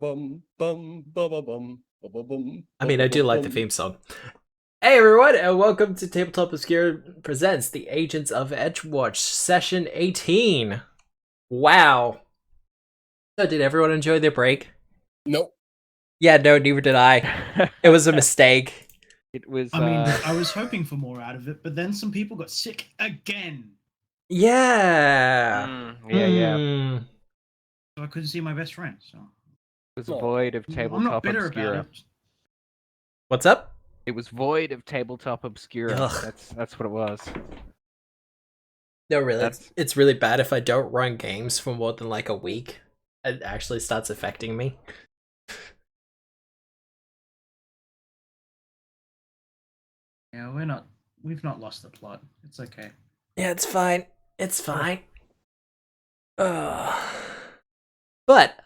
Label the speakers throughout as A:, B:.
A: I mean, I do like the theme song. Hey everyone, and welcome to Tabletop Obscura presents the Agents of Edgewatch, session 18. Wow. So did everyone enjoy their break?
B: Nope.
A: Yeah, no, neither did I. It was a mistake.
C: It was.
D: I mean, I was hoping for more out of it, but then some people got sick again.
A: Yeah.
C: Yeah.
D: So I couldn't see my best friend. So
C: It was void of
D: I'm
C: Tabletop
D: not bitter
C: Obscura.
D: about it.
A: What's up?
C: It was void of Tabletop Obscura.
A: Ugh.
C: That's what it was.
A: No, really,
C: That's-
A: it's really bad if I don't run games for more than like a week. It actually starts affecting me.
D: Yeah, we've not lost the plot. It's okay.
A: Yeah, it's fine. It's fine. But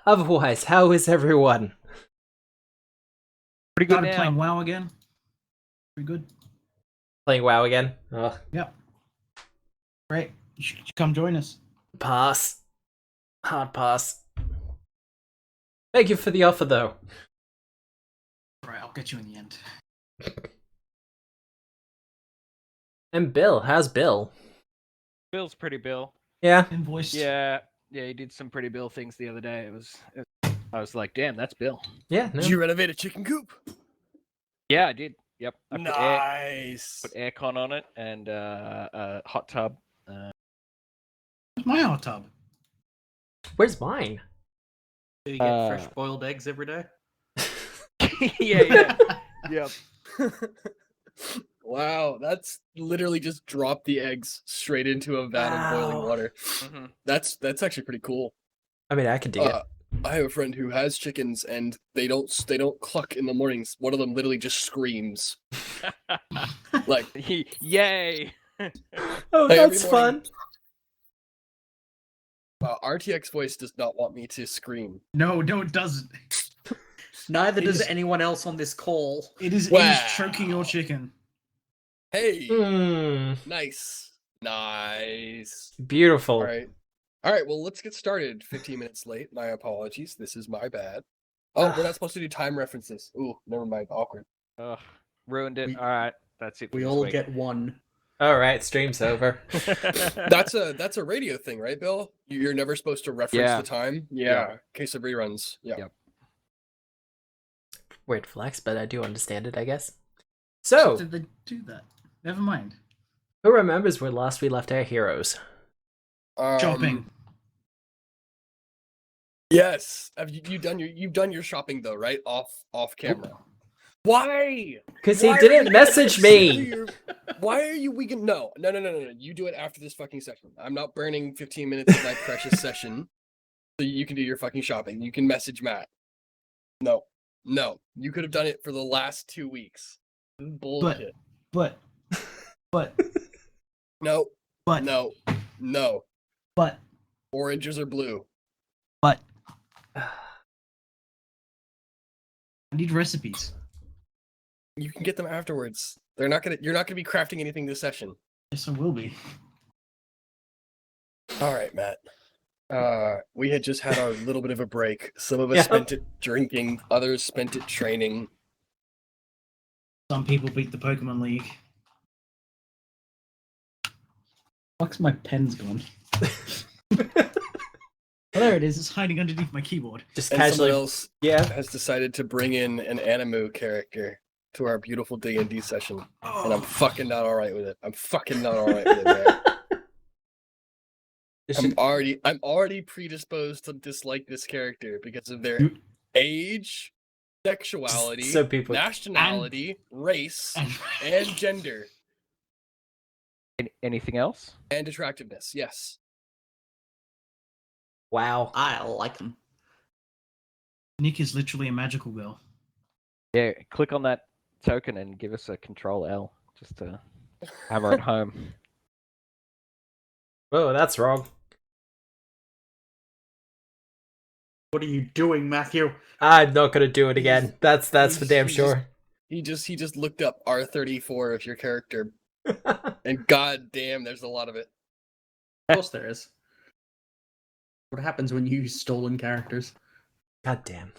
A: otherwise, how is everyone?
C: Pretty good
D: Started
C: now.
D: playing WoW again. Pretty good.
A: Playing WoW again? Ugh.
D: Yep. Great. You should come join us.
A: Pass. Hard pass. Thank you for the offer, though.
D: Right, I'll get you in the end.
A: And Bill, how's Bill?
C: Bill's pretty Bill.
A: Yeah.
D: Invoiced.
C: Yeah, he did some pretty Bill things the other day. I was like, damn, that's Bill.
A: Yeah. No.
B: Did you renovate a chicken coop?
C: Yeah, I did. Yep. I
B: Nice.
C: put aircon on it and a hot tub.
D: Where's my hot tub?
A: Where's mine?
E: Do you get fresh boiled eggs every day?
C: yeah. Yep.
B: Wow, that's literally just drop the eggs straight into a vat of boiling
A: Wow.
B: water.
C: hmm
B: That's actually pretty cool.
A: I mean, I could dig it.
B: I have a friend who has chickens and they don't cluck in the mornings. One of them literally just screams. Like,
C: Yay!
A: Oh,
B: hey,
A: that's
B: every
A: fun.
B: morning- RTX voice does not want me to scream.
D: No, it doesn't.
E: Neither
D: It
E: does
D: is-
E: anyone else on this call.
D: It is
B: Wow.
D: choking your chicken.
B: Hey,
A: Hmm.
B: nice.
A: Beautiful.
B: All right. Well, let's get started. 15 minutes late. My apologies. This is my bad. Oh, we're not supposed to do time references. Ooh, never mind. Awkward.
C: Ugh, ruined it.
E: We-
C: All right, that's it. For
E: We
C: this
E: all
C: week.
E: get one.
A: All right, stream's over.
B: That's a radio thing, right, Bill? You're never supposed to reference
C: Yeah.
B: the time.
C: Yeah.
B: In case of reruns. Yeah.
C: Yep.
A: Weird flex, but I do understand it, I guess.
D: So
A: So,
D: did they do that? Never mind.
A: who remembers where last we left our heroes?
D: Shopping.
B: Yes. Have you've done your shopping though, right? Off camera. Why?
A: Because he
B: Why are
A: didn't
B: you
A: message me.
B: Why are you weekend? No. You do it after this fucking session. I'm not burning 15 minutes of my precious session so you can do your fucking shopping. You can message Matt. No. You could have done it for the last 2 weeks. This is bullshit.
D: But
B: No.
D: but
B: No.
D: but
B: Oranges or blue.
D: but I need recipes.
B: You can get them afterwards. You're not gonna be crafting anything this session.
D: Yes, I will be.
B: All right, Matt. We had just had our little bit of a break. Some of us
A: Yeah.
B: spent it drinking, others spent it training.
D: Some people beat the Pokemon League. Fuck's my pen's gone. Oh, there it is. It's hiding underneath my keyboard.
A: Just
B: And someone
A: casually.
B: else
A: Yeah.
B: has decided to bring in an Animu character to our beautiful D&D session, and I'm fucking not all right with it. Man.
A: It should-
B: I'm already predisposed to dislike this character because of their
D: You-
B: age, sexuality,
A: So people-
B: nationality, race, and gender,
C: Anything else?
B: and attractiveness. Yes.
A: Wow.
E: I like them.
D: Nick is literally a magical girl.
C: Yeah, click on that token and give us a Control L just to hammer it home.
A: Whoa, that's wrong.
E: What are you doing, Matthew?
A: I'm not gonna do it again. That's for damn
B: he's
A: sure.
B: He just looked up R34 of your character, and god damn, there's a lot of it.
E: Of course there is. What happens when you use stolen characters?
A: God damn.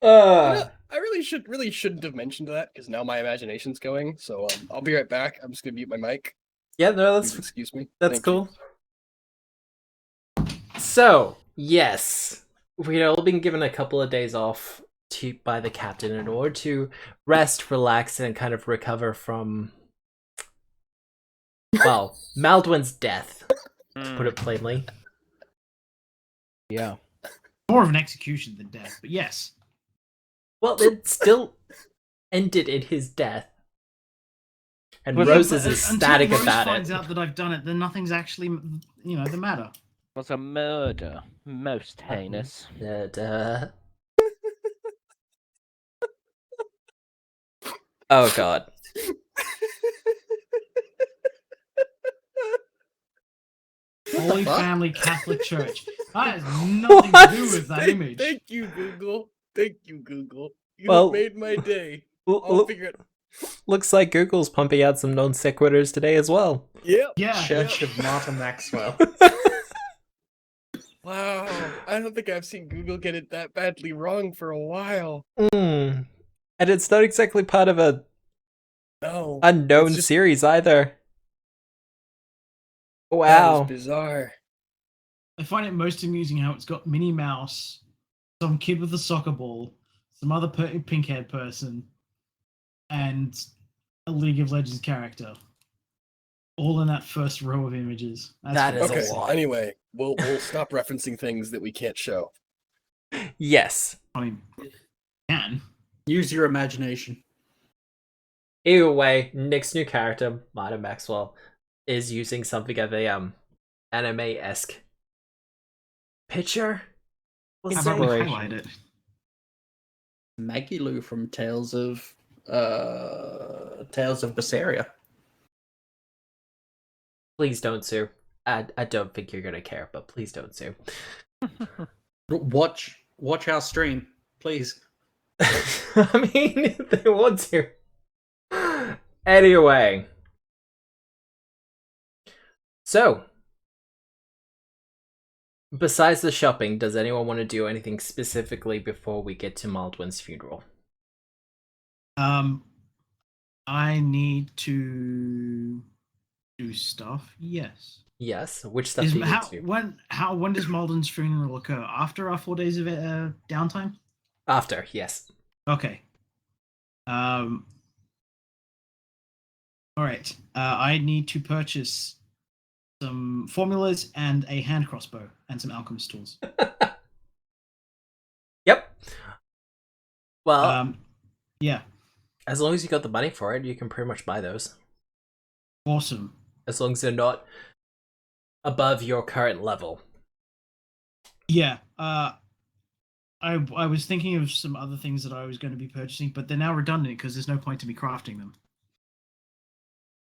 B: I really shouldn't have mentioned that because now my imagination's going. So I'll be right back. I'm just gonna mute my mic.
A: Yeah, no,
B: Please excuse me.
A: that's
B: Thank you.
A: cool. So, yes, we'd all been given a couple of days off by the captain in order to rest, relax, and kind of recover from, well, Maldwin's death, to put it plainly.
C: Yeah.
D: More of an execution than death, but yes.
A: Well, it still ended in his death. And
C: Well,
A: Rose
D: But
A: is ecstatic
D: until Rose
A: about
D: finds
A: it.
D: out that I've done it, then nothing's actually, the matter.
C: Was a murder. Most heinous.
A: Oh god.
D: Holy
E: fuck?
D: Family Catholic Church. That has nothing to do with that image.
B: Thank you, Google. Thank you, Google. You
A: Well-
B: have made my day.
A: L-
B: I'll
A: l-
B: figure it.
A: looks like Google's pumping out some non sequiturs today as well.
B: Yep.
D: Yeah.
E: Church of Martin Maxwell.
B: Wow. I don't think I've seen Google get it that badly wrong for a while.
A: And it's not exactly part of a
B: No.
A: unknown
B: it's just-
A: series either.
B: That
A: Wow.
B: is bizarre.
D: I find it most amusing how it's got Minnie Mouse, some kid with a soccer ball, some other pink-haired person, and a League of Legends character. All in that first row of images.
A: That is
B: Okay.
A: a lot.
B: Anyway, we'll stop referencing things that we can't show.
A: Yes.
D: I mean, can.
E: Use your imagination.
A: Either way, Nick's new character, Martin Maxwell, is using something of a anime-esque picture. We'll
D: How
A: say.
D: about we
C: Inspiration.
D: highlight it?
E: Maggie Lou from Tales of Berseria.
A: Please don't sue. I don't think you're gonna care, but please don't sue.
E: Watch our stream, please.
A: I mean, if they want to. Anyway. So, besides the shopping, does anyone want to do anything specifically before we get to Maldwin's funeral?
D: I need to do stuff. Yes.
A: Yes. Which stuff do you need to do?
D: When does Malden's funeral occur? After our 4 days of downtime?
A: After, yes.
D: Okay. All right. I need to purchase some formulas and a hand crossbow and some alchemist tools.
A: Yep. Well,
D: Yeah.
A: as long as you got the money for it, you can pretty much buy those.
D: Awesome.
A: As long as they're not above your current level.
D: Yeah. I was thinking of some other things that I was going to be purchasing, but they're now redundant because there's no point to me crafting them.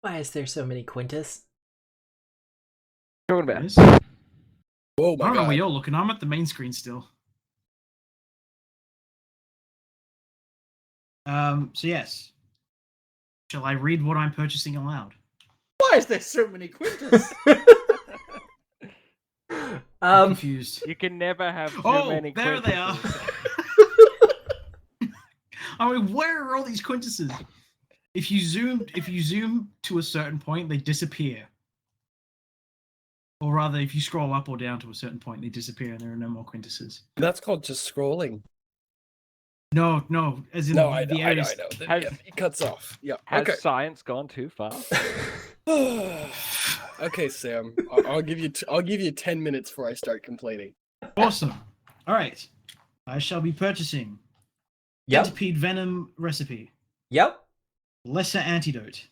A: Why is there so many Quintus?
C: Talking about.
D: Yes.
B: Oh
D: I
B: my
D: don't know
B: god.
D: where you're looking. I'm at the main screen still. So yes. Shall I read what I'm purchasing aloud?
E: Why is there so many Quintus?
D: I'm confused.
C: You can never have too
D: Oh,
C: many
D: there they are.
C: Quintuses.
D: I mean, where are all these quintuses? If you zoom to a certain point, they disappear. Or rather, if you scroll up or down to a certain point, they disappear and there are no more quintuses.
B: That's called just scrolling.
D: No, as in
B: No, I know.
D: the
B: I know.
D: areas.
B: Yeah, it cuts off. Yeah.
C: Has
B: Okay.
C: science gone too far?
B: Okay, Sam. I'll give you 10 minutes before I start complaining.
D: Awesome. All right. I shall be purchasing
A: Yep.
D: centipede venom recipe,
A: Yep.
D: lesser antidote.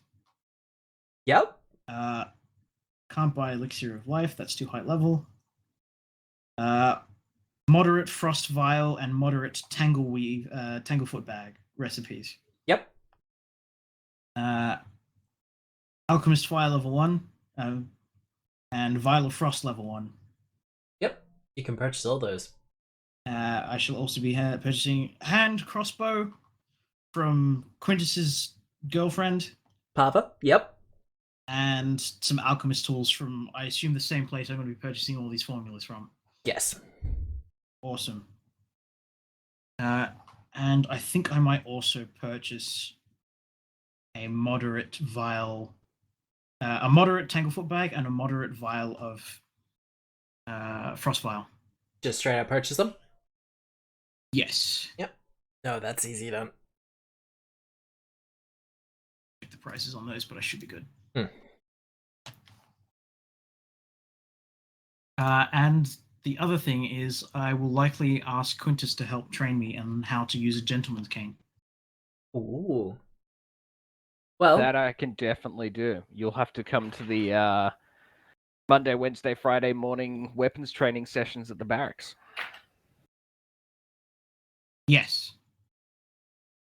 A: Yep.
D: Can't buy elixir of life. That's too high level. Moderate frost vial and moderate tanglefoot bag recipes.
A: Yep.
D: Alchemist fire level 1, and vial of frost level 1.
A: Yep. You can purchase all those.
D: I shall also be purchasing hand crossbow from Quintus's girlfriend,
A: Papa? Yep.
D: and some alchemist tools from, I assume, the same place I'm going to be purchasing all these formulas from.
A: Yes.
D: Awesome. And I think I might also purchase a moderate vial, a moderate Tanglefoot bag, and a moderate vial of Frost vial.
A: Just straight up purchase them?
D: Yes.
A: Yep. No, that's easy then.
D: Check the prices on those, but I should be good. And the other thing is, I will likely ask Quintus to help train me on how to use a gentleman's cane.
A: Ooh. Well,
C: That I can definitely do. You'll have to come to the Monday, Wednesday, Friday morning weapons training sessions at the barracks.
D: Yes.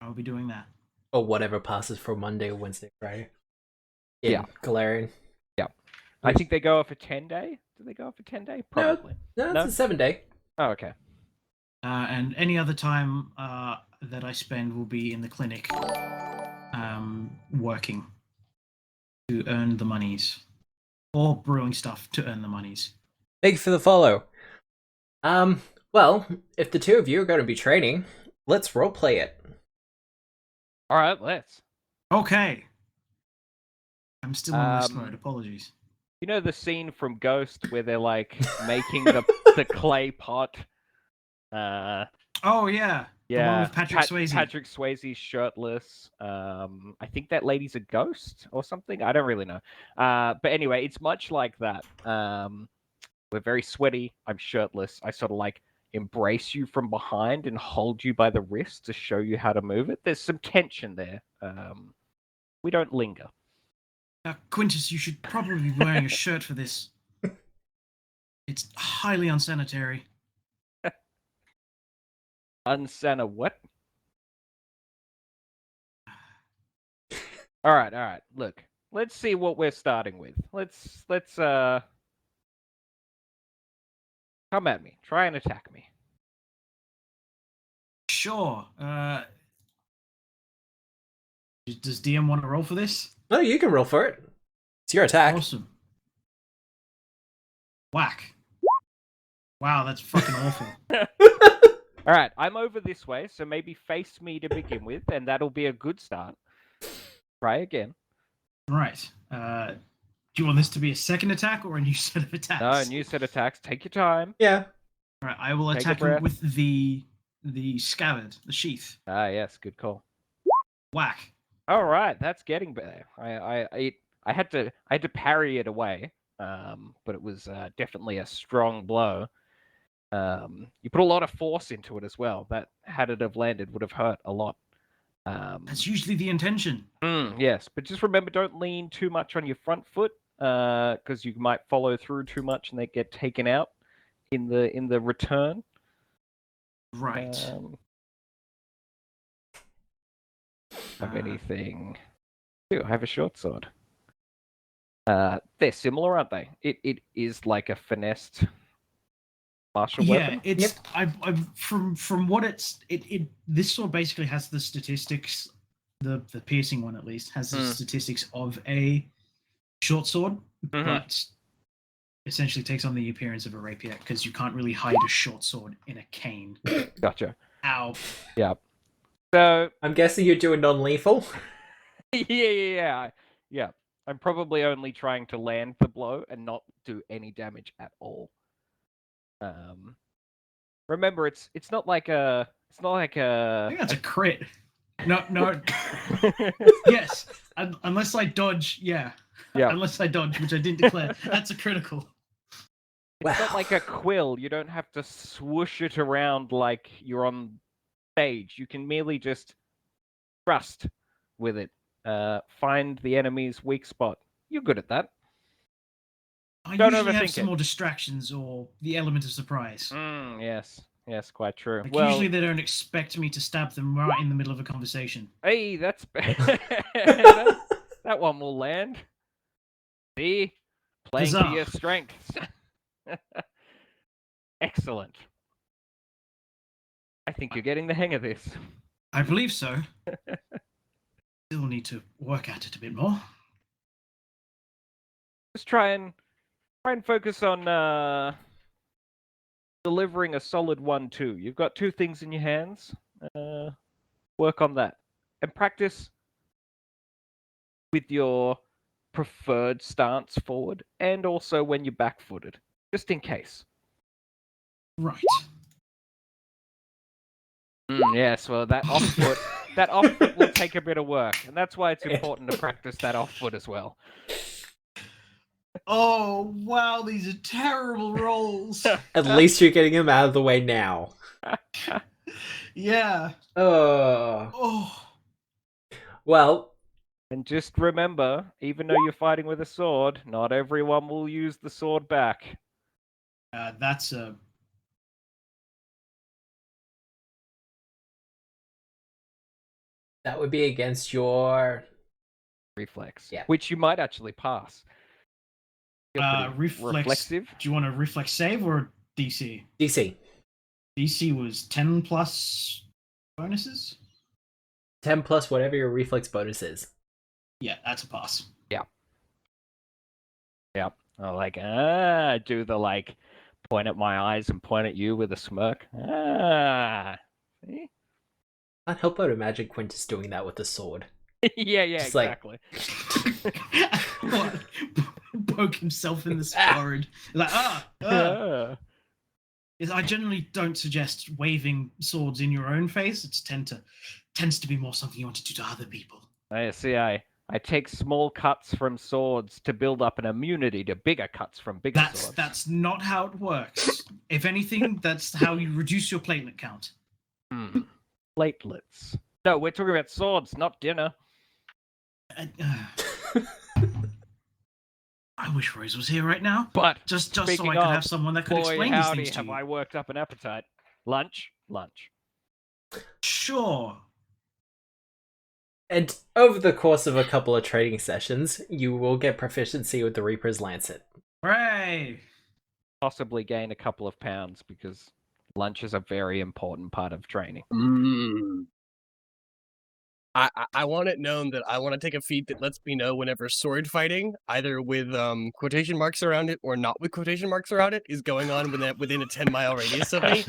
D: I'll be doing that.
A: or whatever passes for Monday, Wednesday, Friday.
C: Yeah.
A: Galarian.
C: Yeah. I think they go off a 10-day. Do they go off a 10-day? Probably.
A: No, it's a 7-day.
C: Oh, okay.
D: And any other time that I spend will be in the clinic working to earn the monies. Or brewing stuff to earn the monies.
A: Thanks for the follow. Well, if the two of you are going to be training, let's roleplay it.
C: All right, let's.
D: Okay. I'm still in list mode. Apologies.
C: You know the scene from Ghost where they're like making the clay pot?
D: Oh, yeah. The one
C: Yeah.
D: with Patrick Swayze.
C: Patrick Swayze shirtless. I think that lady's a ghost or something. I don't really know. But anyway, it's much like that. We're very sweaty. I'm shirtless. I sort of like embrace you from behind and hold you by the wrist to show you how to move it. There's some tension there. We don't linger.
D: Quintus, you should probably be wearing a shirt for this. It's highly unsanitary.
C: Unsana what? All right. Look, let's see what we're starting with. Let's come at me. Try and attack me.
D: Sure. Does DM want to roll for this?
A: No, you can roll for it. It's your attack.
D: Awesome. Whack. Wow, that's fucking awful.
C: All right, I'm over this way, so maybe face me to begin with, and that'll be a good start. Try again.
D: Right. Do you want this to be a second attack or a new set of attacks?
C: No, new set attacks. Take your time.
A: Yeah.
D: All right, I will
C: Take a
D: attack him
C: breath.
D: with the scabbard, the sheath.
C: Ah, yes, good call.
D: Whack.
C: All right, that's getting better. I had to parry it away, but it was definitely a strong blow. You put a lot of force into it as well. That, had it have landed, would have hurt a lot.
D: That's usually the intention.
C: Yes, but just remember, don't lean too much on your front foot, because you might follow through too much and they get taken out in the return.
D: Right.
C: Have anything? Ooh, I have a short sword. They're similar, aren't they? It is like a finessed martial weapon.
D: Yeah, it's from what this sword basically has the statistics, the piercing one at least has the statistics of a short sword, but essentially takes on the appearance of a rapier because you can't really hide a short sword in a cane.
C: Gotcha.
D: Ow.
C: Yeah. So
A: I'm guessing you're doing non-lethal.
C: yeah. I'm probably only trying to land the blow and not do any damage at all. Remember, it's not like a.
D: I think that's a crit. No. Yes, unless I dodge. Yeah. Unless I dodge, which I didn't declare. That's a critical.
C: It's not like a quill. You don't have to swoosh it around like you're on stage. You can merely just thrust with it. Find the enemy's weak spot. You're good at that.
D: I
C: Don't
D: usually have
C: overthink
D: some
C: it.
D: more distractions or the element of surprise.
C: Yes, quite true.
D: Like
C: well,
D: usually they don't expect me to stab them right in the middle of a conversation.
C: Hey, that's that one will land. See, playing to
D: Huzzah.
C: your strengths. Excellent. I think you're getting the hang of this.
D: I believe so. Still need to work at it a bit more.
C: Just try and focus on delivering a solid 1-2. You've got 2 things in your hands. Work on that. And practice with your preferred stance forward and also when you're back-footed, just in case.
D: Right.
C: Yes, well, that off foot will take a bit of work, and that's why it's important to practice that off foot as well.
D: Oh, wow, these are terrible rolls.
A: At least you're getting him out of the way now.
D: Yeah.
A: Oh.
D: Oh.
A: Well,
C: And just remember, even though you're fighting with a sword, not everyone will use the sword back.
D: That's a...
A: that would be against your
C: Reflex.
A: Yeah.
C: Which you might actually pass. You're pretty reflexive.
D: Do you want a reflex save or DC?
A: DC.
D: DC was 10 plus bonuses?
A: 10 plus whatever your reflex bonus is.
D: Yeah, that's a pass.
C: Yeah. Do the point at my eyes and point at you with a smirk. See?
A: Can't help but imagine Quintus doing that with a sword.
C: yeah,
A: Just
C: exactly.
D: What? Poke himself in the forehead. Yes, I generally don't suggest waving swords in your own face. It tends to be more something you want to do to other people.
C: I take small cuts from swords to build up an immunity to bigger cuts from bigger swords.
D: That's not how it works. If anything, that's how you reduce your platelet count.
C: Platelets. No, we're talking about swords, not dinner.
D: I wish Rose was here right now.
C: But
D: just so I could have someone that could explain these things to
C: have
D: you.
C: I worked up an appetite. Lunch.
D: Sure.
A: And over the course of a couple of training sessions, you will get proficiency with the Reaper's Lancet.
D: Hooray!
C: Possibly gain a couple of pounds because lunch is a very important part of training.
B: I want it known that I want to take a feat that lets me know whenever sword fighting, either with quotation marks around it or not with quotation marks around it, is going on within a 10-mile radius of me.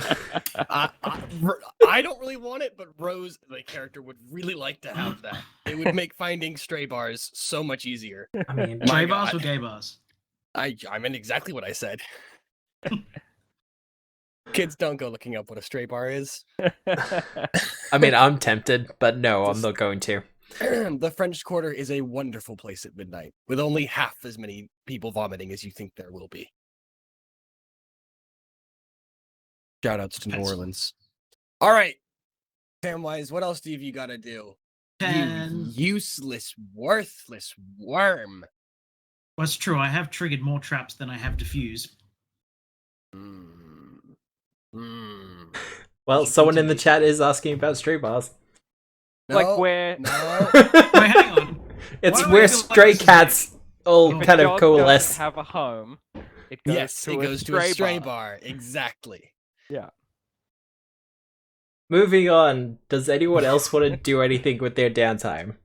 B: I don't really want it, but Rose, the character, would really like to have that. It would make finding stray bars so much easier.
A: I mean,
D: Stray bars or gay bars?
B: I meant exactly what I said. Kids, don't go looking up what a stray bar is.
A: I mean, I'm tempted, but no, I'm not going to.
B: The French Quarter is a wonderful place at midnight, with only half as many people vomiting as you think there will be. Shoutouts to New Orleans. All right, Samwise, what else have you got to do?
D: 10.
B: You useless, worthless worm.
D: Well, it's true. I have triggered more traps than I have diffused.
A: Well, someone in the chat is asking about stray bars.
B: No,
C: Like where
B: No.
D: Wait, hang on.
A: It's
D: Why do I
A: where
D: feel like
A: stray
D: this is
A: cats all
C: if a
A: kind of
C: dog
A: coalesce.
C: doesn't have a home, it goes
B: Yes,
C: to
B: it
C: a
B: goes to a stray
C: bar.
B: bar. Exactly.
C: Yeah.
A: Moving on, does anyone else want to do anything with their downtime?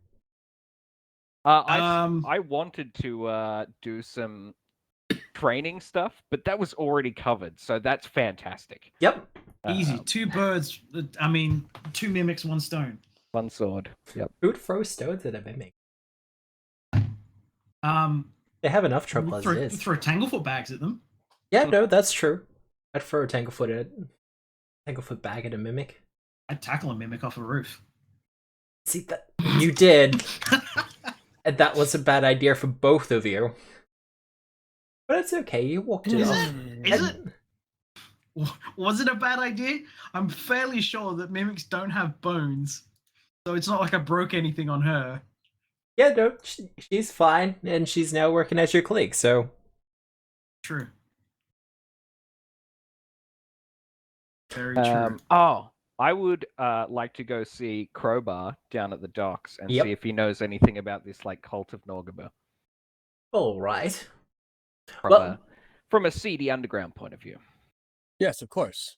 C: I wanted to do some training stuff, but that was already covered, so that's fantastic.
A: Yep.
D: Easy. 2 birds. I mean, 2 mimics, 1 stone.
C: 1 sword. Yep.
A: Who'd throw stones at a mimic?
D: Um,
A: They have enough trouble as it is.
D: throw Tanglefoot bags at them.
A: Yeah, no, that's true. I'd throw a Tanglefoot bag at a mimic.
D: I'd tackle a mimic off a roof.
A: See, that you did. And that was a bad idea for both of you. But it's okay, you walked it
D: Is
A: off.
D: Is it? Was it a bad idea? I'm fairly sure that mimics don't have bones, so it's not like I broke anything on her.
A: Yeah, no, she's fine, and she's now working as your colleague, so...
D: True. Very true.
C: I would like to go see Crowbar down at the docks and
A: Yep.
C: see if he knows anything about this cult of Norgaba.
A: Alright.
C: From a seedy underground point of view.
B: Yes, of course.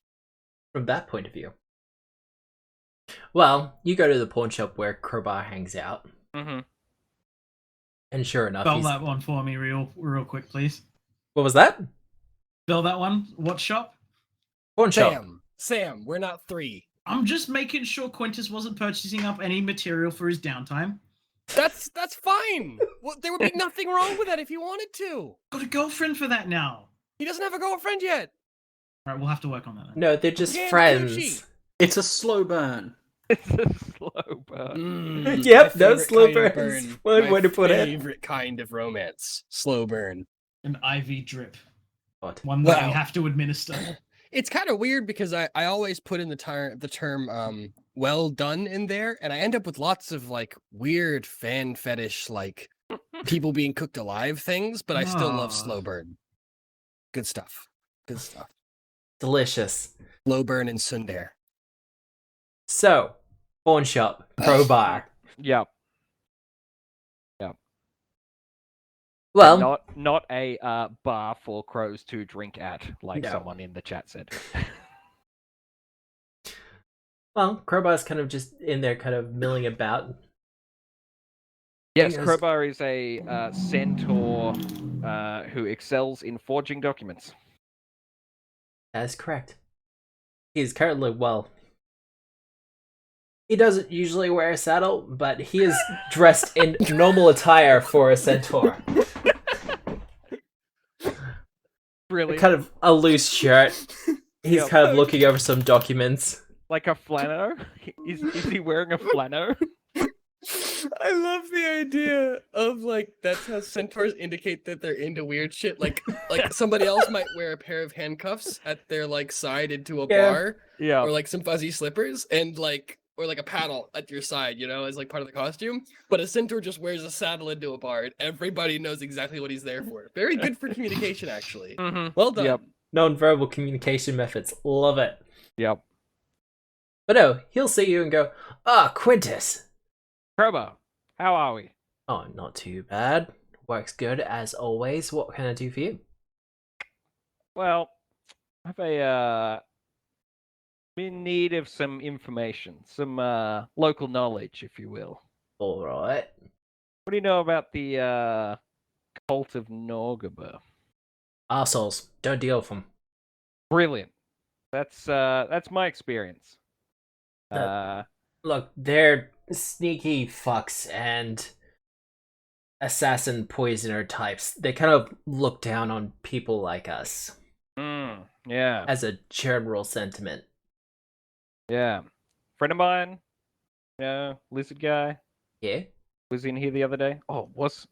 A: From that point of view. Well, you go to the pawn shop where Crowbar hangs out,
C: Mm-hmm.
A: and sure enough,
D: Spell that one for me real quick, please.
A: What was that?
D: Spell that one. What shop?
A: Pawn shop.
B: Sam, we're not 3.
D: I'm just making sure Quintus wasn't purchasing up any material for his downtime.
B: That's fine. Well, there would be nothing wrong with that if he wanted to.
D: Got a girlfriend for that now.
B: He doesn't have a girlfriend yet.
D: All right, we'll have to work on that.
A: No, they're just
B: Yeah,
A: friends.
B: coochie.
E: It's a slow burn.
C: It's a slow burn.
A: Yep,
B: My
A: no
B: favorite
A: slow
B: kind of
A: burns.
B: burn.
A: One
B: My
A: way to put it.
B: favorite kind of romance. Slow burn.
D: An IV drip.
A: What?
D: One that
B: Wow.
D: we have to administer.
B: It's kind of weird because I always put in the term well done in there, and I end up with lots of like weird fan fetish like people being cooked alive things, but I still love
D: Aw.
B: slow burn. Good stuff. Good stuff.
A: Delicious.
B: Slow burn and Sundare.
A: So, pawn shop, pro bar.
C: Yep.
A: Well,
C: Not a bar for crows to drink at, like
A: No.
C: someone in the chat said.
A: Crowbar's kind of just in there, kind of milling about.
C: Yes,
A: Yes.
C: Crowbar is a centaur who excels in forging documents.
A: That is correct. He's currently, he doesn't usually wear a saddle, but he is dressed in normal attire for a centaur.
C: Really?
A: Kind of a loose shirt. He's
C: Yep.
A: kind of looking over some documents.
C: Like a flannel? Is he wearing a flannel?
B: I love the idea of like that's how centaurs indicate that they're into weird shit. Like somebody else might wear a pair of handcuffs at their like side into a
A: Yeah.
B: bar,
C: Yeah.
B: or like some fuzzy slippers, and like or like a paddle at your side, you know, as like part of the costume. But a centaur just wears a saddle into a bar, and everybody knows exactly what he's there for. Very good for communication, actually.
C: Mm-hmm.
B: Well done.
C: Yep.
A: Non-verbal communication methods. Love it.
C: Yep.
A: But no, he'll see you and go, Quintus.
C: Crowbar, how are we?
A: Oh, not too bad. Works good as always. What can I do for you?
C: Well, I have a in need of some information, some local knowledge, if you will.
A: All right.
C: What do you know about the cult of Norgaba?
A: Arseholes. Don't deal with them.
C: Brilliant. That's my experience.
A: Look, they're sneaky fucks and assassin poisoner types. They kind of look down on people like us
C: Yeah.
A: as a general sentiment.
C: Yeah. Friend of mine, lizard guy,
A: Yeah?
C: was in here the other day. Oh, was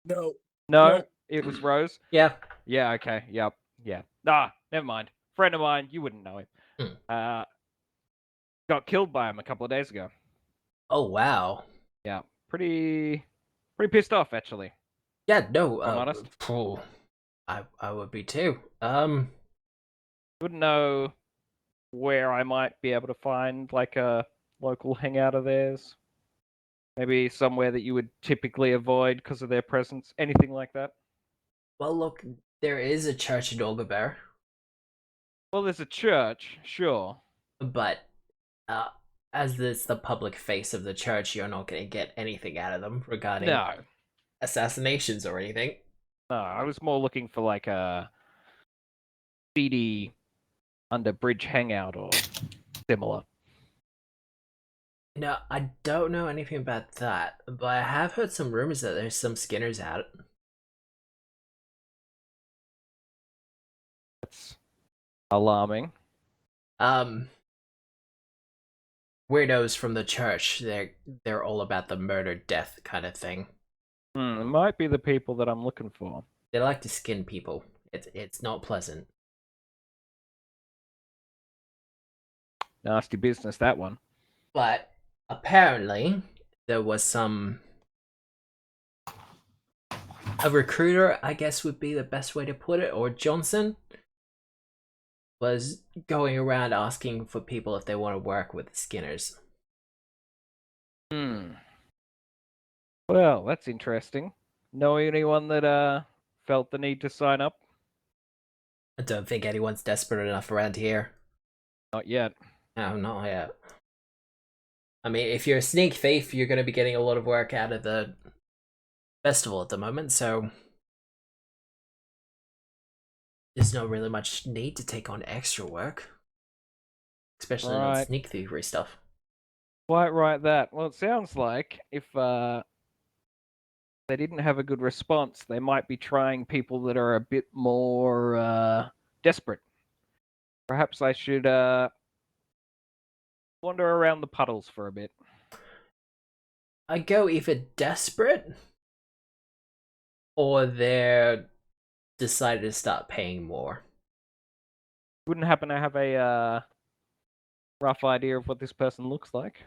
B: No.
C: no,
B: No.
C: it was Rose.
A: Yeah.
C: Yeah. Okay. Yep. Yeah. Ah, never mind. Friend of mine, you wouldn't know him. Got killed by him a couple of days ago.
A: Oh, wow.
C: Yeah. Pretty pissed off actually.
A: Yeah, no.
C: I'm honest.
A: phew, I would be too.
C: Wouldn't know where I might be able to find like a local hangout of theirs. Maybe somewhere that you would typically avoid because of their presence. Anything like that.
A: Well, look, there is a church in Olgaber,
C: Well, there's a church, sure.
A: but as it's the public face of the church, you're not going to get anything out of them regarding
C: No.
A: assassinations or anything.
C: No, I was more looking for like a seedy under bridge hangout or similar.
A: No, I don't know anything about that, but I have heard some rumors that there's some Skinners out.
C: That's alarming.
A: Weirdos from the church. They're all about the murder, death kind of thing.
C: It might be the people that I'm looking for.
A: They like to skin people. It's not pleasant.
C: Nasty business, that one.
A: But apparently there was a recruiter, I guess would be the best way to put it, or Johnson was going around asking for people if they want to work with the Skinners.
C: Well, that's interesting. Know anyone that felt the need to sign up?
A: I don't think anyone's desperate enough around here.
C: Not yet.
A: No, not yet. I mean, if you're a sneak thief, you're going to be getting a lot of work out of the festival at the moment, so there's not really much need to take on extra work. especially on
C: Right.
A: sneak thievery stuff.
C: Quite right that. Well, it sounds like if they didn't have a good response, they might be trying people that are a bit more desperate. Perhaps I should wander around the puddles for a bit.
A: I go either desperate or they're decided to start paying more.
C: Wouldn't happen to have a rough idea of what this person looks like?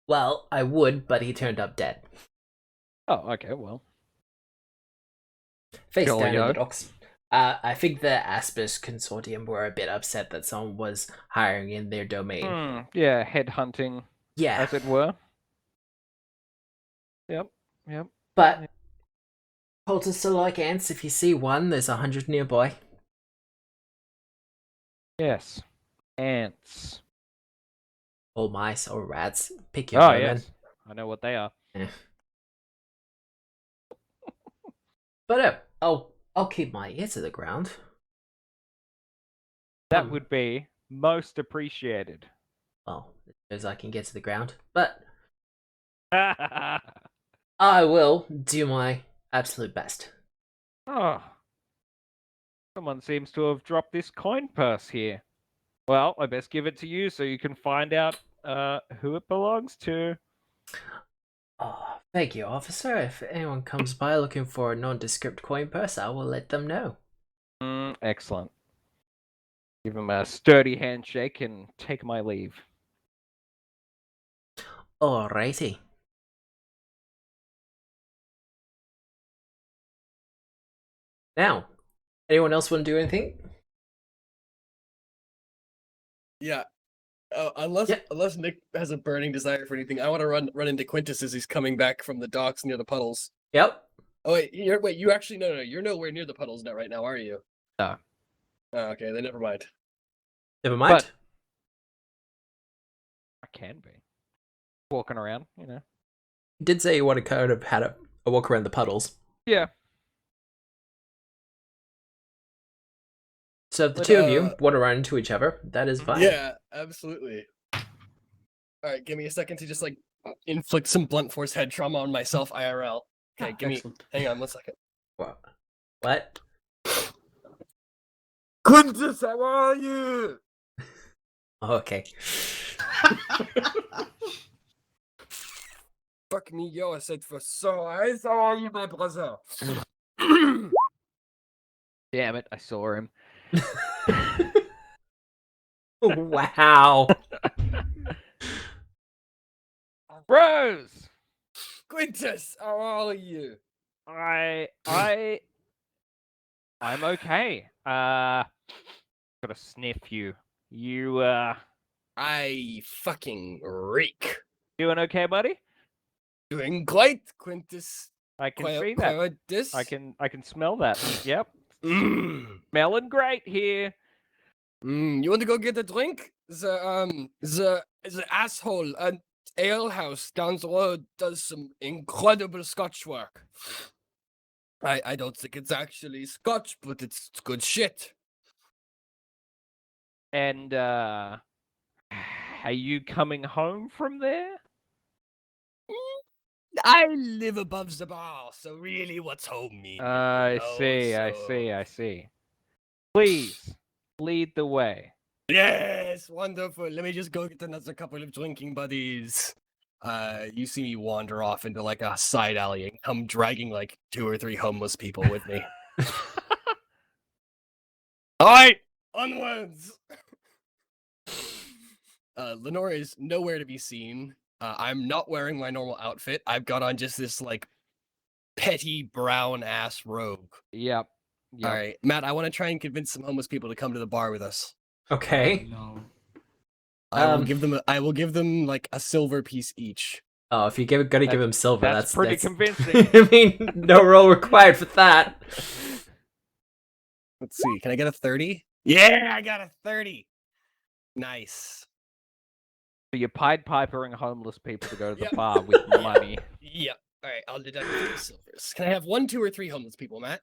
A: Well, I would, but he turned up dead.
C: Oh, okay, well.
A: Face down in the
C: Jolly-o.
A: docks. I think the Aspis Consortium were a bit upset that someone was hiring in their domain.
C: Yeah, headhunting,
A: Yeah,
C: as it were. Yep.
A: but cultists are like ants. If you see one, there's 100 nearby.
C: Yes. Ants.
A: Or mice or rats. Pick your
C: Oh,
A: vermin.
C: yes. I know what they are.
A: But I'll keep my ear to the ground.
C: That would be most appreciated.
A: Well, as I can get to the ground. But
C: Oh,
A: I will do my absolute best.
C: someone seems to have dropped this coin purse here. Well, I best give it to you so you can find out who it belongs to.
A: Oh, thank you, officer. If anyone comes by looking for a nondescript coin purse, I will let them know.
C: Excellent. Give him a sturdy handshake and take my leave.
A: Alrighty. Now, anyone else want to do anything?
B: Yeah. Unless Nick has a burning desire for anything, I want to run into Quintus as he's coming back from the docks near the puddles.
A: Yep.
B: Oh wait, you actually no, you're nowhere near the puddles right now, are you?
C: No.
B: Oh, okay, then never mind.
A: Never mind.
C: But I can be. Walking around, you know.
A: You did say you want to kind of had a walk around the puddles.
C: Yeah.
A: So if the
B: But,
A: two of you want to run into each other, that is fine.
B: Yeah, absolutely. Alright, give me a second to just like inflict some blunt force head trauma on myself IRL. Okay,
E: Excellent.
B: hang on 1 second.
A: What?
B: Quintus, how are you?
A: Oh, okay.
B: Fuck me, yo, I said for so eyes. How are you, my brother?
C: Damn it, I saw him.
A: Wow.
C: Rose!
B: Quintus, how are you?
C: I'm okay. Gotta sniff you. You
B: I fucking reek.
C: doing okay, buddy?
B: Doing great, Quintus.
C: I can see that.
B: This.
C: I can smell that. Yep.
B: Mm.
C: Smelling great here.
B: You want to go get a drink? The asshole at ale house down the road does some incredible Scotch work. I don't think it's actually Scotch, but it's good shit.
C: And are you coming home from there?
B: I live above the bar, so really, what's home mean?
C: I see. Please lead the way.
B: Yes, wonderful. Let me just go get another couple of drinking buddies. You see me wander off into like a side alley and come dragging like 2 or 3 homeless people with me. All right, onwards. Lenore is nowhere to be seen. I'm not wearing my normal outfit. I've got on just this like petty brown ass robe.
C: Yep.
B: All right, Matt, I want to try and convince some homeless people to come to the bar with us.
A: Okay.
D: No.
B: I will give them like a silver piece each.
A: Oh, if you're gonna give him silver,
C: That's pretty convincing.
A: I mean, no roll required for that.
B: Let's see. Can I get a 30? Yeah, I got a 30. Nice.
C: So you're Pied Pipering homeless people to go to the
B: Yep.
C: bar with money.
B: Yep. All right, I'll deduct 3 silvers. Can I have 1, 2, or 3 homeless people, Matt?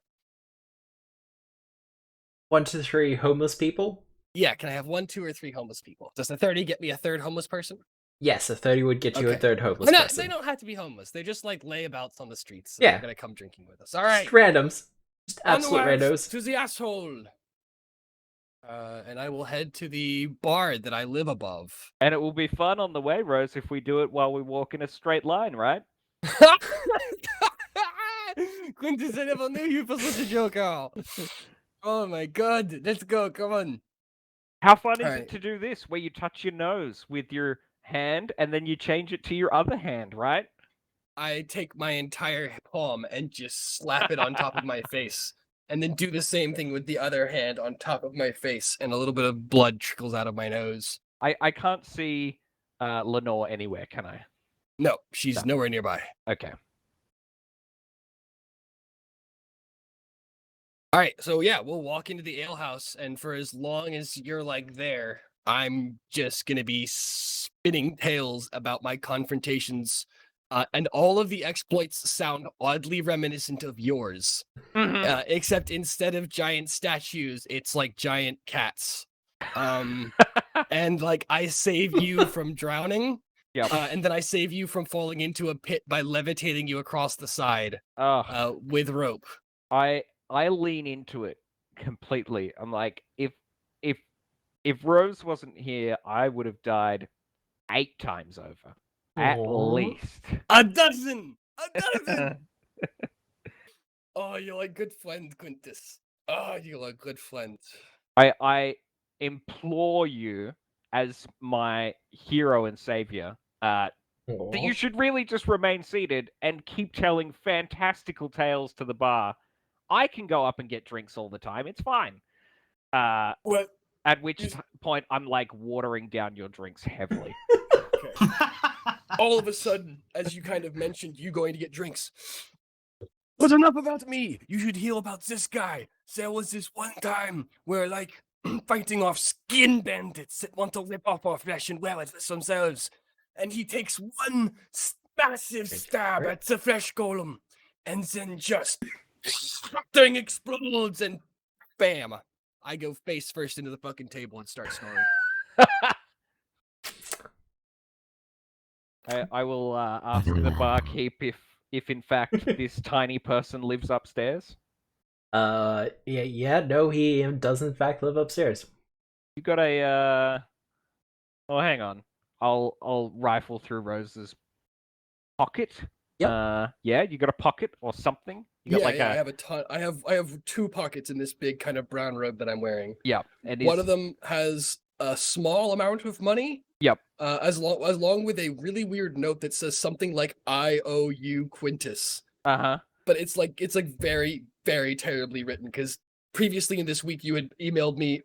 A: 1 to 3 homeless people.
B: Yeah, can I have 1, 2, or 3 homeless people? Does the 30 get me a third homeless person?
A: Yes, a 30 would get you a
B: Okay.
A: third homeless
B: They
A: person.
B: don't have to be homeless. They're just like layabouts on the streets. So
A: Yeah.
B: they're gonna come drinking with us. All
A: Just
B: right.
A: randoms. Just absolute
B: Onwards
A: randos.
B: to the asshole. And I will head to the bar that I live above.
C: And it will be fun on the way, Rose, if we do it while we walk in a straight line, right?
B: Quintus, I never knew you for such a joker. Oh my god, let's go, come on.
C: How fun is
B: Alright.
C: it to do this, where you touch your nose with your hand and then you change it to your other hand, right?
B: I take my entire palm and just slap it on top of my face. And then do the same thing with the other hand on top of my face, and a little bit of blood trickles out of my nose.
C: I can't see Lenore anywhere, can I?
B: No, she's
C: No.
B: nowhere nearby.
C: Okay.
B: All right, so yeah, we'll walk into the alehouse, and for as long as you're like there, I'm just gonna be spinning tales about my confrontations, and all of the exploits sound oddly reminiscent of yours, except instead of giant statues, it's like giant cats. And like I save you from drowning,
C: Yep.
B: and then I save you from falling into a pit by levitating you across the side, with rope.
C: I lean into it completely. I'm like, if Rose wasn't here, I would have died 8 times over. At
A: Aw.
C: least.
B: A dozen! A dozen! Oh, you're a good friend, Quintus. Oh, you're a good friend.
C: I implore you, as my hero and savior, that you should really just remain seated and keep telling fantastical tales to the bar. I can go up and get drinks all the time. It's fine.
B: What?
C: At which point I'm like watering down your drinks heavily.
B: Okay. All of a sudden, as you kind of mentioned, you going to get drinks. But enough about me. You should hear about this guy. There was this one time where, like, fighting off skin bandits that want to rip off our flesh and wear it for themselves. And he takes one massive stab at the flesh golem, and then just something explodes, and bam! I go face first into the fucking table and start snoring.
C: I will ask the barkeep if in fact this tiny person lives upstairs.
A: Yeah, no, he does in fact live upstairs.
C: You got a Oh, hang on. I'll rifle through Rose's pocket.
A: Yep.
C: Yeah, you got a pocket or something? You got
B: I have a ton. I have 2 pockets in this big kind of brown robe that I'm wearing.
C: Yeah, and
B: One of them has a small amount of money.
C: Yep.
B: Along with a really weird note that says something like "I owe you Quintus," but it's like very, very terribly written, because previously in this week you had emailed me.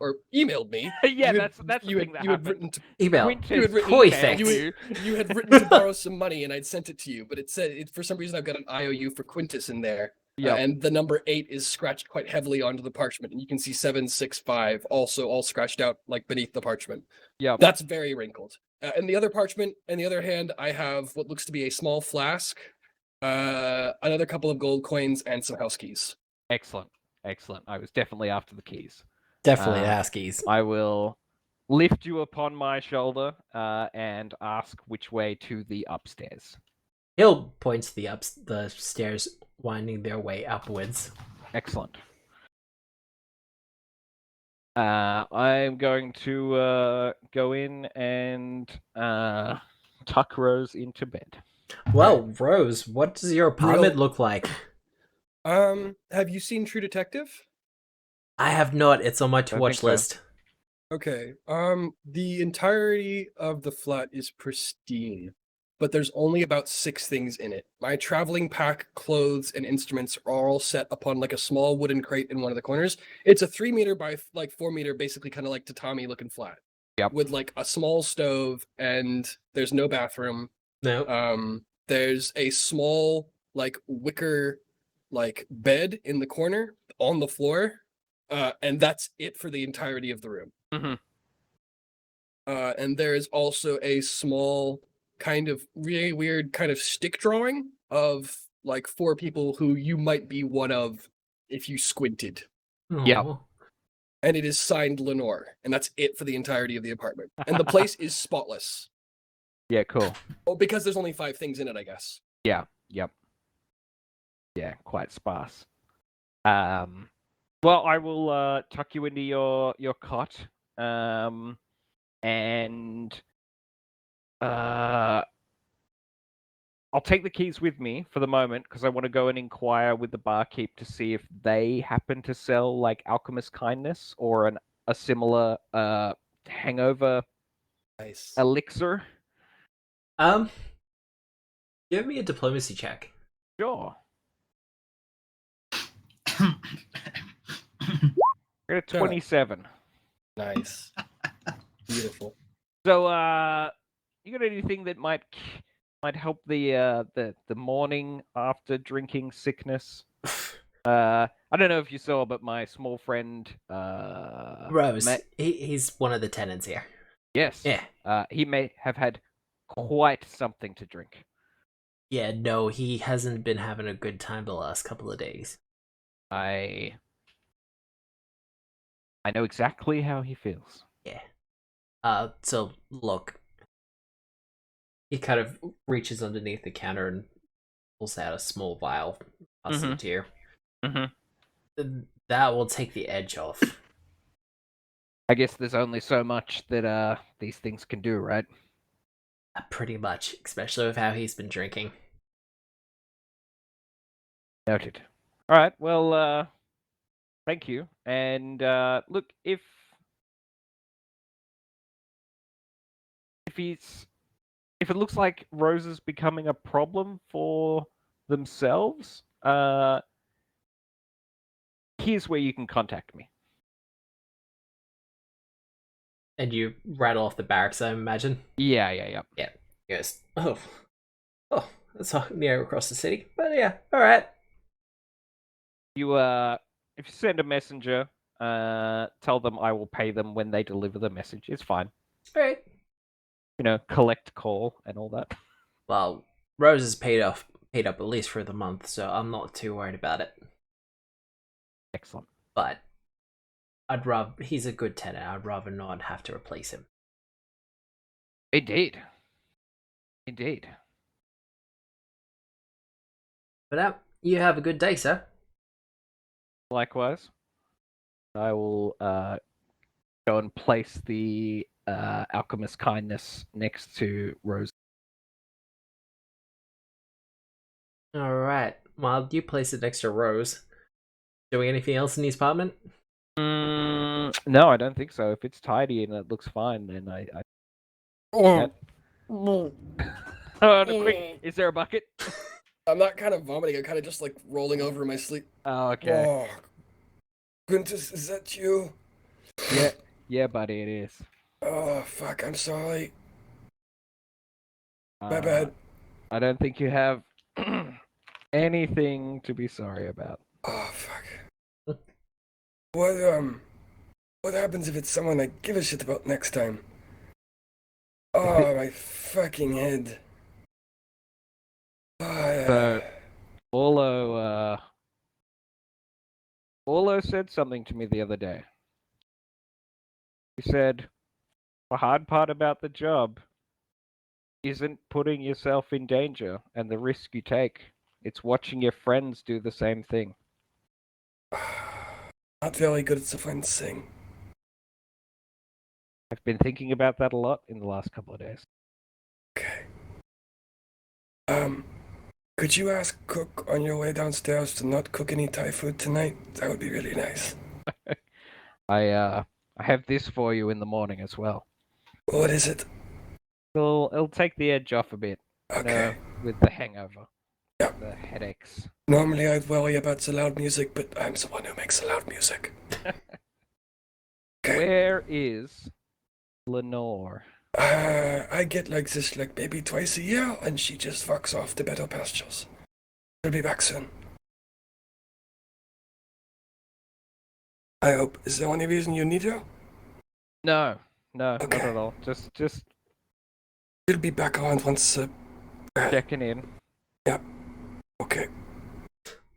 C: Yeah, that's the thing that
B: you had
C: happened.
B: wrن to
A: Email.
C: Quintus,
A: Perfect.
B: you had written to borrow some money, and I'd sent it to you, but it said for some reason I've got an IOU for Quintus in there.
C: Yeah,
B: And the number 8 is scratched quite heavily onto the parchment, and you can see 765 also all scratched out like beneath the parchment.
C: yeah.
B: That's very wrinkled. And the other parchment, in the other hand, I have what looks to be a small flask, another couple of gold coins, and some house keys.
C: Excellent. I was definitely after the keys.
A: Definitely Askies.
C: I will lift you upon my shoulder and ask which way to the upstairs.
A: He'll point to the stairs winding their way upwards.
C: Excellent. I'm going to go in and tuck Rose into bed.
A: Well, Rose, what does your apartment look like?
B: Have you seen True Detective?
A: I have not. It's on my
C: Don't
A: to-watch
C: think so.
A: list.
B: Okay. The entirety of the flat is pristine, but there's only about 6 things in it. My traveling pack, clothes, and instruments are all set upon like a small wooden crate in one of the corners. It's a 3 meter by like 4 meter, basically kind of like tatami looking flat.
C: Yep.
B: With like a small stove, and there's no bathroom.
A: No.
B: There's a small like wicker like bed in the corner on the floor, and that's it for the entirety of the room. And there is also a small kind of really weird kind of stick drawing of like 4 people who you might be one of if you squinted.
C: Yeah.
A: Aw.
B: and it is signed Lenore, and that's it for the entirety of the apartment. And the place is spotless.
C: Yeah, cool.
B: Oh, because there's only 5 things in it, I guess.
C: Yeah, yep. Yeah, quite sparse. Well, I will tuck you into your cot, and I'll take the keys with me for the moment because I want to go and inquire with the barkeep to see if they happen to sell like alchemist kindness or a similar hangover
B: Nice.
C: elixir.
A: Give me a diplomacy check.
C: Sure. We're at 27.
B: Nice. Beautiful.
C: So, you got anything that might help the morning after drinking sickness? I don't know if you saw, but my small friend
A: Rose, he's one of the tenants here.
C: Yes.
A: Yeah.
C: He may have had quite something to drink.
A: Yeah, no, he hasn't been having a good time the last couple of days.
C: I know exactly how he feels.
A: Yeah. So look. He kind of reaches underneath the counter and pulls out a small vial, passes it to you. That will take the edge off.
C: I guess there's only so much that these things can do, right?
A: Pretty much, especially with how he's been drinking.
C: Noted. All right. Well, thank you. And look, if it looks like Rose is becoming a problem for themselves, here's where you can contact me.
A: And you rattle off the barracks, I imagine?
C: Yeah.
A: Yeah. Yes. Oh, that's near across the city. But yeah, alright.
C: You, if you send a messenger, tell them I will pay them when they deliver the message. It's fine.
A: Alright.
C: You know, collect call and all that.
A: Well, Rose is paid up at least for the month, so I'm not too worried about it.
C: Excellent.
A: But he's a good tenant. I'd rather not have to replace him.
C: Indeed.
A: But you have a good day, sir.
C: Likewise. I will go and place the alchemist kindness next to Rose.
A: Alright. While you place it next to Rose, doing anything else in the apartment?
C: No, I don't think so. If it's tidy and it looks fine, then I...
B: Oh.
C: Oh, no, quick! Is there a bucket?
B: I'm not kind of vomiting. I'm kind of just like rolling over in my sleep.
C: Oh, okay.
B: Oh. Quintus, is that you?
C: Yeah, buddy, it is.
B: Oh, fuck. I'm sorry. My bad.
C: I don't think you have anything to be sorry about.
B: Oh, fuck. What happens if it's someone I give a shit about next time? Oh, my fucking head.
C: So, Orlo said something to me the other day. He said, the hard part about the job isn't putting yourself in danger and the risk you take. It's watching your friends do the same thing.
B: Not very good at the friends thing.
C: I've been thinking about that a lot in the last couple of days.
B: Okay. Could you ask Cook on your way downstairs to not cook any Thai food tonight? That would be really nice.
C: I have this for you in the morning as well.
B: What is it?
C: It'll take the edge off a bit.
B: Okay.
C: With the hangover.
B: Yeah.
C: The headaches.
B: Normally I'd worry about the loud music, but I'm the one who makes the loud music. Okay.
C: Where is Lenore?
B: I get like this like maybe twice a year, and she just fucks off to better pastures. She'll be back soon. I hope. Is there any reason you need her?
C: No,
B: Okay.
C: not at all. Just
B: She'll be back around once.
C: checking in.
B: Yeah. Okay.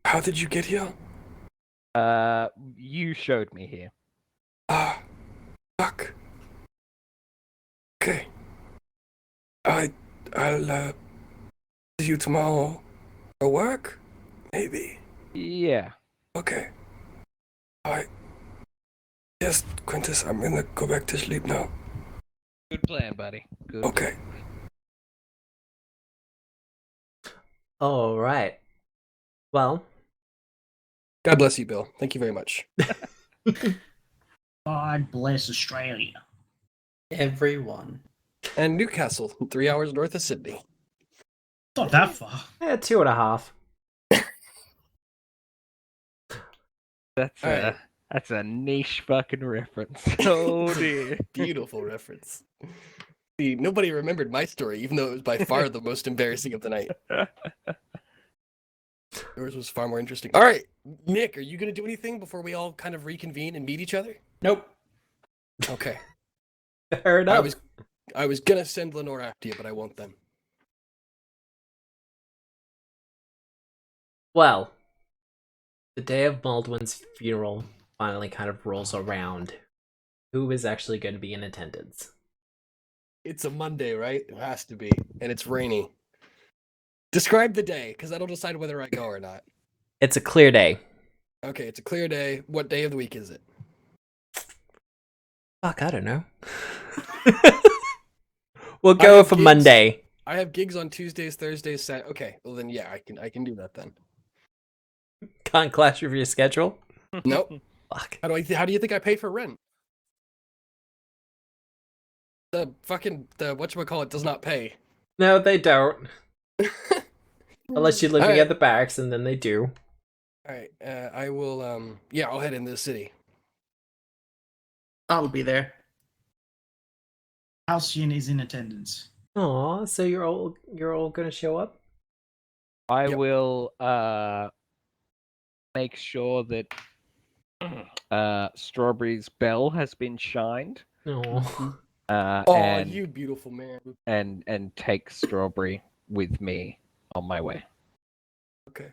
B: How did you get here?
C: You showed me here.
B: Ah, fuck. Okay. I'll see you tomorrow for work? Maybe.
C: Yeah.
B: Okay. Alright. Yes, Quintus, I'm gonna go back to sleep now.
C: Good plan, buddy. Good.
B: Okay.
A: All right. Well,
B: God bless you, Bill. Thank you very much.
D: God bless Australia.
E: Everyone.
B: And Newcastle, 3 hours north of Sydney.
D: Not that far.
A: 2.5.
B: Alright.
C: That's a niche fucking reference. Oh dear.
B: Beautiful reference. See, nobody remembered my story, even though it was by far the most embarrassing of the night. Yours was far more interesting. All right, Nick, are you going to do anything before we all kind of reconvene and meet each other?
E: Nope.
B: Okay.
A: Fair enough.
B: I was going to send Lenore after you, but I won't then.
A: Well, the day of Baldwin's funeral finally kind of rolls around. Who is actually going to be in attendance?
B: It's a Monday, right? It has to be. And it's rainy. Describe the day, because that'll decide whether I go or not.
A: It's a clear day.
B: Okay, it's a clear day. What day of the week is it?
A: Fuck, I don't know. We'll go for
B: gigs.
A: Monday.
B: I have gigs on Tuesdays, Thursdays, Saturdays. Okay, well then, yeah, I can do that then.
A: Can't clash with your schedule.
B: Nope.
A: Fuck.
B: How do you think I pay for rent? The whatchamacallit does not pay.
A: No, they don't. Unless you're living
B: Alright.
A: at the barracks, and then they do.
B: Alright, I will, I'll head into the city.
E: I'll be there.
D: Halcyon is in attendance.
A: Aw, so you're all gonna show up?
C: I
B: Yep.
C: will make sure that Strawberry's bell has been shined.
A: Oh.
B: Oh,
C: and,
B: you beautiful man.
C: and take Strawberry with me on my way.
B: Okay.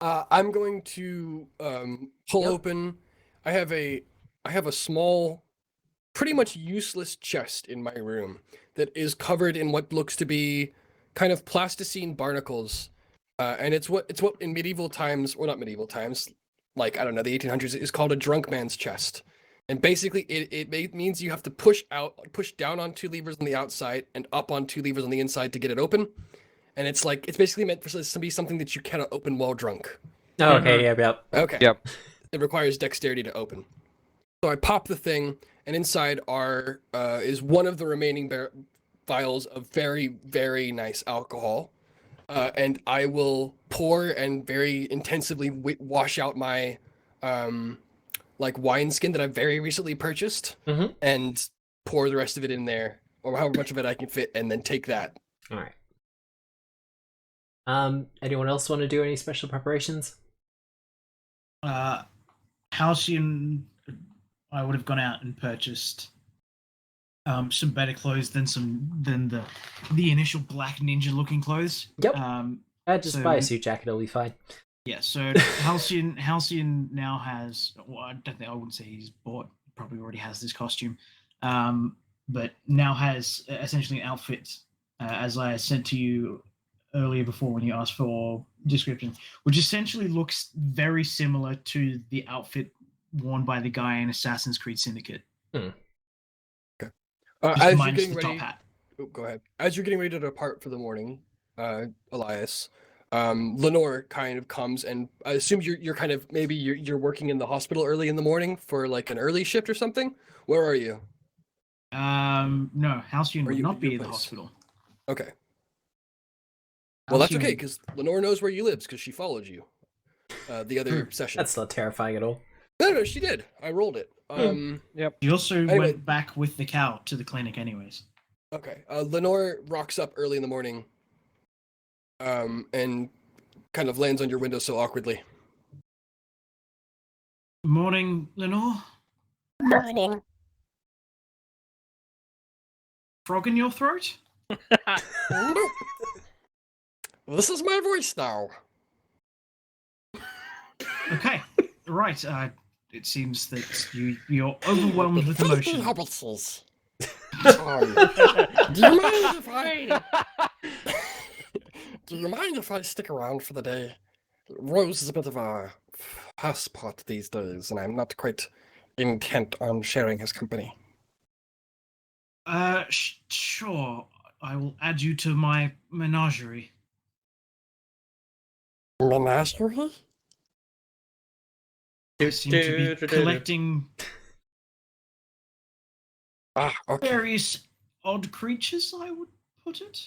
B: I'm going to pull
A: Yep.
B: open. I have a small, pretty much useless chest in my room that is covered in what looks to be kind of plasticine barnacles. And it's what in medieval times, or not medieval times, like I don't know, the 1800s, is called a drunk man's chest. And basically, it means you have to push down on 2 levers on the outside and up on 2 levers on the inside to get it open. And it's basically meant to be something that you cannot open while drunk.
A: Oh, okay, yep.
B: Okay.
C: Yep.
B: It requires dexterity to open. So I pop the thing, and inside is one of the remaining vials of very, very nice alcohol. And I will pour and very intensively wash out my wineskin that I've very recently purchased,
A: Mhm.
B: and pour the rest of it in there, or however much of it I can fit, and then take that.
A: All right. Anyone else want to do any special preparations?
D: Halcyon, I would have gone out and purchased some better clothes than the initial black ninja looking clothes.
A: Yep. Just
D: so-
A: buy a suit jacket, it'll be fine.
D: Yeah, so Halcyon now has. Well, I wouldn't say he's bought. Probably already has this costume, but now has essentially an outfit, as I sent to you earlier before when you asked for description, which essentially looks very similar to the outfit worn by the guy in Assassin's Creed Syndicate.
B: Just
D: Just
B: as you're
D: minus
B: getting
D: the
B: ready,
D: top hat.
B: oh, go ahead. As you're getting ready to depart for the morning, Elias, Lenore kind of comes, and I assume you're kind of maybe you're working in the hospital early in the morning for like an early shift or something. Where are you?
D: No, Halcyon
B: Are
D: would
B: you
D: not
B: at
D: be
B: your
D: in the
B: place?
D: hospital.
B: Okay. Well, that's
D: Halcyon-
B: okay because Lenore knows where you live because she followed you. The other session.
A: That's not terrifying at all.
B: No, she did. I rolled it.
D: He also
B: Anyway.
D: went back with the cow to the clinic, anyways.
B: Okay. Lenore rocks up early in the morning, and kind of lands on your windowsill awkwardly.
D: Morning, Lenore.
F: Morning.
D: Frog in your throat?
B: Nope. This is my voice now.
D: Okay, right. it seems that you're overwhelmed with emotion.
B: Hobbitses. Do you mind if I? Do you mind if I stick around for the day? Rose is a bit of a passport these days, and I'm not quite intent on sharing his company.
D: Sure. I will add you to my menagerie.
B: Menagerie?
D: I seem to be collecting
B: Ah, okay.
D: various odd creatures, I would put it.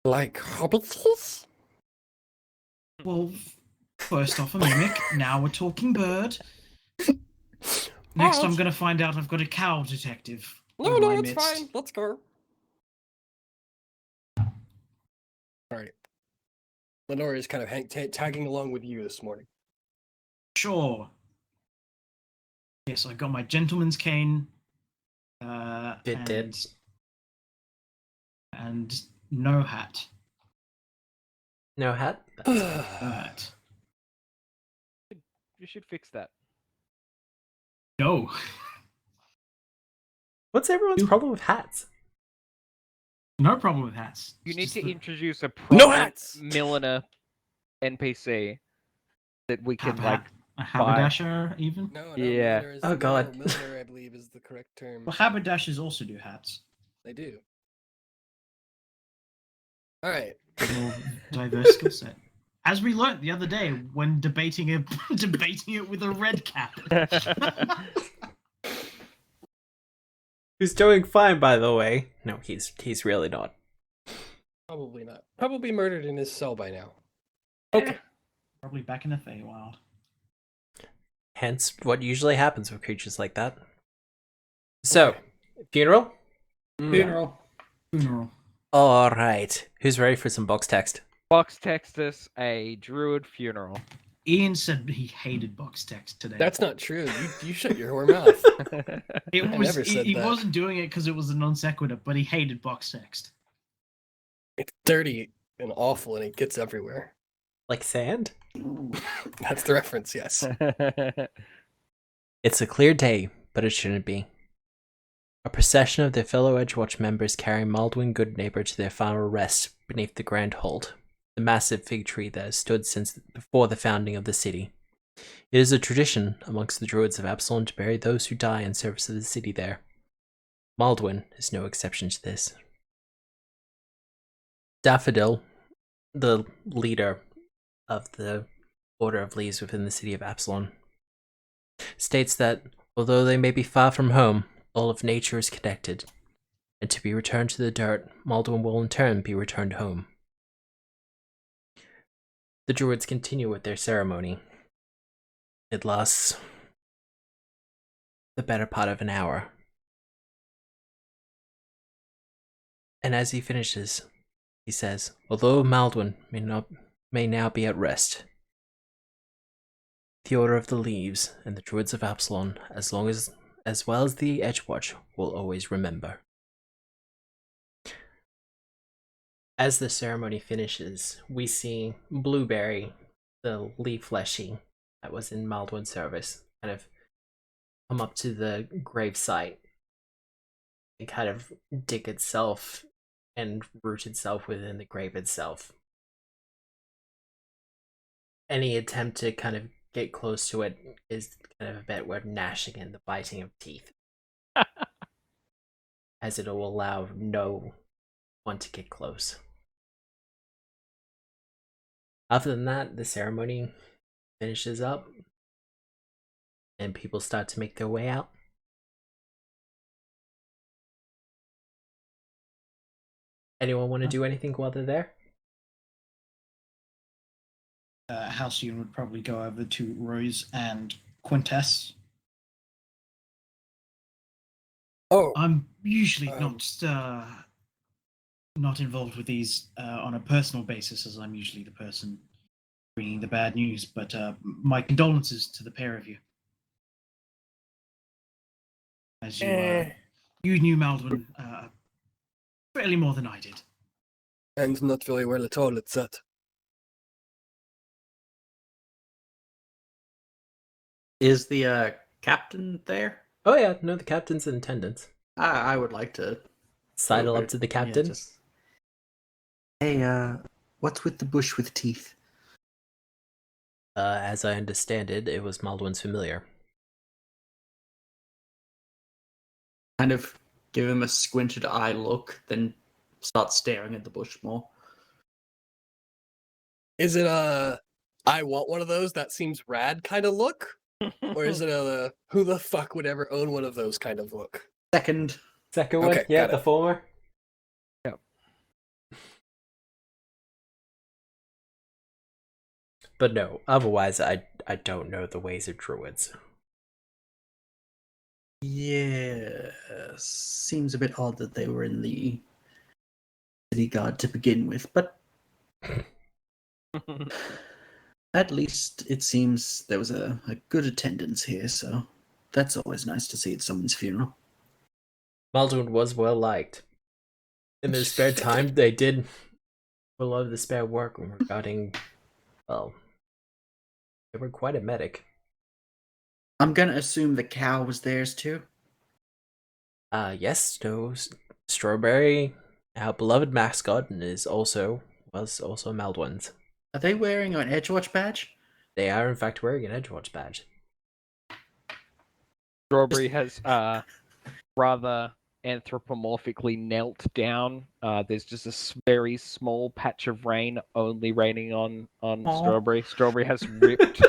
B: Like hobbitses?
D: Well, first off a mimic, now a talking bird. Next, I'm
B: Alright.
D: going to find out I've got a cow detective.
B: No,
D: in
B: no,
D: my
B: it's
D: midst.
B: fine. Let's go. Alright. Lenore is kind of tagging along with you this morning.
D: Sure. Yes, I got my gentleman's cane.
A: Did.
D: And no hat.
A: No hat?
D: No hat.
C: You should fix that.
D: No.
A: What's everyone's problem with hats?
D: No problem with hats.
C: You
D: It's
C: need
D: just
C: to
D: that-
C: introduce a
B: No
C: prominent
B: hats!
C: milliner NPC that we can
D: a haberdasher, even?
B: No,
C: Yeah.
B: milliner is,
A: Oh, God.
B: Milliner, I believe, is the correct term.
D: Well, haberdashers also do hats.
B: They do. Alright.
D: More diverse skill set. As we learnt the other day when debating it with a red cap.
A: Who's doing fine, by the way. No, he's really not.
B: Probably not. Probably murdered in his cell by now. Okay.
D: Probably back in the Feywild.
A: Hence, what usually happens with creatures like that. So,
B: Okay.
A: funeral?
E: Funeral.
D: Funeral.
A: Alright. Who's ready for some box text?
C: Box text us a druid funeral.
D: Ian said he hated box text today.
B: That's not true. You shut your whore mouth.
D: It
B: I
D: was.
B: never said
D: He
B: that.
D: wasn't doing it because it was a non sequitur, but he hated box text.
B: It's dirty and awful and it gets everywhere.
A: Like sand?
B: That's the reference, yes.
A: It's a clear day, but it shouldn't be. A procession of their fellow Edgewatch members carry Maldwyn Goodneighbor to their final rest beneath the Grand Hold, the massive fig tree that has stood since before the founding of the city. It is a tradition amongst the druids of Absalom to bury those who die in service of the city there. Maldwyn is no exception to this. Daffodil, the leader of the Order of Leaves within the city of Absalom, states that although they may be far from home, all of nature is connected, and to be returned to the dirt, Maldwyn will in turn be returned home. The druids continue with their ceremony. It lasts the better part of an hour. And as he finishes, he says, although Maldwyn may now be at rest, the Order of the Leaves and the Druids of Absalom, as well as the Edgewatch, will always remember. As the ceremony finishes, we see Blueberry, the leaf fleshy that was in Maldwyn's service, kind of come up to the gravesite and kind of dig itself and root itself within the grave itself. Any attempt to kind of get close to it is kind of a bit where gnashing and the biting of teeth, as it will allow no one to get close. Other than that, the ceremony finishes up and people start to make their way out. Anyone want to do anything while they're there?
D: Halcyon would probably go over to Rose and Quintess.
B: Oh,
D: I'm usually
B: Um,
D: not involved with these on a personal basis, as I'm usually the person bringing the bad news. But my condolences to the pair of you. As you knew Maldwyn fairly more than I did.
B: and not very well at all, it's that.
E: Is the captain there?
A: Oh yeah, no, the captain's in attendance.
E: I would like to
A: Sidle up to the captain.
E: Yeah, just... Hey, what's with the bush with teeth?
A: As I understand it, it was Maldwin's familiar.
E: Kind of give him a squinted eye look, then start staring at the bush more.
B: Is it a I want one of those, that seems rad kind of look? Or is it a who the fuck would ever own one of those kind of look?
E: Second.
A: Second one,
B: Okay,
A: yeah,
B: got
A: the
B: it.
A: former.
C: Yep.
A: But no, otherwise I don't know the ways of druids.
E: Yeah, seems a bit odd that they were in the city guard to begin with, but at least it seems there was a good attendance here, so that's always nice to see at someone's funeral.
A: Maldwin was well liked. In their spare time, they did a lot of the spare work regarding, well, they were quite a medic.
E: I'm gonna assume the cow was theirs too.
A: Yes, no, Strawberry, our beloved mascot, was also Maldwin's.
E: Are they wearing an Edgewatch badge?
A: They are in fact wearing an Edgewatch badge.
C: Strawberry has rather anthropomorphically knelt down. There's just a very small patch of rain only raining on
E: Aw.
C: Strawberry. Strawberry has ripped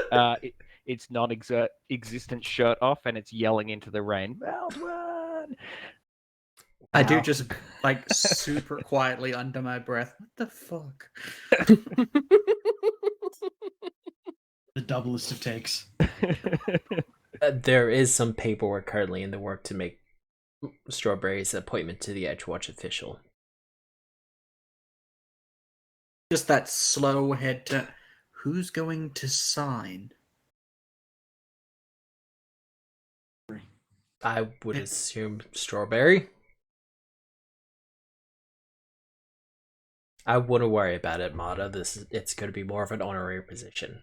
C: its non-existent shirt off and it's yelling into the rain. Maldwin!
E: I do
A: Wow.
E: just like super quietly under my breath. What the fuck?
D: The doublest of takes.
A: There is some paperwork currently in the work to make Strawberry's appointment to the Edgewatch official.
E: Just that slow head turn. Who's going to sign?
A: I would assume Strawberry. I wouldn't worry about it, Mata. It's going to be more of an honorary position.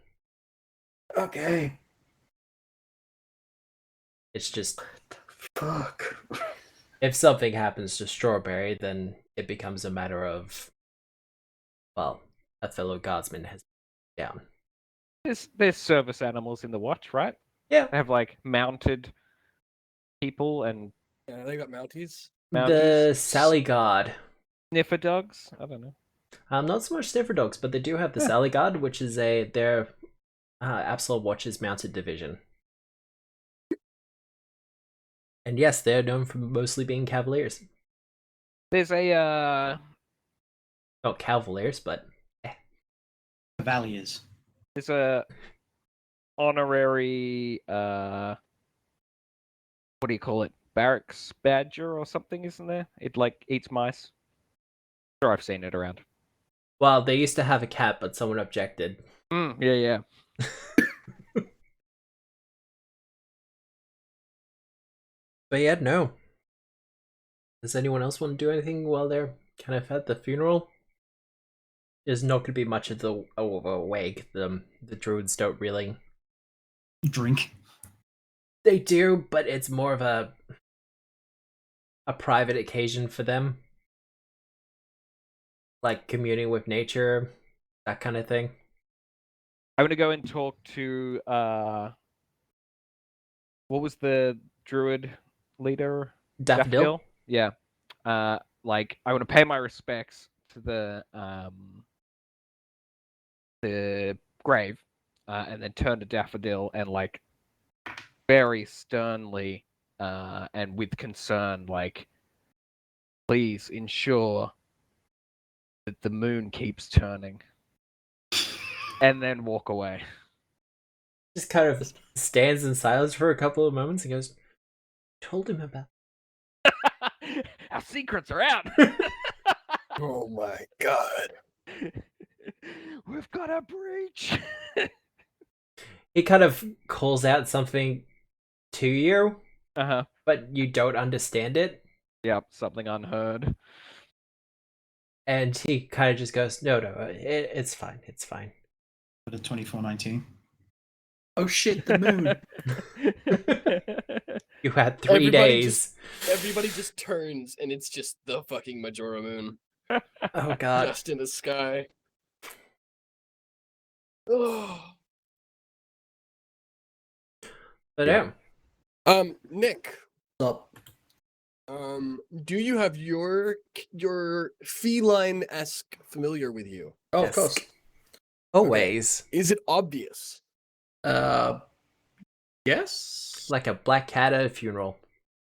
E: Okay.
A: It's just
E: Fuck.
A: if something happens to Strawberry, then it becomes a matter of, well, a fellow guardsman has down.
C: There's service animals in the watch, right?
A: Yeah.
C: They have like mounted people and
B: Yeah, they got Mounties.
A: The
C: Mounties.
A: Sally Guard.
C: sniffer dogs. I don't know.
A: Not so much sniffer dogs, but they do have the
C: Yeah.
A: Sally Guard, which is their Absol Watch's mounted division. And yes, they're known for mostly being cavaliers.
C: There's a
A: Not cavaliers, but
D: Cavaliers.
C: there's a honorary what do you call it? Barracks badger or something, isn't there? It like eats mice. Sure, I've seen it around.
A: well, they used to have a cat, but someone objected.
C: Yeah.
A: But yeah, no. Does anyone else want to do anything while they're kind of at the funeral? There's not going to be much of a wake. The druids don't really.
D: Drink.
A: They do, but it's more of a private occasion for them. Like communing with nature, that kind of thing.
C: I'm gonna go and talk to what was the druid leader?
A: Daffodil?
C: Yeah. Like I want to pay my respects to the grave, and then turn to Daffodil and like very sternly and with concern, like, please ensure that the moon keeps turning, and then walk away.
A: Just kind of stands in silence for a couple of moments and goes, "Told him about."
C: Our secrets are out.
B: Oh my god.
C: We've got a breach.
A: He kind of calls out something to you,
C: Uh-huh.
A: but you don't understand it.
C: Yep, something unheard.
A: And he kind of just goes, "No, it's fine, it's fine."
D: For the 2419.
E: Oh shit, the moon.
A: You had 3
B: Everybody
A: days.
B: Everybody just turns, and it's just the fucking Majora moon,
A: Oh god.
B: just in the sky. Oh.
A: But
E: Yeah.
B: Nick,
E: Up.
B: do you have your feline-esque familiar with you?
E: Oh,
A: Yes.
E: of course.
A: Always.
B: Is it obvious?
E: Yes.
A: Like a black cat at a funeral.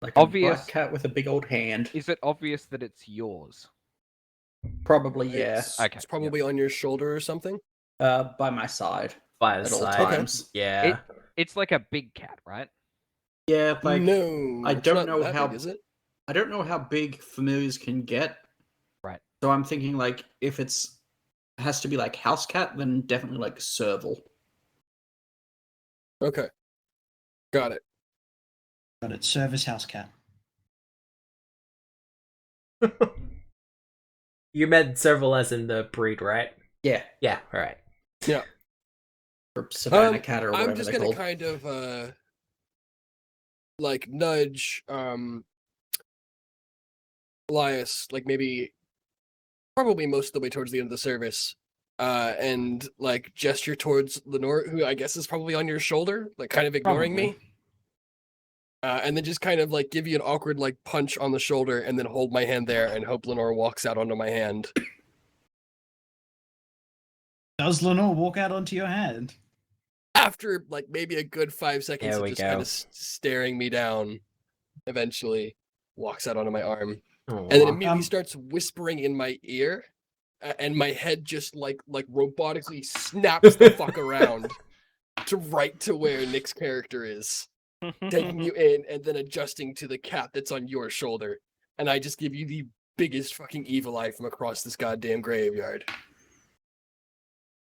E: Like a
C: Obvious.
E: black cat with a big old hand.
C: Is it obvious that it's yours?
E: Probably, yeah.
B: It's probably on your shoulder or something.
E: By my side
A: By the
E: at all
A: side.
E: times.
A: Yeah.
C: It's like a big cat, right?
E: Yeah, like
B: No,
E: I
B: it's
E: don't
B: not
E: know
B: that
E: how
B: big, is it?
E: I don't know how big familiars can get.
C: Right.
E: So I'm thinking like if has to be like house cat, then definitely like serval.
B: Okay, got it.
D: Got it. Service house cat.
A: You meant serval as in the breed, right?
E: Yeah.
A: Yeah, alright.
E: Or savannah cat or whatever
B: I'm just
E: they're
B: gonna
E: called.
B: kind of like nudge Elias, like maybe probably most of the way towards the end of the service, and like gesture towards Lenore, who I guess is probably on your shoulder, like kind of ignoring me. And then just kind of like give you an awkward like punch on the shoulder, and then hold my hand there and hope Lenore walks out onto my hand.
D: Does Lenore walk out onto your hand?
B: After like maybe a good 5 seconds
A: There
B: of
A: we
B: just kind
A: go.
B: of staring me down, eventually walks out onto my arm.
A: Aw.
B: And then immediately
D: Um,
B: starts whispering in my ear, and my head just like robotically snaps the fuck around to right to where Nick's character is, taking you in and then adjusting to the cat that's on your shoulder. And I just give you the biggest fucking evil eye from across this goddamn graveyard.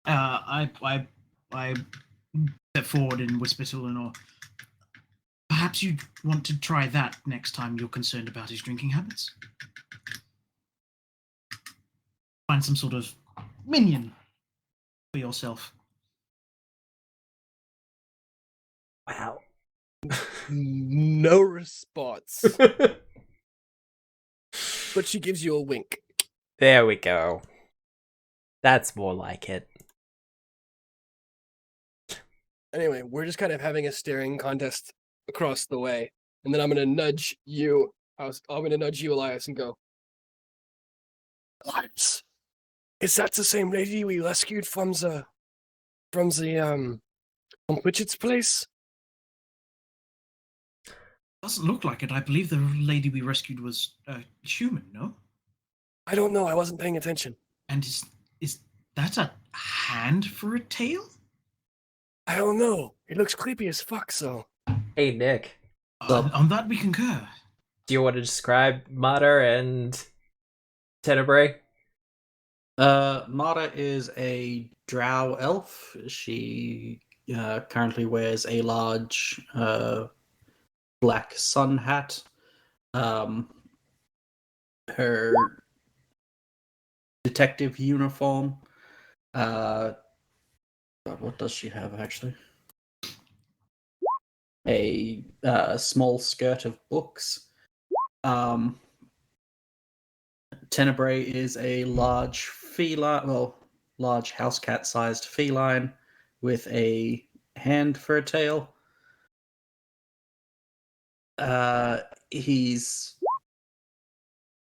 D: I step forward and whisper to Lenore. Perhaps you'd want to try that next time you're concerned about his drinking habits. Find some sort of minion for yourself.
A: Wow.
B: No response. But she gives you a wink.
A: There we go. That's more like it.
B: Anyway, we're just kind of having a staring contest across the way. And then I'm going to nudge you. I'm going to nudge you, Elias, and go, Elias, is that the same lady we rescued from Pritchett's place?
D: Doesn't look like it. I believe the lady we rescued was human, no?
B: I don't know. I wasn't paying attention.
D: And is that a hand for a tail?
B: I don't know. It looks creepy as fuck, so.
A: Hey, Nick.
D: On that we concur.
A: Do you want to describe Mater and Tenebrae?
E: Mata is a drow elf. She currently wears a large black sun hat. Her detective uniform. God, what does she have actually? A small skirt of books. Tenebrae is a large feline, large house cat sized feline with a hand for a tail. He's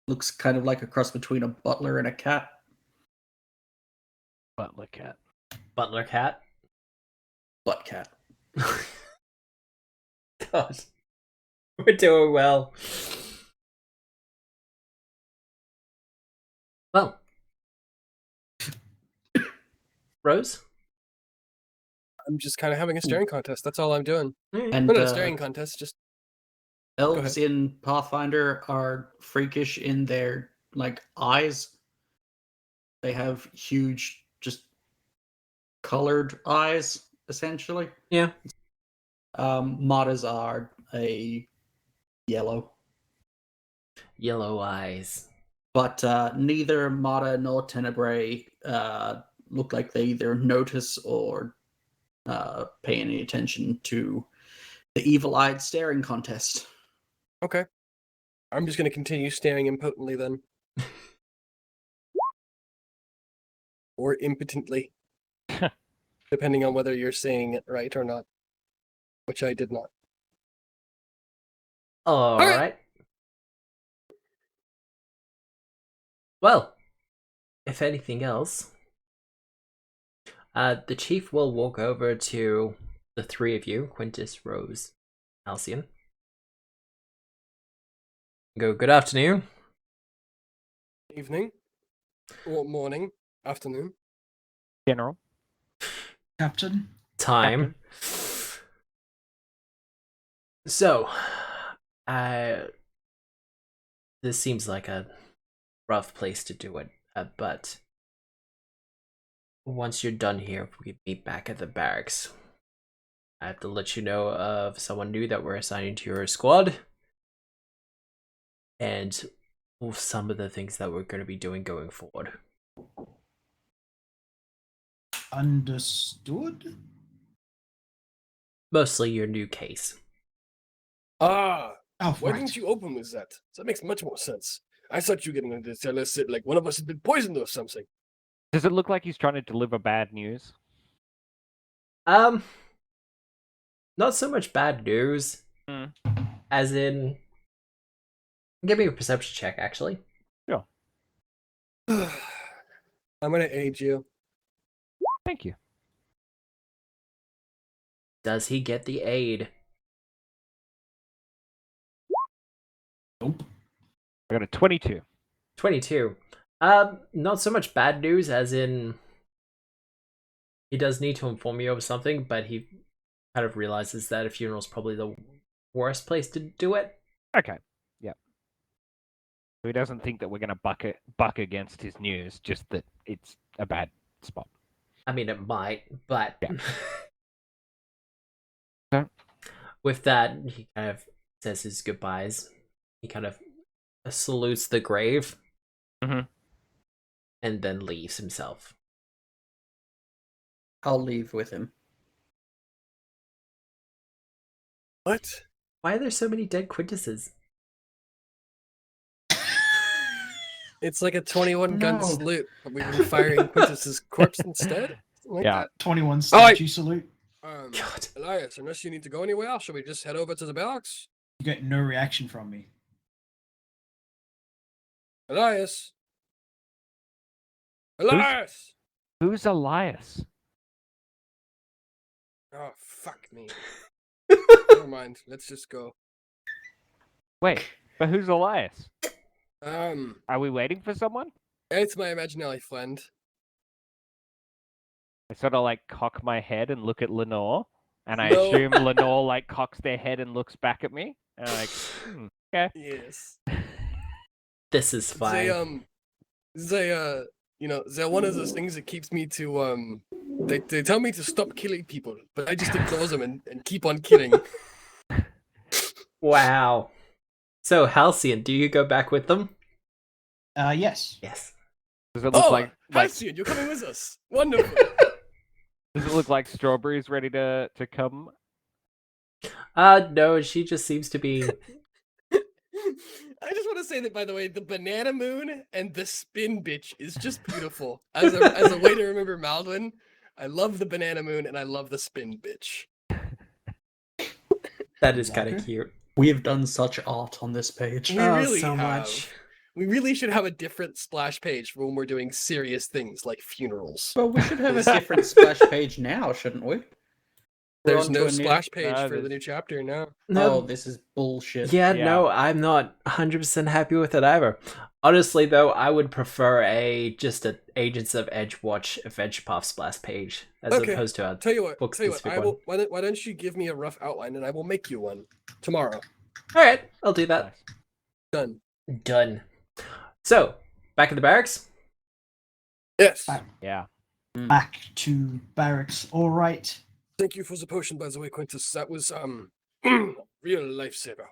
E: looks kind of like a cross between a butler and a cat.
C: Butler cat.
A: Butler cat?
E: Butt cat.
A: God. We're doing well. Well. Rose?
B: I'm just kind of having a staring contest. That's all I'm doing.
E: And
B: Not a staring contest, just.
E: elves in Pathfinder are freakish in their like eyes. They have huge, just colored eyes, essentially.
A: Yeah.
E: Matas are a yellow.
A: Yellow eyes.
E: But neither Mata nor Tenebrae look like they either notice or pay any attention to the evil-eyed staring contest.
B: Okay. I'm just going to continue staring impotently then. Or impotently. Depending on whether you're saying it right or not. Which I did not.
A: All
B: Okay.
A: right. Well, if anything else, the chief will walk over to the three of you, Quintus, Rose, Halcyon. Go, good afternoon.
B: Evening. Or morning. Afternoon.
C: General.
D: Captain.
A: Time. So, this seems like a rough place to do it, but once you're done here, we can meet back at the barracks. I have to let you know of someone new that we're assigning to your squad, and some of the things that we're going to be doing going forward.
D: Understood.
A: Mostly your new case.
B: Ah!
D: Oh,
B: Why
D: right.
B: didn't you open with that? That makes much more sense. I thought you were getting to tell us that like one of us had been poisoned or something.
C: Does it look like he's trying to deliver bad news?
A: Not so much bad news, as in, give me a perception check, actually.
C: Sure.
B: I'm gonna aid you.
C: Thank you.
A: Does he get the aid?
D: Nope.
C: I got a 22.
A: 22. Not so much bad news, as in, he does need to inform you of something, but he kind of realizes that a funeral is probably the worst place to do it.
C: Okay. Yep. So he doesn't think that we're going to buck against his news, just that it's a bad spot.
A: I mean, it might, but
C: Yeah. Okay.
A: With that, he kind of says his goodbyes. He kind of salutes the grave,
C: Mhm.
A: and then leaves himself.
E: I'll leave with him.
B: What?
A: Why are there so many dead Quintuses?
B: It's like a 21 gun
E: No.
B: salute, but we've been firing Quintus's corpse instead? Something like
C: Yeah.
D: 21 statue salute.
B: that?
A: God.
B: Elias, unless you need to go anywhere else, shall we just head over to the barracks?
D: You get no reaction from me.
B: Elias! Elias!
C: Who's Elias?
B: Oh, fuck me. Never mind. Let's just go.
C: Wait, but who's Elias?
B: It's
C: Are we waiting for someone?
B: my imaginary friend.
C: I sort of like cock my head and look at Lenore, and I
B: No.
C: assume Lenore like cocks their head and looks back at me, and I'm like, okay.
B: Yes.
A: This is fine.
B: They're one of those things that keeps me to they tell me to stop killing people, but I just ignore them and keep on killing.
A: Wow. So, Halcyon, do you go back with them?
D: Yes.
A: Yes.
C: Does it look like
B: Halcyon, you're coming with us. Wonderful.
C: does it look like Strawberry's ready to come?
A: No, she just seems to be...
B: I just want to say that, by the way, the banana moon and the spin bitch is just beautiful. As a way to remember Maldwin, I love the banana moon and I love the spin bitch.
A: That is kind of
D: Walker?
A: cute.
E: We have done such art on this page.
B: We
A: Oh,
B: really
A: so
B: have.
A: much.
B: We really should have a different splash page for when we're doing serious things like funerals.
E: Well, we should have a different splash page now, shouldn't we? We're
B: There's
E: on
B: no
E: to a new-
B: splash page
C: No,
B: for the
C: there's-
B: new chapter now.
A: No,
E: Oh, this is bullshit.
A: yeah,
C: Yeah.
A: no, I'm not 100% happy with it either. Honestly, though, I would prefer just an Agents of Edgewatch Adventure Path splash page as
B: Okay,
A: opposed to a
B: Tell you what,
A: book-specific
B: I
A: one.
B: will. Why don't you give me a rough outline and I will make you one tomorrow.
A: All right, I'll do that.
C: Nice.
B: Done.
A: Done. So, back at the barracks.
B: Yes.
D: Back.
C: Yeah.
D: Back to barracks. All right.
B: Thank you for the potion, by the way, Quintus. That was real lifesaver.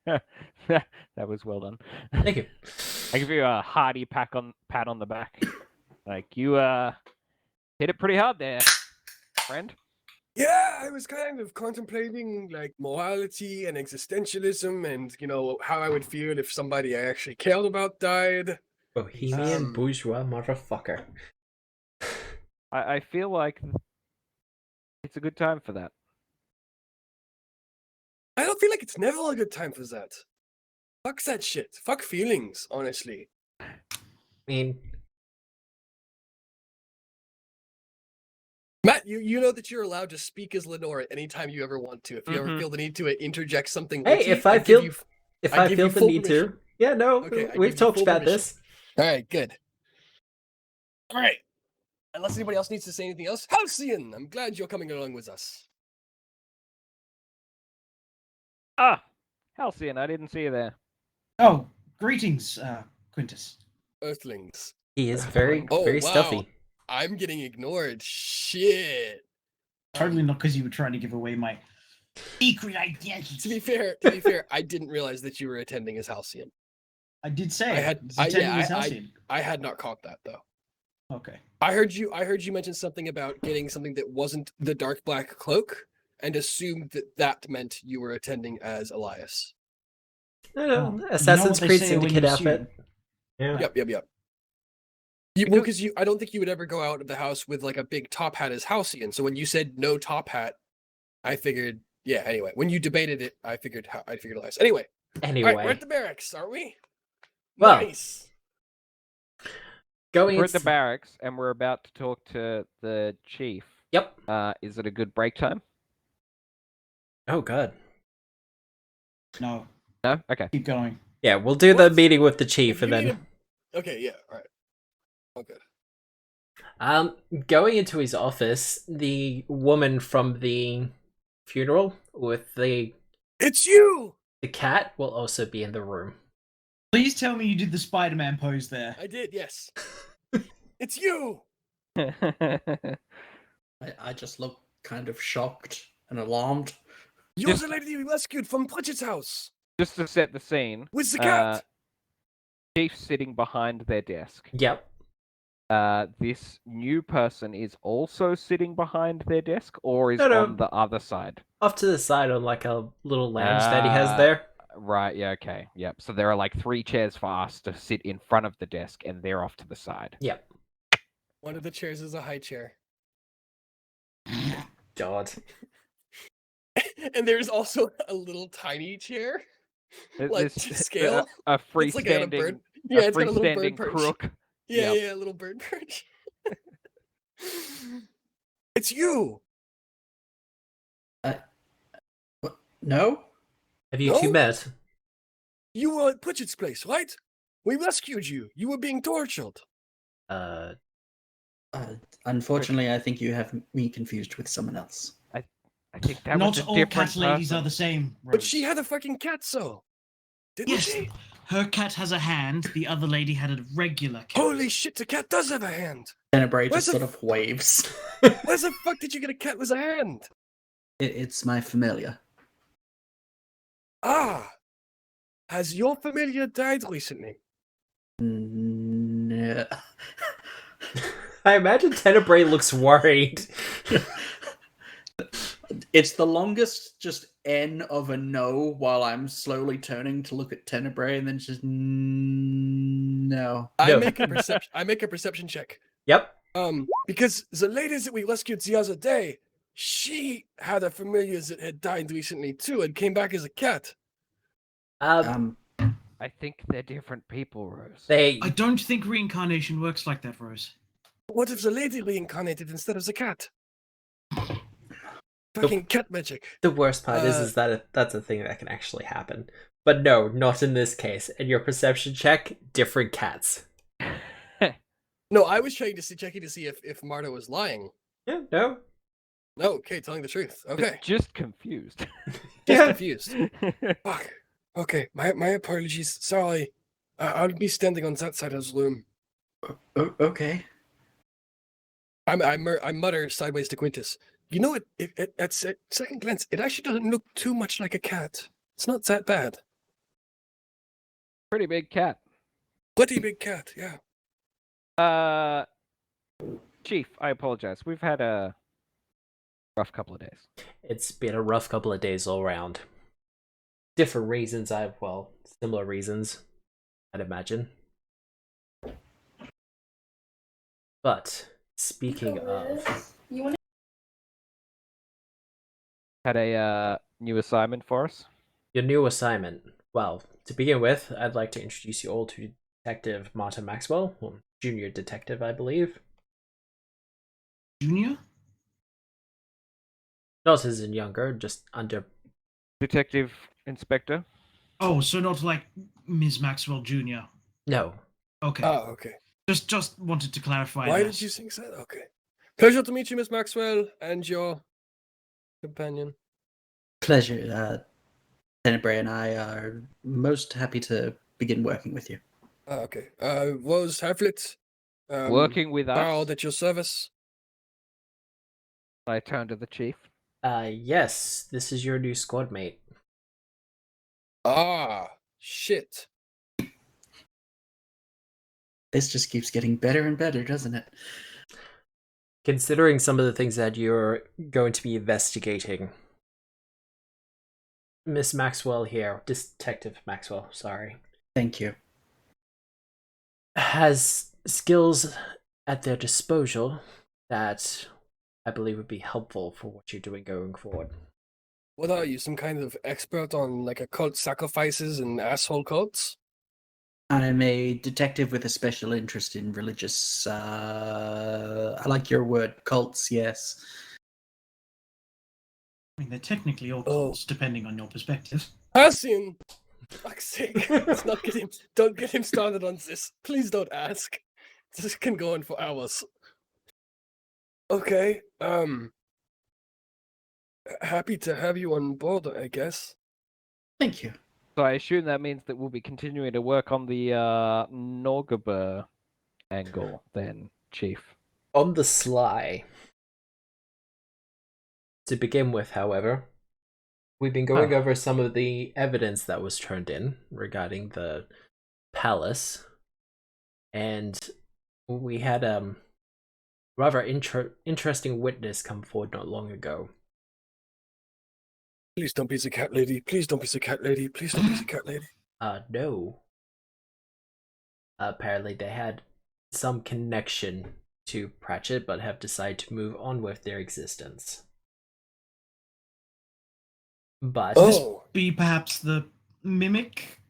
C: That was well done.
A: Thank you.
C: I give you a hearty pat on the back. Like you hit it pretty hard there. friend?
B: Yeah, I was kind of contemplating like morality and existentialism, and how I would feel if somebody I actually cared about died.
A: Bohemian
B: Um,
A: bourgeois motherfucker.
C: I feel like it's a good time for that.
B: I don't feel like it's never a good time for that. Fuck that shit. Fuck feelings, honestly.
A: I mean,
B: Matt, you know that you're allowed to speak as Lenore at any time you ever want to. If you ever feel the need to interject something
A: hey,
B: witty,
A: if I
B: give
A: feel
B: you,
A: if
B: I
A: I
B: give
A: feel
B: you
A: the
B: full
A: need
B: permission.
A: to, yeah, no,
B: Okay, I
A: we've
B: give you
A: talked
B: full
A: about
B: permission.
A: this.
B: All right, good. All right. Unless anybody else needs to say anything else, Halcyon, I'm glad you're coming along with us.
C: Ah, Halcyon, I didn't see you there.
D: Oh, greetings, Quintus.
B: Earthlings.
A: He is very,
B: Oh,
A: very
B: wow.
A: stuffy.
B: I'm getting ignored. Shit.
D: Totally not because you were trying to give away my secret identity.
B: To be fair, I didn't realize that you were attending as Halcyon.
D: I did say
B: I had-
D: it's
B: I-
D: attending
B: yeah,
D: his
B: I-
D: Halcyon.
B: I had not caught that though.
D: Okay.
B: I heard you mention something about getting something that wasn't the dark black cloak, and assumed that meant you were attending as Elias.
A: No,
D: Oh,
A: no,
D: you know
A: Assassin's
D: what they
A: Creed
D: say when
A: Syndicate
D: you
A: outfit.
D: assume.
A: Yeah.
B: Yep. Because I don't think you would ever go out of the house with like a big top hat as Halcyon. So when you said no top hat, I figured, yeah. Anyway, when you debated it, I figured Elias. Anyway,
A: Anyway,
B: all right, we're at the barracks, aren't we?
A: Well,
B: Nice.
A: going
C: We're at the
A: into
C: barracks and we're about to talk to the chief.
A: Yep.
C: Is it a good break time?
A: Oh god.
D: No,
C: No? Okay.
D: keep going.
A: Yeah, we'll do the
B: What?
A: meeting with the
B: If
A: chief
B: you
A: and then
B: need Okay, yeah, all right. Okay.
A: going into his office, the woman from the funeral with the
B: It's you.
A: cat will also be in the room.
D: Please tell me you did the Spider-Man pose there.
B: I did, yes. It's you.
E: I just look kind of shocked and alarmed.
B: You're
C: Just-
B: the lady we rescued from Pritchett's house
C: Just to set the scene,
B: with the cat.
C: chief's sitting behind their desk.
A: Yep.
C: This new person is also sitting behind their desk, or is
A: No.
C: on the other side?
A: Off to the side on like a little lounge that he has
C: Ah.
A: there.
C: Right, yeah, okay. Yep. So there are like 3 chairs for us to sit in front of the desk, and they're off to the side.
A: Yep.
B: One of the chairs is a high chair.
A: God.
B: And there's also a little tiny chair. Like, to scale.
C: A
B: It's like got a
C: freestanding,
B: bird. Yeah, it's got a little
C: freestanding
B: bird perch.
C: crook.
B: Yeah,
C: Yep.
B: yeah, a little bird perch. It's you.
E: What? No?
A: Have you two
B: No?
A: met?
B: You were at Pritchett's place, right? We rescued you. You were being tortured.
E: Unfortunately, I think you have me confused with someone else.
C: I think that
D: Not
C: was a
D: all
C: different
D: cat ladies
C: person.
D: are the same.
B: But
D: Rose.
B: she had a fucking cat soul. Didn't
D: Yes,
B: she?
D: her cat has a hand. The other lady had a regular cat.
B: Holy shit, the cat does have a hand.
E: Tenebrae
B: Where's
E: just
B: the
E: sort of waves.
B: Where the fuck did you get a cat with a hand?
E: It's my familiar.
B: Ah. Has your familiar died recently?
E: No.
A: I imagine Tenebrae looks worried.
E: It's the longest just N of a no while I'm slowly turning to look at Tenebrae and then just no.
B: I
A: No.
B: make a perception check.
A: Yep.
B: Because the ladies that we rescued the other day, she had a familiar that had died recently too and came back as a cat.
E: Um,
C: I think they're different people, Rose.
A: They
D: I don't think reincarnation works like that, Rose.
B: What if the lady reincarnated instead of the cat? Fucking cat magic.
A: the worst part is that that's a thing that can actually happen. But no, not in this case. In your perception check, different cats.
B: No, I was checking to see if Marta was lying.
A: Yeah, no.
B: No, okay, telling the truth. Okay.
C: Just confused.
B: Just confused. Fuck. Okay, my apologies. Sorry. I'll be standing on that side of the room.
E: okay.
B: I mutter sideways to Quintus. You know, at second glance, it actually doesn't look too much like a cat. It's not that bad.
C: Pretty big cat.
B: Pretty big cat, yeah.
C: Chief, I apologize. We've had a Rough couple of days.
A: It's been a rough couple of days all around. Different reasons, similar reasons, I'd imagine. But, speaking of...
C: Had a new assignment for us.
A: Your new assignment. Well, to begin with, I'd like to introduce you all to Detective Martin Maxwell, junior detective, I believe.
D: Junior?
A: Not as in younger, just under...
C: Detective Inspector.
D: Oh, so not like Ms. Maxwell Jr.
A: No.
D: Okay.
B: Ah, okay.
D: Just wanted to clarify
B: Why
D: that.
B: did you think that? Okay. Pleasure to meet you, Miss Maxwell, and your companion.
E: Pleasure. Tenebrae and I are most happy to begin working with you.
B: Ah, okay. Was Haflet
C: Working with
B: borrowed
C: us.
B: at your service?
C: I turned to the chief.
A: Yes, this is your new squad mate.
B: Ah, shit.
E: This just keeps getting better and better, doesn't it?
A: Considering some of the things that you're going to be investigating, Miss Maxwell here, Detective Maxwell, sorry,
E: Thank you.
A: has skills at their disposal that I believe would be helpful for what you're doing going forward.
B: What are you, some kind of expert on like occult sacrifices and asshole cults?
E: I'm a detective with a special interest in religious. I like your word, cults. Yes.
D: I mean, they're technically all
B: Oh.
D: cults, depending on your perspective.
B: Persian! Fuck's sake. Let's not get him. Don't get him started on this. Please don't ask. This can go on for hours. Okay. Happy to have you on board, I guess.
E: Thank you.
C: So I assume that means that we'll be continuing to work on the Norgaba angle then, Chief.
A: On the sly. To begin with, however, we've been going over some of the evidence that was turned in regarding the palace, and we had rather interesting witness come forward not long ago.
B: Please don't be the cat lady. Please don't be the cat lady. Please don't be the cat lady.
A: No. Apparently they had some connection to Pratchett, but have decided to move on with their existence. But
B: Oh,
D: Be perhaps the mimic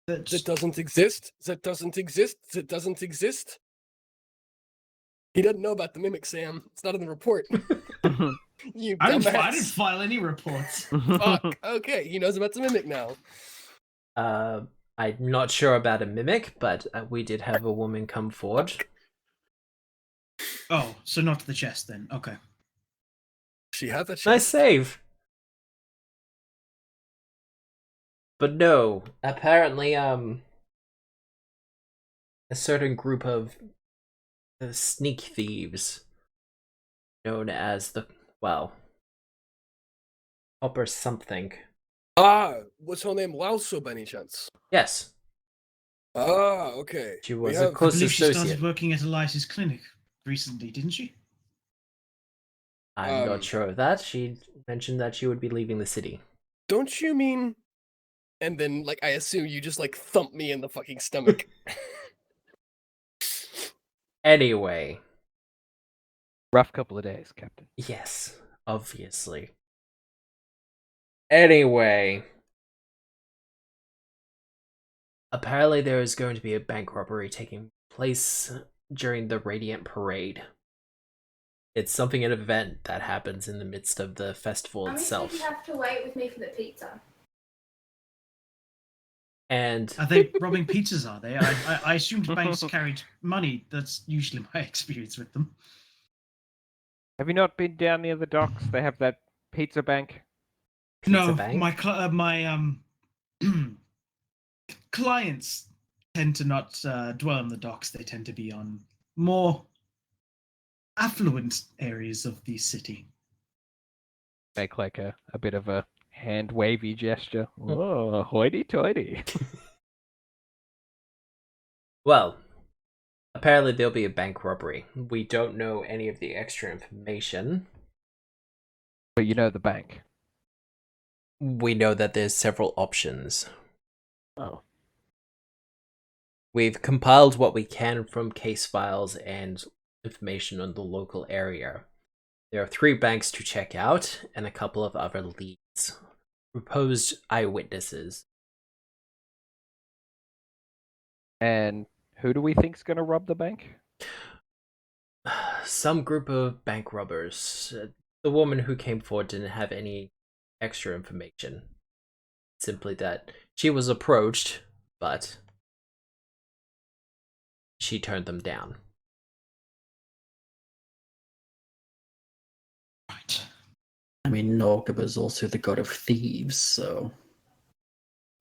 D: that
B: that doesn't exist? That doesn't exist? That doesn't exist? He doesn't know about the mimic, Sam. It's not in the report. You
D: I didn't
B: dumbass.
D: file any reports.
B: Fuck. Okay, he knows about the mimic now.
A: I'm not sure about a mimic, but we did have a woman come forward.
D: Oh, so not the chest then. Okay.
B: She had that.
A: Nice save. But no, apparently, a certain group of sneak thieves, known as the, Upper something.
B: Ah, what's her name? Lauso, by any chance?
A: Yes,
B: Ah, okay.
A: she
B: We
A: was a
B: have-
D: I
A: close
D: believe she
A: associate.
D: started working at Elias's clinic recently, didn't she?
A: I'm not sure of that. She mentioned that she would be leaving the city.
B: Don't you mean? And then, like, I assume you just like thump me in the fucking stomach.
A: Anyway,
C: Rough couple of days, Captain.
A: yes, obviously. Anyway, apparently there is going to be a bank robbery taking place during the Radiant Parade. It's an event that happens in the midst of the festival itself.
F: You have to wait with me for the pizza.
A: And
D: Are they robbing pizzas, are they? I assumed banks carried money. That's usually my experience with them.
C: Have you not been down near the docks? They have that pizza bank.
D: No,
A: bank?
D: my clients tend to not dwell on the docks. They tend to be on more affluent areas of the city.
C: Make like a bit of a hand wavy gesture. Oh, hoity-toity.
A: Well, apparently there'll be a bank robbery. We don't know any of the extra information,
C: But you know the bank.
A: We know that there's several options.
C: Oh.
A: We've compiled what we can from case files and information on the local area. There are 3 banks to check out and a couple of other leads. Proposed eyewitnesses.
C: And who do we think's going to rob the bank?
A: Some group of bank robbers. The woman who came forward didn't have any extra information. Simply that she was approached, but she turned them down.
D: Right.
E: I mean, Norgaba's also the god of thieves, so...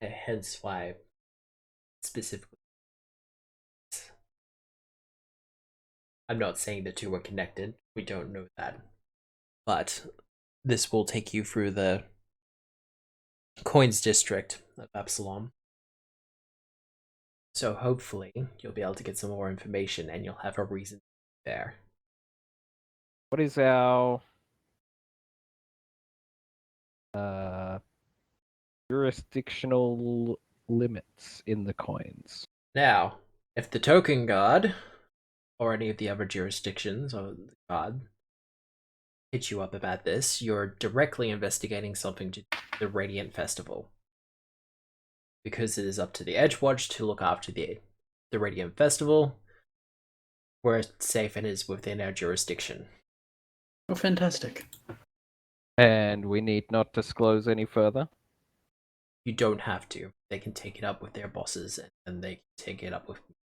A: Hence why, specifically, I'm not saying the two are connected. We don't know that. But this will take you through the coins district of Absalom. So hopefully you'll be able to get some more information and you'll have a reason there.
C: What is our jurisdictional limits in the coins?
A: Now, if the token god or any of the other jurisdictions of the god hit you up about this, you're directly investigating something to the Radiant Festival. Because it is up to the Edgewatch to look after the Radiant Festival, we're safe and is within our jurisdiction.
E: Oh, fantastic.
C: And we need not disclose any further?
A: You don't have to. They can take it up with their bosses and then they can take it up with me.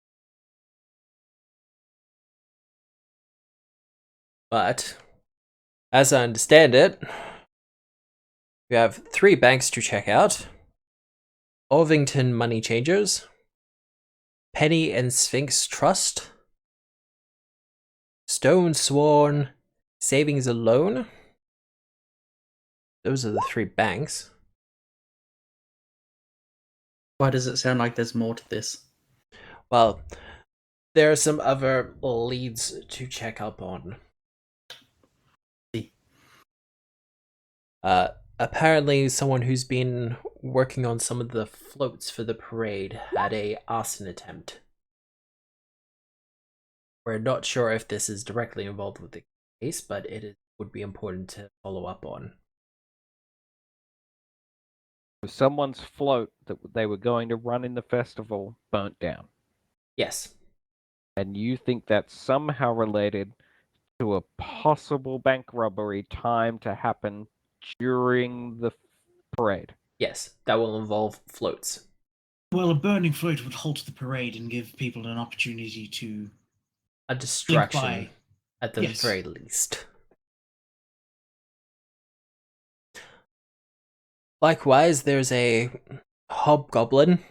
A: But, as I understand it, we have 3 banks to check out. Orvington Money Changers, Penny and Sphinx Trust, Stone Sworn Savings and Loan. Those are the 3 banks.
E: Why does it sound like there's more to this?
A: Well, there are some other leads to check up on. Apparently someone who's been working on some of the floats for the parade had a arson attempt. We're not sure if this is directly involved with the case, but would be important to follow up on.
C: Someone's float that they were going to run in the festival burnt down.
A: Yes.
C: And you think that's somehow related to a possible bank robbery timed to happen during the parade?
A: Yes, that will involve floats.
D: Well, a burning float would halt the parade and give people an opportunity to
A: A distraction,
D: by.
A: at the
D: Yes.
A: very least. Likewise, there's a hobgoblin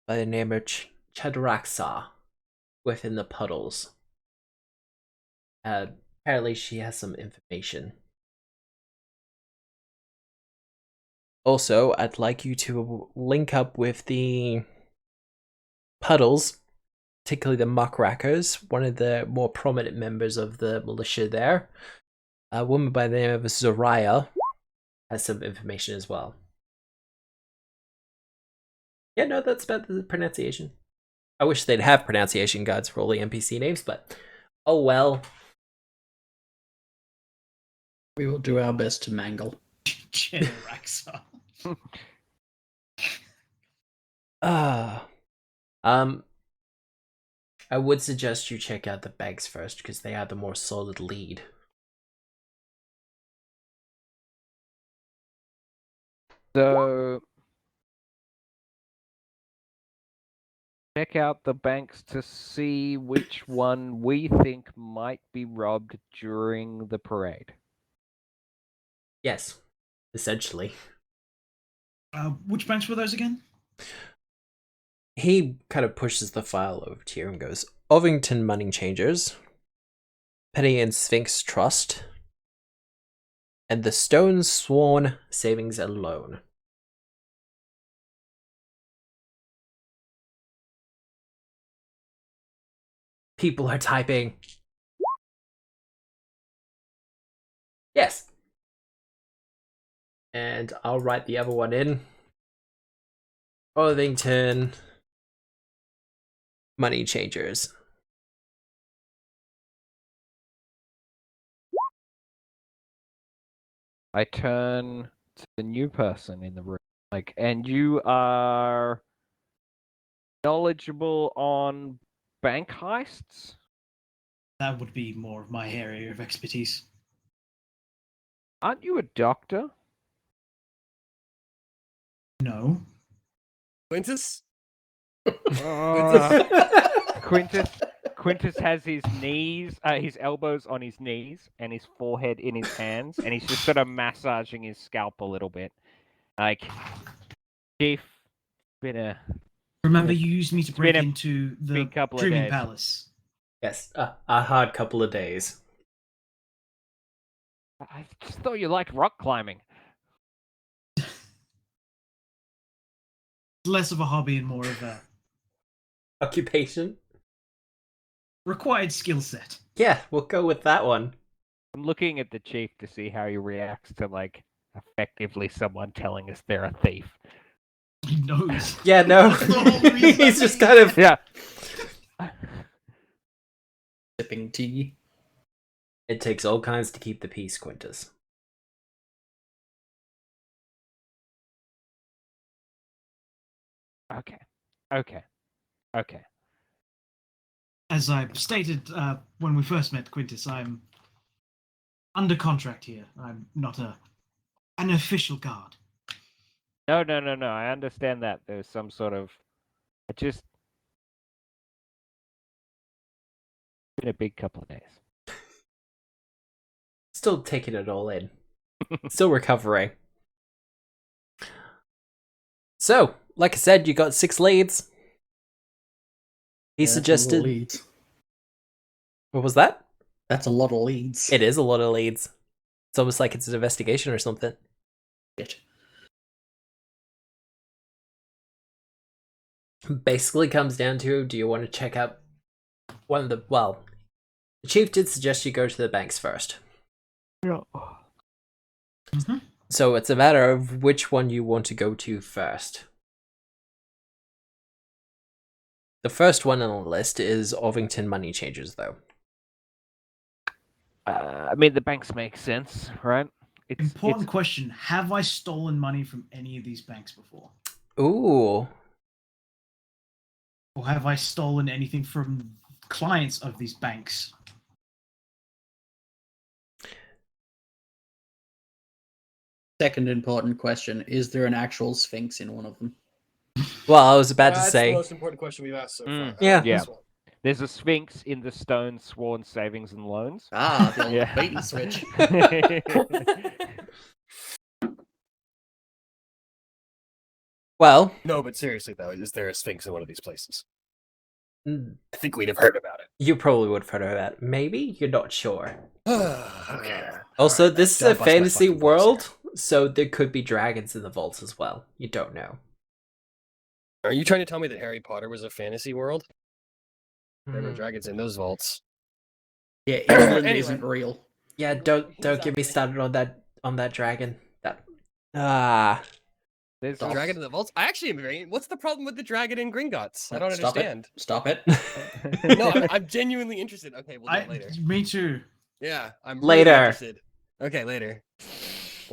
A: by the name of Chadraxa within the puddles. Apparently she has some information. Also, I'd like you to link up with the puddles, particularly the muckrackers, one of the more prominent members of the militia there. A woman by the name of Zoraya has some information as well. Yeah, no, that's about the pronunciation. I wish they'd have pronunciation guides for all the NPC names, but oh well.
E: We will do our best to mangle.
D: Generaxa.
A: I would suggest you check out the bags first because they are the more solid lead.
C: So check out the banks to see which one we think might be robbed during the parade.
A: Yes, essentially.
D: Which banks were those again?
A: He kind of pushes the file over to you and goes, Ovington Money Changers, Penny and Sphinx Trust, and the Stone Sworn Savings and Loan. People are typing. Yes. And I'll write the other one in. Worthington Money Changers.
C: I turn to the new person in the room. Like, and you are knowledgeable on bank heists?
D: That would be more of my area of expertise.
C: Aren't you a doctor?
D: No.
B: Quintus?
C: Quintus has his knees, his elbows on his knees, and his forehead in his hands, and he's just sort of massaging his scalp a little bit. Like, Chief, been a
D: Remember, you used me to break
C: been a
D: into the
C: big couple of
D: Dreaming
C: days.
D: Palace.
A: Yes, a hard couple of days.
C: I just thought you liked rock climbing.
D: Less of a hobby and more of a
A: Occupation?
D: required skill set.
A: Yeah, we'll go with that one.
C: I'm looking at the Chief to see how he reacts to, like, effectively someone telling us they're a thief.
D: He knows.
A: Yeah, no.
D: That's the whole reason.
A: He's just kind of...
C: Yeah.
E: Sipping tea.
A: It takes all kinds to keep the peace, Quintus.
C: Okay.
D: As I stated when we first met, Quintus, I'm under contract here. I'm not an official guard.
C: No. I understand that. There's some sort of... I just... Been a big couple of days.
A: Still taking it all in. Still recovering. So, like I said, you got 6 leads. He suggested...
E: Leads.
A: What was that?
E: That's a lot of leads.
A: It is a lot of leads. It's almost like it's an investigation or something.
E: Shit.
A: Basically comes down to, do you want to check out one of the... Well, the chief did suggest you go to the banks first.
D: Mm-hmm.
A: So it's a matter of which one you want to go to first. The first one on the list is Orvington Money Changers, though.
C: I mean, the banks make sense, right?
D: Important question. Have I stolen money from any of these banks before?
A: Ooh.
D: Or have I stolen anything from clients of these banks?
E: Second important question, is there an actual Sphinx in one of them?
A: Well, I was about to
B: That's
A: say...
B: the most important question we've asked so far.
A: Yeah.
C: Yeah.
B: This one.
C: There's a Sphinx in the Stone Sworn Savings and Loans.
E: Ah, the old
C: Yeah.
E: bait and switch.
A: Well...
B: No, but seriously though, is there a Sphinx in one of these places?
A: mm,
B: I think we'd have heard about it.
A: You probably would have heard of that. Maybe? You're not sure.
B: Okay.
A: Also,
B: Alright,
A: this is
B: don't
A: a
B: bust my
A: fantasy
B: fucking balls
A: world, so there could be dragons in the vaults as well. You don't know.
B: here. Are you trying to tell me that Harry Potter was a fantasy world? There were
A: Hmm.
B: dragons in those vaults.
E: Yeah, England
B: Anyway.
E: isn't real.
A: Yeah, don't get me started on that dragon.
C: There's
B: The
E: Stop.
B: dragon in the vaults? I actually am very... What's the problem with the dragon in Gringotts? I don't
E: Stop
B: understand.
E: It. Stop it.
B: No, I'm genuinely interested. Okay, we'll do it later.
D: Me too.
B: Yeah, I'm
A: Later.
B: Really interested. Okay, later.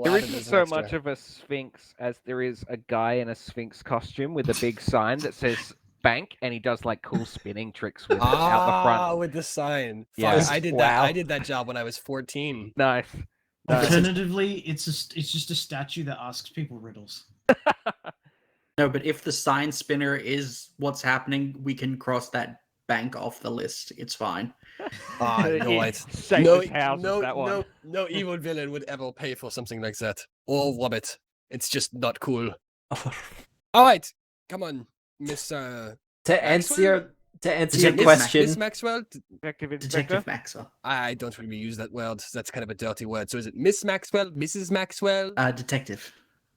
C: There isn't so much of a Sphinx as there is a guy in a Sphinx costume with a big sign that says bank, and he does like cool spinning tricks with it out the front.
B: With the sign.
C: Yeah.
B: Fuck, I did that. I did that job when I was 14.
C: Nice.
D: Alternatively, it's just a statue that asks people riddles.
E: No, but if the sign spinner is what's happening, we can cross that bank off the list. It's fine.
B: No,
C: It's
B: no,
C: safe as houses, that one.
B: no evil villain would ever pay for something like that. Or love it. It's just not cool. All right, come on, Miss.
A: To
B: Maxwell?
A: answer your
E: Detective
A: question,
B: Miss Maxwell.
C: Detective Inspector.
E: Detective Maxwell.
B: I don't really use that word. That's kind of a dirty word. So is it Miss Maxwell, Mrs. Maxwell?
E: Detective.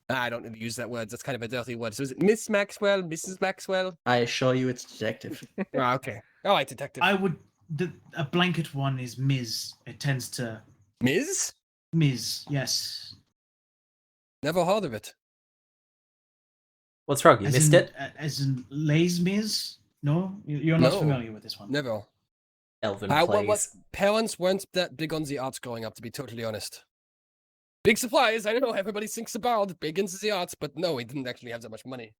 B: I don't really use that word. That's kind of a dirty word. So is it Miss Maxwell, Mrs. Maxwell?
E: I assure you it's detective.
B: Okay. All right, detective.
D: I would. A blanket one is Ms. It tends to
B: Ms.
D: Ms. Yes.
B: Never heard of it.
A: What's wrong? You
D: As
A: missed
D: in,
A: it?
D: As in Les Mis? No, you're not
B: No.
D: familiar with this one.
B: Never.
A: Elven
B: What
A: plays.
B: parents weren't that big on the arts growing up, to be totally honest. Big supplies, I know everybody thinks about big into the arts, but no, he didn't actually have that much money.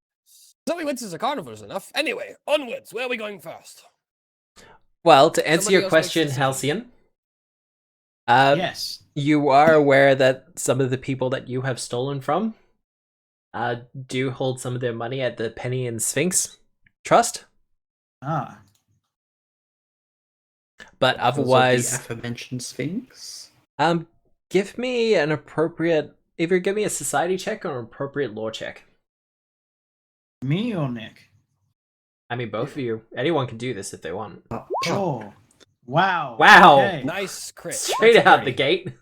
B: So we went to the carnivals enough. Anyway, onwards. Where are we going first?
A: Well, to answer
B: Somebody
A: your
B: else makes
A: question,
B: decisions.
A: Halcyon,
D: Yes.
A: you are aware that some of the people that you have stolen from do hold some of their money at the Penny and Sphinx Trust,
D: Ah.
A: but
E: Because of
A: otherwise,
E: the aforementioned Sphinx.
A: give me an appropriate, either give me a society check or an appropriate law check.
D: Me or Nick?
A: I mean, both of you. Anyone can do this if they want.
D: Sure. Wow.
A: Wow.
D: Okay.
B: Nice crit.
A: Straight
B: That's
A: out the
B: great.
A: gate.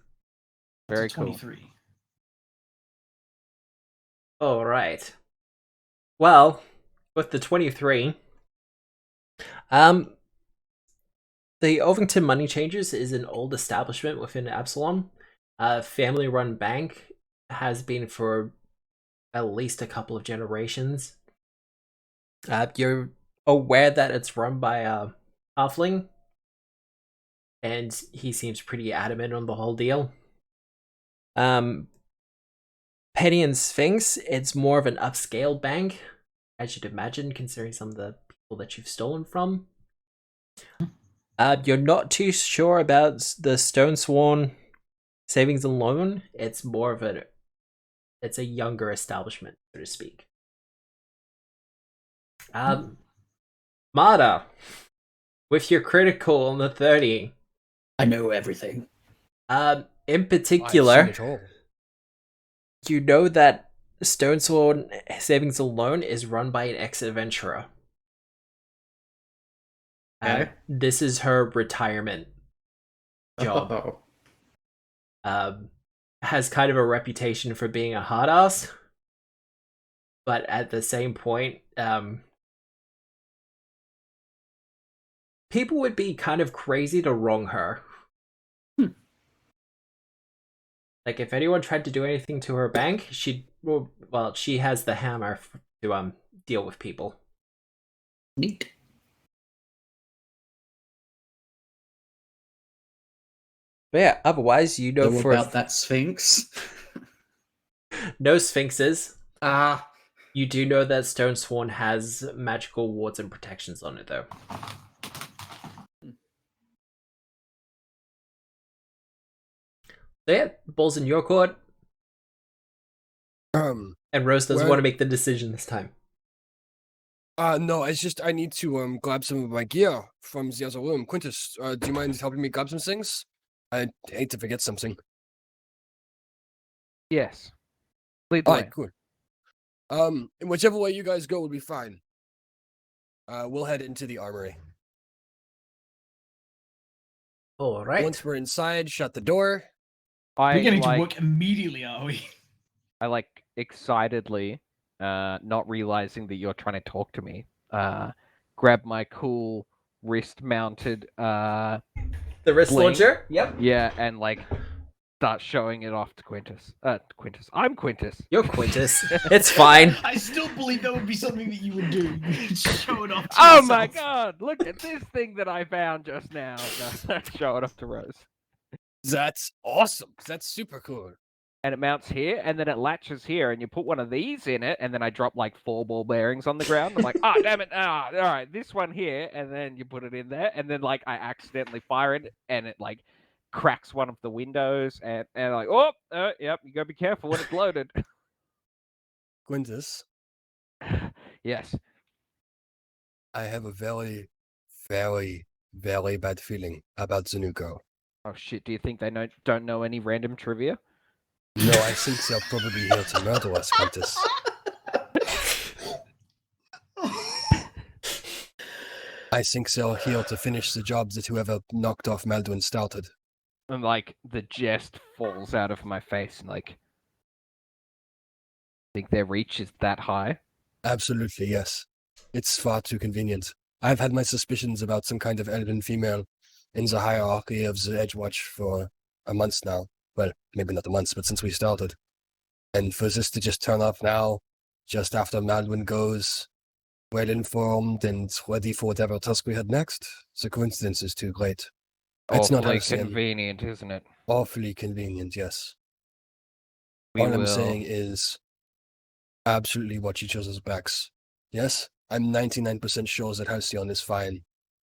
C: Very
D: It's a
C: cool.
D: 23.
A: All right. Well, with the 23, the Ovington Money Changers is an old establishment within Absalom. Family-run bank, has been for at least a couple of generations. You're aware that it's run by a halfling, and he seems pretty adamant on the whole deal. Penny and Sphinx, it's more of an upscale bank, as you'd imagine, considering some of the people that you've stolen from. You're not too sure about the Stone Sworn Savings and Loan. It's more of it's a younger establishment, so to speak. Marta, with your critical on the 30,
E: I know everything.
A: in
B: I've seen
A: particular,
B: it all.
A: you know that Stone Sworn Savings and Loan is run by an ex-adventurer.
E: Okay.
A: This is her retirement job.
E: Oh.
A: Has kind of a reputation for being a hard ass, but at the same point, people would be kind of crazy to wrong her. Like, if anyone tried to do anything to her bank, she has the hammer to deal with people.
E: Neat.
A: But yeah, otherwise, you know
E: Know
A: for
E: about that Sphinx.
A: no sphinxes.
E: Ah.
A: You do know that Stone Sworn has magical wards and protections on it, though. So yeah, ball's in your court, and Rose doesn't
B: Well-
A: want to make the decision this time.
B: No, it's just I need to grab some of my gear from the other room. Quintus, do you mind helping me grab some things? I hate to forget something.
C: Yes. Lead the way.
B: Alright, cool. Whichever way you guys go will be fine. We'll head into the armory.
A: All right.
B: Once we're inside, shut the door.
D: We're getting
C: like,
D: to work immediately, are we?
C: I like excitedly, not realizing that you're trying to talk to me, grab my cool wrist-mounted,
A: The wrist
C: Bling.
A: launcher. Yep.
C: yeah, and like start showing it off to Quintus. Quintus. I'm Quintus.
A: You're Quintus. It's fine.
D: I still believe that would be something that you would do. You'd show it off to
C: Oh
D: yourself.
C: my god! Look at this thing that I found just now. No, show it off to Rose.
B: That's awesome. That's super cool.
C: And it mounts here, and then it latches here, and you put one of these in it, and then I drop like 4 ball bearings on the ground. I'm like, damn it! All right, this one here, and then you put it in there, and then like I accidentally fire it, and it like cracks one of the windows, and like, yep, you gotta be careful when it's loaded.
B: Quintus,
C: Yes.
B: I have a very, very, very bad feeling about the new girl.
C: Oh shit! Do you think they don't know any random trivia?
B: No, I think they're probably here to murder us, Quintus. I think they're here to finish the job that whoever knocked off Maldwin started.
C: And like the jest falls out of my face, and like, think their reach is that high?
B: Absolutely, yes. It's far too convenient. I've had my suspicions about some kind of elven female in the hierarchy of the Edgewatch for a month now. Well, maybe not a month, but since we started. And for this to just turn up now, just after Madwin goes, well informed and ready for whatever task we had next, the coincidence is too great. It's not
C: Awfully
B: Halcyon.
C: convenient, isn't it?
B: Awfully convenient, yes.
C: We
B: All I'm
C: will-
B: saying is absolutely watch each other's backs. Yes, I'm 99% sure that Halcyon is fine.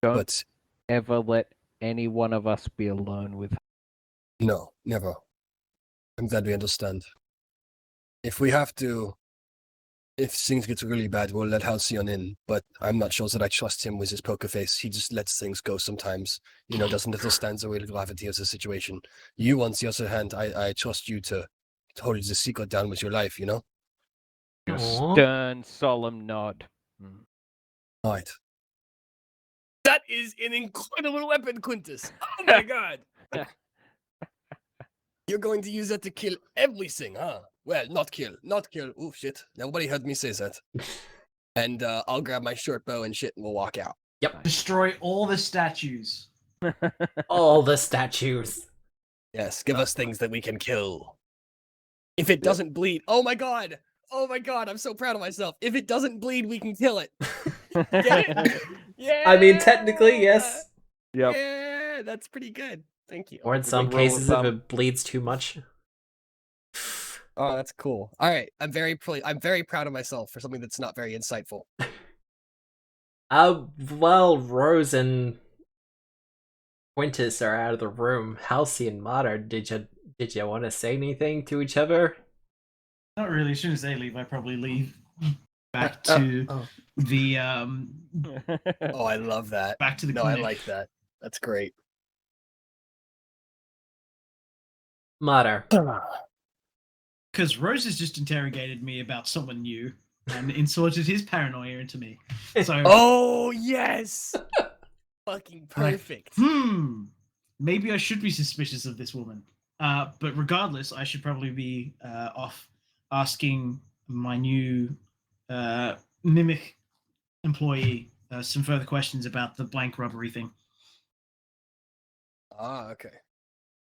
C: Don't
B: But
C: ever let any one of us be alone with.
B: no, never. I'm glad we understand. If we have to, if things get really bad, we'll let Halcyon in, but I'm not sure that I trust him with his poker face. He just lets things go sometimes. Doesn't understand the real gravity of the situation. You, on the other hand, I trust you to hold the secret down with your life,
C: Your
A: Aw.
C: stern, solemn nod.
B: Right. That is an incredible weapon, Quintus. Oh my god. You're going to use that to kill everything, huh? Well, not kill. Oh, shit. Nobody heard me say that. And I'll grab my short bow and shit and we'll walk out.
D: Destroy all the statues.
A: All the statues.
B: Yes, give us things that we can kill. If it doesn't bleed, oh my god, I'm so proud of myself. If it doesn't bleed, we can kill it. Get it? Yeah.
A: I mean, technically, yes.
C: Yep.
B: Yeah, that's pretty good. Thank you.
A: Or in
C: It's a
A: some
C: good rule of
A: cases, if
C: thumb.
A: it bleeds too much.
B: Oh, that's cool. All right, I'm very proud of myself for something that's not very insightful.
A: Well, Rose and Quintus are out of the room. Halcyon and Mater, did you want to say anything to each other?
D: Not really. As soon as they leave, I probably leave back to the
B: Oh, I love that.
D: back to the
B: No, I
D: clinic.
B: like that. That's great.
A: Mater.
D: Because Rose has just interrogated me about someone new and inserted his paranoia into me. So,
B: Oh yes, fucking
D: Like,
B: perfect.
D: maybe I should be suspicious of this woman. But regardless, I should probably be off asking my new mimic employee some further questions about the blank robbery thing.
B: Ah, okay.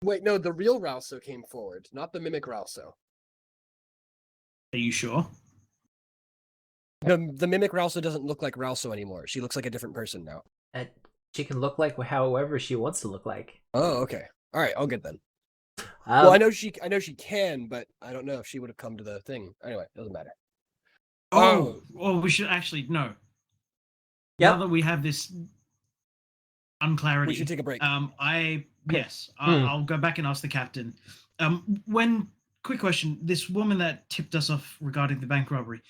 B: Wait, no, the real Ralso came forward, not the mimic Ralso.
D: Are you sure?
B: The mimic Ralso doesn't look like Ralso anymore. She looks like a different person now.
A: She can look like however she wants to look like.
B: Oh, okay. All right, all good then. Well, I know she can, but I don't know if she would have come to the thing. Anyway, doesn't matter.
D: Oh, we should actually no.
A: Yep.
D: Now that we have this unclarity,
B: We should take a break.
D: I'll go back and ask the captain. Quick question: this woman that tipped us off regarding the bank robbery,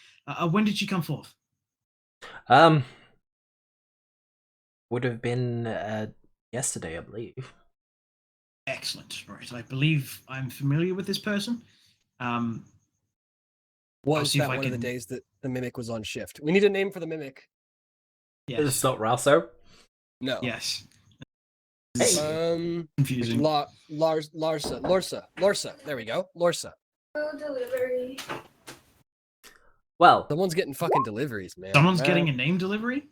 D: when did she come forth?
A: Would have been yesterday, I believe.
D: Excellent. Right, I believe I'm familiar with this person.
B: Was
D: see if
B: that
D: I
B: one of the
D: can-
B: days that the mimic was on shift? We need a name for the mimic.
D: Yes.
A: It's not Ralso.
B: No.
D: Yes.
B: Larsa.
D: Confusing.
B: There we go. Lorsa.
F: Oh, delivery.
A: Well,
B: Someone's getting fucking deliveries, man.
D: Someone's getting a name delivery.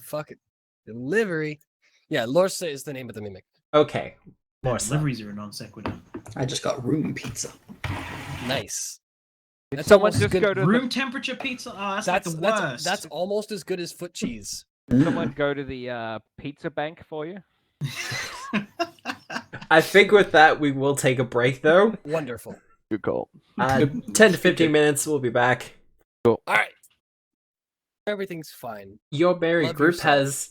B: fucking delivery. Yeah, Lorsa is the name of the mimic.
A: okay.
D: No,
A: More so.
D: deliveries are a non sequitur.
E: I just got room pizza.
B: Nice.
C: Did
B: That's
C: someone
B: almost
C: just
B: good-
C: go to
D: Room temperature pizza. Oh, that's like the worst.
B: That's almost as good as foot cheese.
C: someone go to the pizza bank for you?
A: I think with that, we will take a break, though.
B: Wonderful.
C: Good call.
A: 10 to 15 minutes, we'll be back.
B: All right. Everything's fine.
A: Your merry
B: Love
A: group
B: yourself.
A: has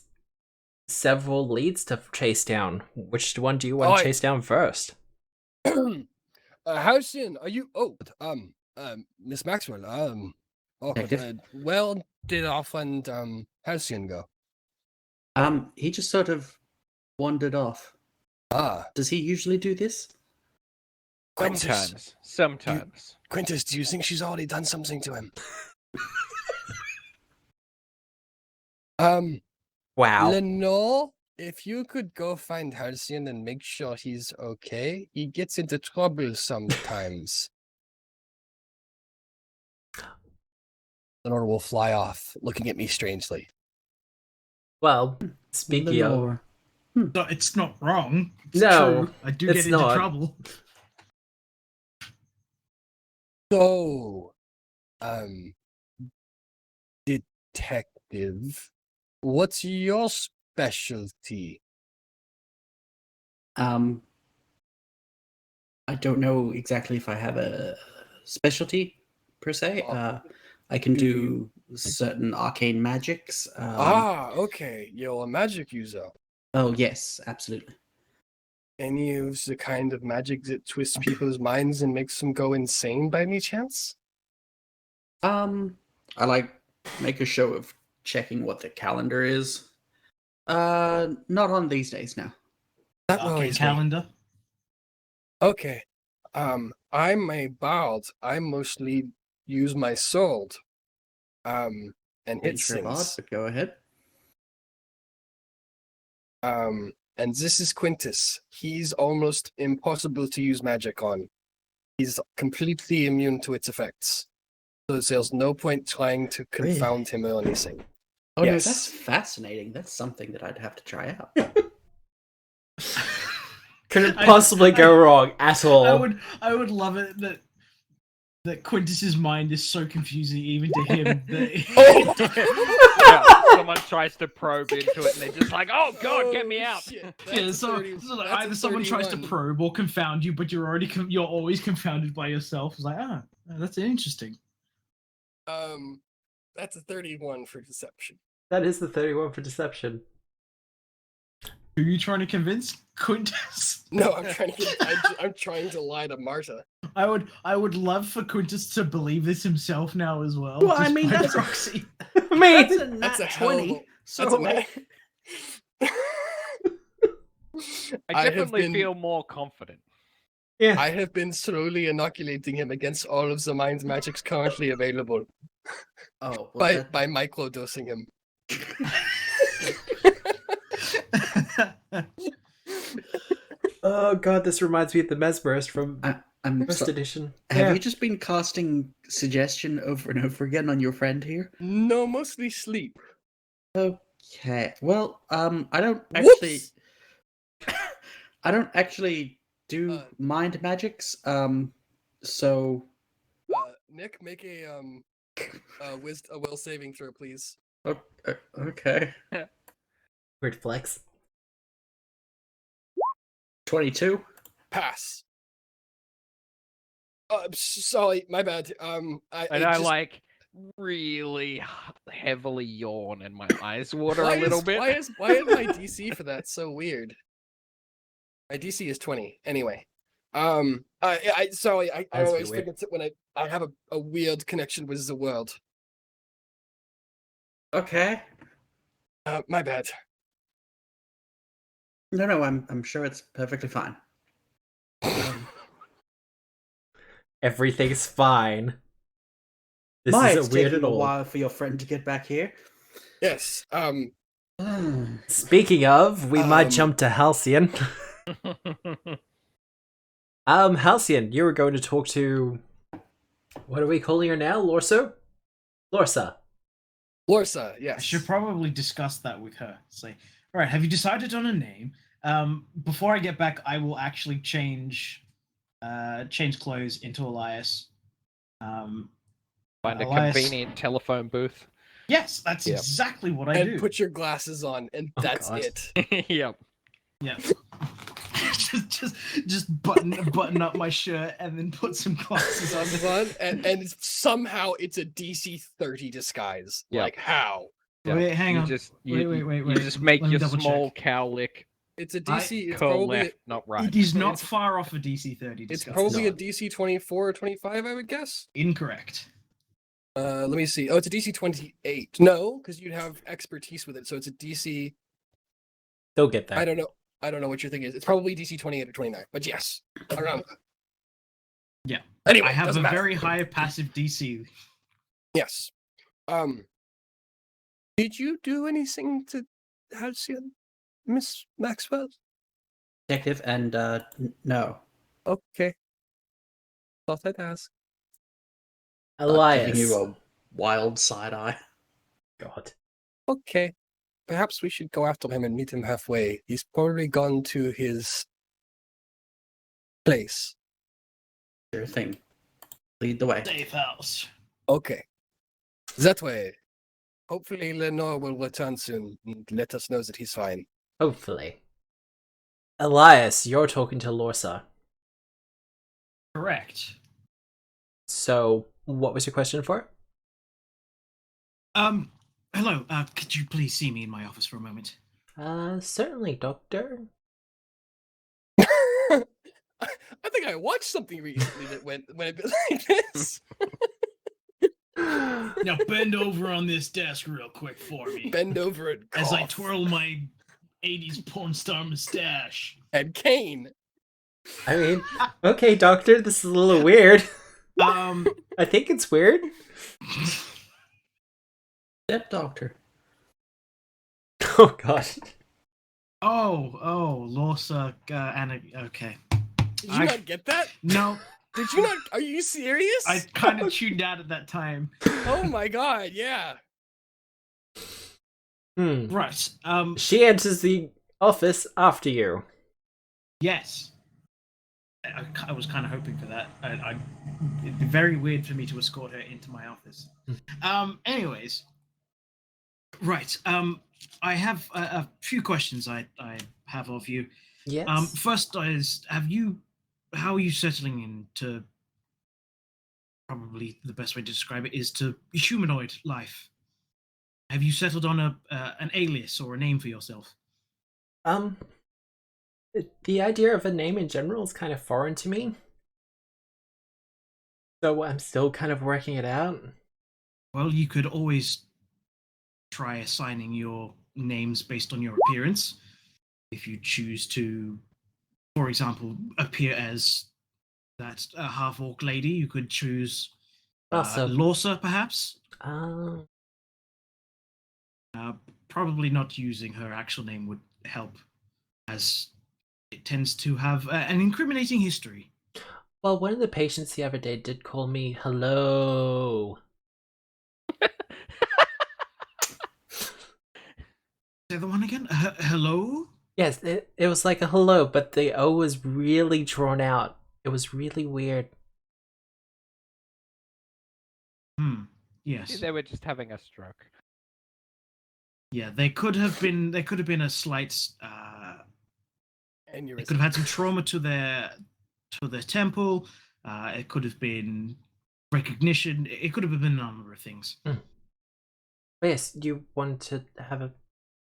A: several leads to chase down. Which one do you want
B: Oh,
A: to chase down first?
B: How soon are you? Oh, Miss Maxwell.
E: Detective?
B: Well, did our friend Halcyon go?
E: He just sort of wandered off.
B: Ah,
E: Does he usually do this?
B: Quintus.
C: Sometimes.
B: Quintus, do you think she's already done something to him?
A: Wow.
B: Lenore, if you could go find Halcyon and make sure he's okay. He gets into trouble sometimes. Lenore will fly off, looking at me strangely.
A: Well, speaking of...
E: Lenore.
D: No, it's not wrong. It's
A: No,
D: true. I do
A: it's
D: get into
A: not.
D: trouble.
B: So, detective, what's your specialty?
E: I don't know exactly if I have a specialty per se. I can do certain arcane magics.
B: Okay. You're a magic user.
E: Oh yes, absolutely.
B: And you use the kind of magic that twists people's minds and makes them go insane by any chance?
E: I like make a show of checking what the calendar is. Not on these days now.
B: That
D: Arcane
B: worries me.
D: calendar.
B: Okay. I'm a bard. I mostly use my sword. And hit
E: Hence your bard,
B: things.
E: but go ahead.
B: And this is Quintus. He's almost impossible to use magic on. He's completely immune to its effects. So there's no point trying to confound him or anything.
E: Oh no,
B: Yes.
E: that's fascinating. That's something that I'd have to try out.
A: Couldn't possibly go wrong at all.
D: I would love it that Quintus's mind is so confusing even to him that
C: Yeah, someone tries to probe into it and they're just like, "Oh God, get me out!"
B: Shit,
D: yeah,
B: that's
D: so,
B: 30
D: so like,
B: that's a
D: either someone tries to
B: 31.
D: probe or confound you, but you're already you're always confounded by yourself. It's like, that's interesting.
B: That's a 31 for deception.
A: That is the 31 for deception.
D: Who are you trying to convince? Quintus?
B: No, I'm trying to lie to Marta.
D: I would love for Quintus to believe this himself now as well.
E: Well, I
D: just
E: mean,
D: by
E: that's-
D: proxy.
A: Me!
E: That's a nat
B: That's a hell of
E: 20.
B: a-
E: So
B: That's a nat-
C: I
B: have
C: definitely
B: been-
C: feel more confident.
A: Yeah.
B: I have been slowly inoculating him against all of the mind magics currently available
E: oh, well,
B: by microdosing him.
A: Oh god, this reminds me of the Mesmerist from
E: I'm
A: first
E: so-
A: edition.
E: Have you just been casting suggestion over and over again on your friend here?
B: No, mostly sleep.
E: Okay. Well, I don't
B: Whoops!
E: actually do mind magics. So
B: Nick, make a will saving throw, please.
E: okay.
A: Weird flex.
E: 22.
B: Pass. Sorry, my bad.
C: And
B: I
C: I
B: just-
C: like really heavily yawn and my eyes water
B: why
C: a little
B: is,
C: bit.
B: Why is my DC for that so weird? My DC is 20. Anyway, sorry. I
A: That's
B: always
A: weird.
B: think it's when I have a weird connection with the world.
E: Okay.
B: My bad.
E: No, I'm sure it's perfectly fine.
A: Everything's fine. This
E: It's
A: isn't weird
E: taking
A: at
E: a
A: all.
E: while for your friend to get back here.
B: Yes.
A: Speaking of, we might
B: Um,
A: jump to Halcyon. Halcyon, you were going to talk to... What are we calling her now? Lorsa? Lorsa.
B: Lorsa.
D: I
B: Yes.
D: should probably discuss that with her. Say, all right, have you decided on a name? Before I get back, I will actually change clothes into Elias.
C: Find a
D: Elias-
C: convenient telephone booth.
D: Yes, that's
C: Yep.
D: exactly what I
B: And
D: do.
B: put your glasses on, and
A: Oh,
B: that's
A: God.
B: it.
C: Yep.
D: Yeah. just button up my shirt and then put some glasses on.
B: and somehow it's a DC 30 disguise.
C: Yeah.
B: Like how?
C: Yeah.
D: Wait, hang
C: you
D: on.
C: Just,
D: Wait,
C: you just make
D: Let me
C: your
D: double
C: small
D: check.
C: cowlick
B: It's a DC. It's
C: curl
B: probably
C: left, not right.
D: It is not
B: It's-
D: far off a DC 30.
B: it's
D: disguise.
B: probably a
A: not.
B: DC 24 or 25, I would guess.
D: Incorrect.
B: Let me see. Oh, it's a DC 28. No, because you'd have expertise with it. So it's a DC.
A: They'll get there.
B: I don't know. I don't know what your thing is. It's probably DC 28 or 29. But yes, around.
D: Yeah.
B: Anyway,
D: I have a
B: doesn't matter.
D: very high passive DC.
B: Yes. Did you do anything to Halcyon, Miss Maxwell?
E: Detective and no.
B: Okay. Thought I'd ask.
E: Giving
A: Elias.
E: you a wild side eye.
A: God.
B: Okay. Perhaps we should go after him and meet him halfway. He's probably gone to his place.
E: Sure thing. Lead the way.
D: Safe house.
B: Okay. That way. Hopefully Lenore will return soon and let us know that he's fine.
A: Hopefully. Elias, you're talking to Lorsa.
D: Correct.
A: So, what was your question for?
D: Hello. Could you please see me in my office for a moment?
A: Certainly, Doctor.
B: I think I watched something recently that went a bit like this.
D: Now bend over on this desk real quick for me.
B: Bend over and cough.
D: As I twirl my 80s porn star mustache.
B: And Kane.
A: I mean, okay, Doctor, this is a little weird.
D: Um,
A: I think it's weird.
E: Step doctor.
A: Oh, God.
D: Lorsa, okay.
B: Did you not get that?
D: No.
B: Did you not? Are you serious?
D: I kind of tuned out at that time.
B: Oh my god, yeah.
D: Right.
A: She enters the office after you.
D: Yes. I was kind of hoping for that. It'd be very weird for me to escort her into my office. Anyways. Right. I have a few questions I have of you.
A: Yes.
D: First is, how are you settling into, probably the best way to describe it is to humanoid life? Have you settled on an alias or a name for yourself?
A: The idea of a name in general is kind of foreign to me. So I'm still kind of working it out.
D: Well, you could always try assigning your names based on your appearance. If you choose to, for example, appear as that half-orc lady, you could choose Lorsa, perhaps. Probably not using her actual name would help, as it tends to have an incriminating history.
A: Well, one of the patients the other day did call me hello.
D: Say the one again? Hello?
A: Yes, it was like a hello, but the O was really drawn out. It was really weird.
D: Yes.
C: They were just having a stroke.
D: Yeah, they could have been a slight
B: And
D: they could have had some trauma to their temple. It could have been recognition. It could have been a number of things.
A: But yes, you want to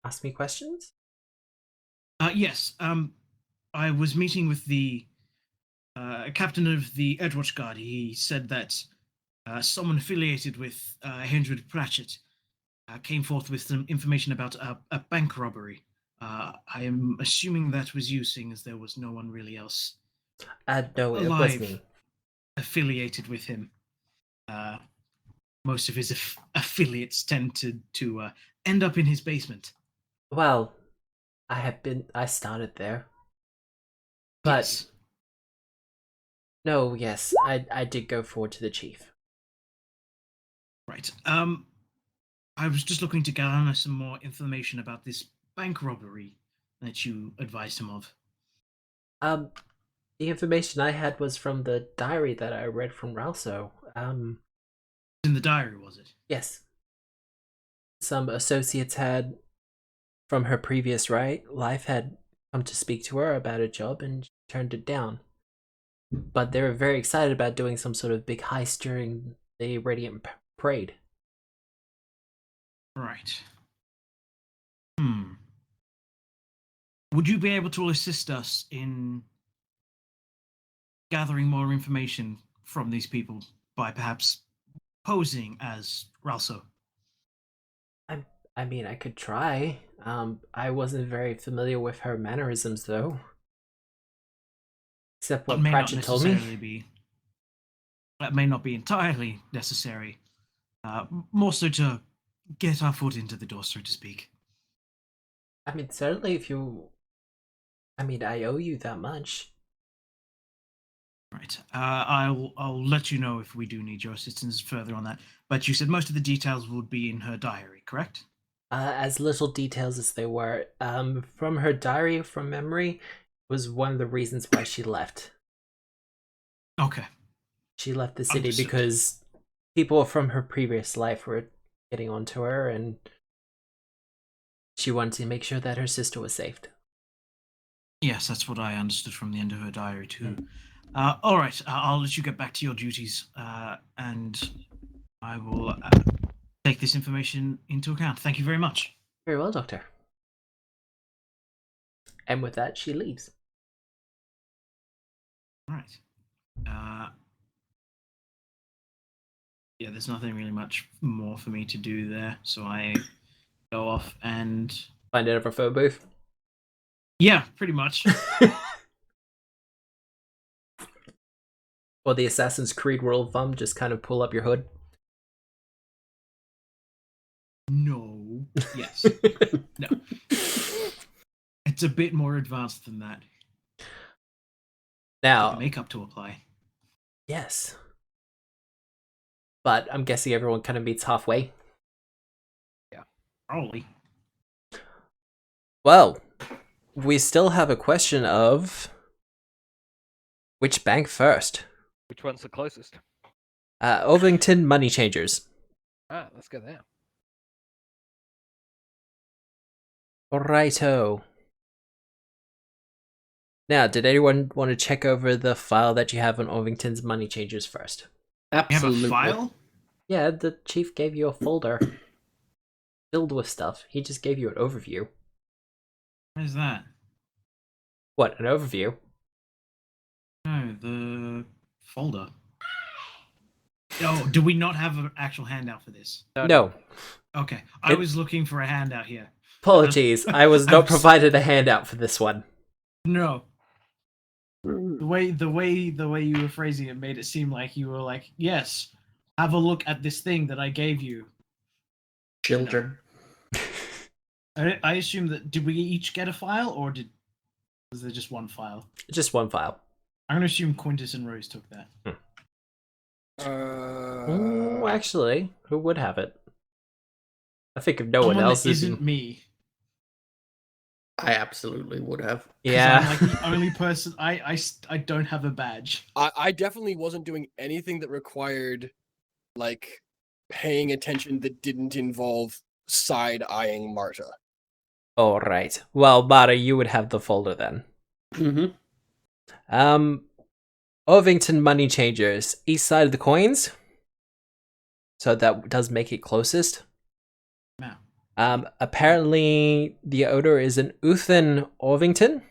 A: ask me questions?
D: Yes. I was meeting with the captain of the Edgewatch Guard. He said that someone affiliated with Hendred Pratchett came forth with some information about a bank robbery. I am assuming that was you, seeing as there was no one really else
A: No, it was me.
D: Affiliated with him. Most of his affiliates tend to end up in his basement.
A: Well, I started there. But
D: Yes.
A: no, yes, I did go forward to the chief.
D: Right. I was just looking to gather some more information about this bank robbery that you advised him of.
A: The information I had was from the diary that I read from Ralso.
D: In the diary, was it?
A: Yes. Some associates had, from her previous life, had come to speak to her about a job and she turned it down. But they were very excited about doing some sort of big heist during the Radiant Parade.
D: Right. Would you be able to assist us in gathering more information from these people by perhaps posing as Ralso?
A: I mean, I could try. I wasn't very familiar with her mannerisms, though. Except what Pratchett told me.
D: That may not be entirely necessary. More so to get our foot into the door, so to speak.
A: I mean, certainly if you... I mean, I owe you that much.
D: Right. I'll let you know if we do need your assistance further on that. But you said most of the details would be in her diary, correct?
A: As little details as they were. From her diary, from memory, was one of the reasons why she left.
D: Okay.
A: She left the city
D: Understood.
A: because people from her previous life were getting onto her, and she wanted to make sure that her sister was saved.
D: Yes, that's what I understood from the end of her diary too. All right, I'll let you get back to your duties, and I will take this information into account. Thank you very much.
A: Very well, Doctor. And with that, she leaves.
D: All right. Yeah, there's nothing really much more for me to do there, so I go off and
A: Find out of her phone booth.
D: yeah, pretty much.
A: Or the Assassin's Creed rule of thumb, just kind of pull up your hood.
D: No. Yes. No. It's a bit more advanced than that.
A: Now,
D: Makeup to apply.
A: yes. But I'm guessing everyone kind of meets halfway.
D: Probably.
A: Well, we still have a question of which bank first?
C: Which one's the closest?
A: Ovington Money Changers.
C: Ah, let's go there.
A: Righto. Now, did anyone want to check over the file that you have on Ovington's Money Changers first?
D: You have
E: Absolutely.
D: a file?
A: Yeah, the chief gave you a folder filled with stuff. He just gave you an overview.
D: What is that?
A: What, an overview?
D: No, the folder. Oh, do we not have an actual handout for this?
A: No.
D: Okay, I was looking for a handout here.
A: Apologies, I was not provided a handout for this one.
D: No. The way you were phrasing it made it seem like you were like, yes, have a look at this thing that I gave you.
E: Children.
D: I assume that did we each get a file, or was there just one file?
A: Just one file.
D: I'm gonna assume Quintus and Rose took that.
A: Oh, actually, who would have it? I think if no one
D: Someone
A: else
D: that isn't me.
E: I absolutely would have.
D: 'Cause
A: Yeah.
D: I'm like the only person. I don't have a badge.
B: I definitely wasn't doing anything that required, like, paying attention that didn't involve side-eyeing Marta.
A: All right. Well, Mara, you would have the folder then.
E: Mm-hmm.
A: Ovington Money Changers, east side of the coins. So that does make it closest.
D: Now,
A: Apparently the owner is an Uthan Ovington,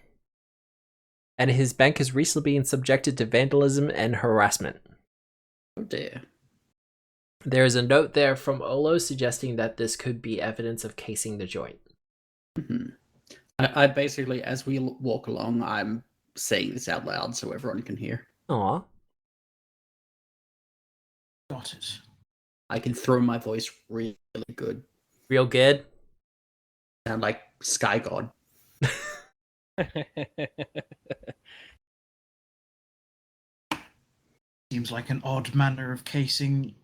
A: and his bank has recently been subjected to vandalism and harassment.
E: Oh dear.
A: There is a note there from Olo suggesting that this could be evidence of casing the joint.
E: Mm-hmm. I basically, as we walk along, I'm saying this out loud so everyone can hear.
A: Aw.
D: got it.
E: I can throw my voice really good.
A: Real good.
E: Sound like Sky God.
D: Seems like an odd manner of casing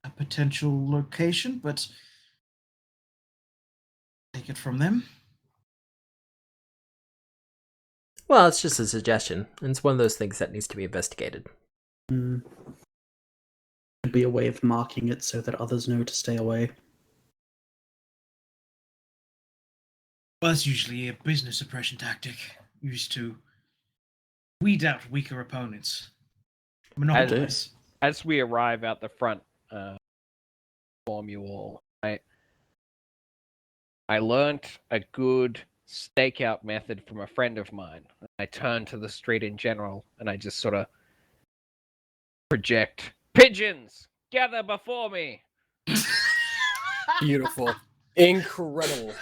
D: a potential location, but take it from them.
A: Well, it's just a suggestion. And it's one of those things that needs to be investigated.
E: Mm. Could be a way of marking it so that others know to stay away.
D: Well, that's usually a business suppression tactic used to weed out weaker opponents. Monopolize.
C: As we arrive out the front, inform you all. I learnt a good stakeout method from a friend of mine. I turn to the street in general, and I just sort of project, "Pigeons, gather before me!"
B: Beautiful. Incredible.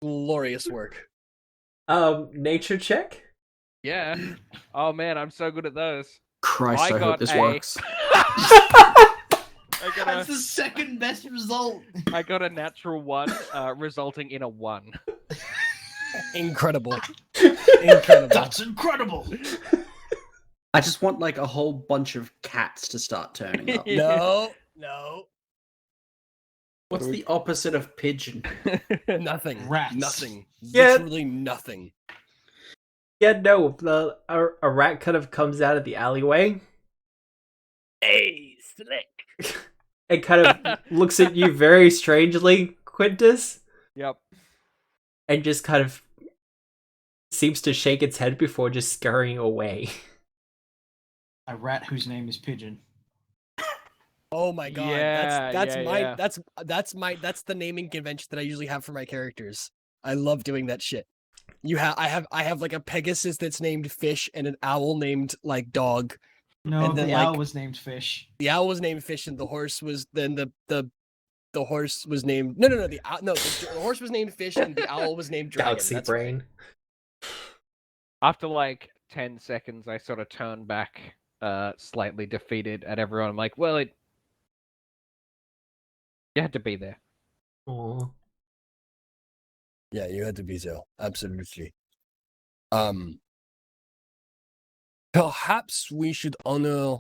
B: Glorious work.
A: Nature check?
C: Yeah. Oh man, I'm so good at those.
E: Christ,
C: I
E: I hope
C: got
E: this
C: a-
E: works.
D: That's the second best result.
C: I got a natural 1, resulting in a 1.
B: Incredible. Incredible.
D: That's incredible.
E: I just want like a whole bunch of cats to start turning up.
B: No, no,
E: What's the opposite of pigeon?
B: nothing.
D: Rats.
B: Nothing.
A: Yeah.
B: Literally nothing.
A: Yeah, no. A rat kind of comes out of the alleyway
C: slick.
A: It kind of looks at you very strangely, Quintus,
C: Yep.
A: and just kind of seems to shake its head before just scurrying away.
D: A rat whose name is Pigeon.
B: Oh my god,
C: Yeah,
B: that's
C: yeah,
B: my
C: yeah.
B: that's the naming convention that I usually have for my characters. I love doing that shit. I have like a Pegasus that's named Fish and an owl named like Dog.
D: No,
B: And then,
D: the
B: like-
D: owl was named Fish.
B: The owl was named Fish and the horse was then the horse was named the horse was named Fish and the owl was named Dragon.
A: Galaxy
B: That's
A: brain.
C: After like 10 seconds, I sort of turn back, slightly defeated at everyone. I'm like, well, you had to be there.
A: Aw.
B: Yeah, you had to be so. Absolutely. Perhaps we should honor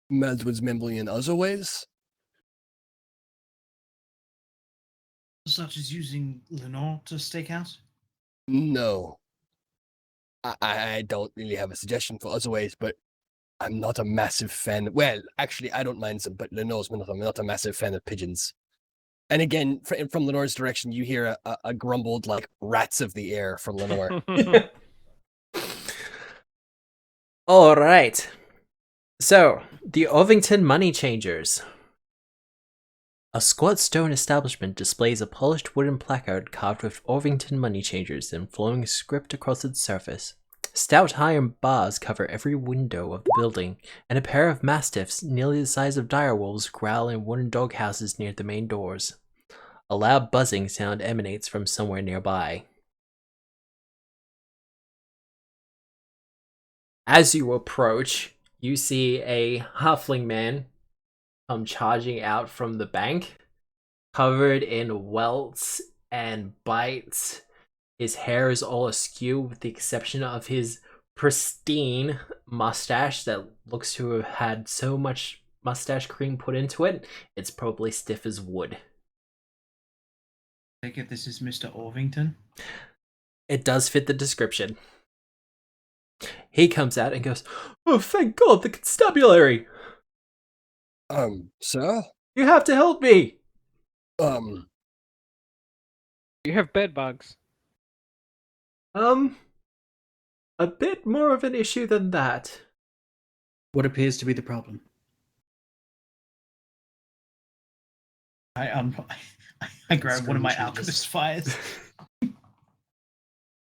B: Maldwood's memory in other ways.
D: Such as using Lenore to stake out?
B: No. I don't really have a suggestion for other ways, but I'm not a massive fan. Well, actually, I don't mind them, but Lenore's I'm not a massive fan of pigeons. And again, from Lenore's direction, you hear a grumbled, like, rats of the air from Lenore.
A: All right. So, the Ovington Money Changers. A squat stone establishment displays a polished wooden placard carved with Ovington money changers and flowing script across its surface. Stout iron bars cover every window of the building, and a pair of mastiffs nearly the size of direwolves growl in wooden doghouses near the main doors. A loud buzzing sound emanates from somewhere nearby. As you approach, you see a halfling man come charging out from the bank, covered in welts and bites. His hair is all askew with the exception of his pristine mustache that looks to have had so much mustache cream put into it, it's probably stiff as wood.
D: Take it this is Mr. Orvington.
A: It does fit the description. He comes out and goes, "Oh, thank God, the constabulary!
B: Sir?
A: You have to help me!"
C: You have bed bugs.
A: A bit more of an issue than that.
E: What appears to be the problem?
D: I grabbed one of my alchemist fires.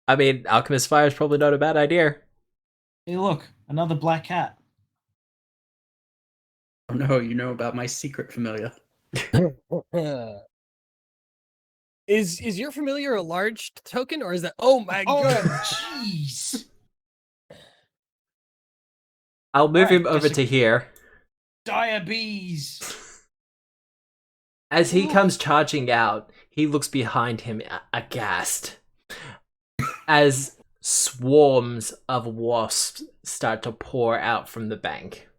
A: I mean, alchemist fire is probably not a bad idea.
D: Hey, look, another black cat.
E: Oh no, you know about my secret familiar.
B: Is your familiar a large token, or is that? Oh my god!
D: Jeez.
A: I'll move him
D: Alright,
A: over to here.
D: Diabetes.
A: As he
D: Ooh.
A: comes charging out, he looks behind him aghast. As swarms of wasps start to pour out from the bank.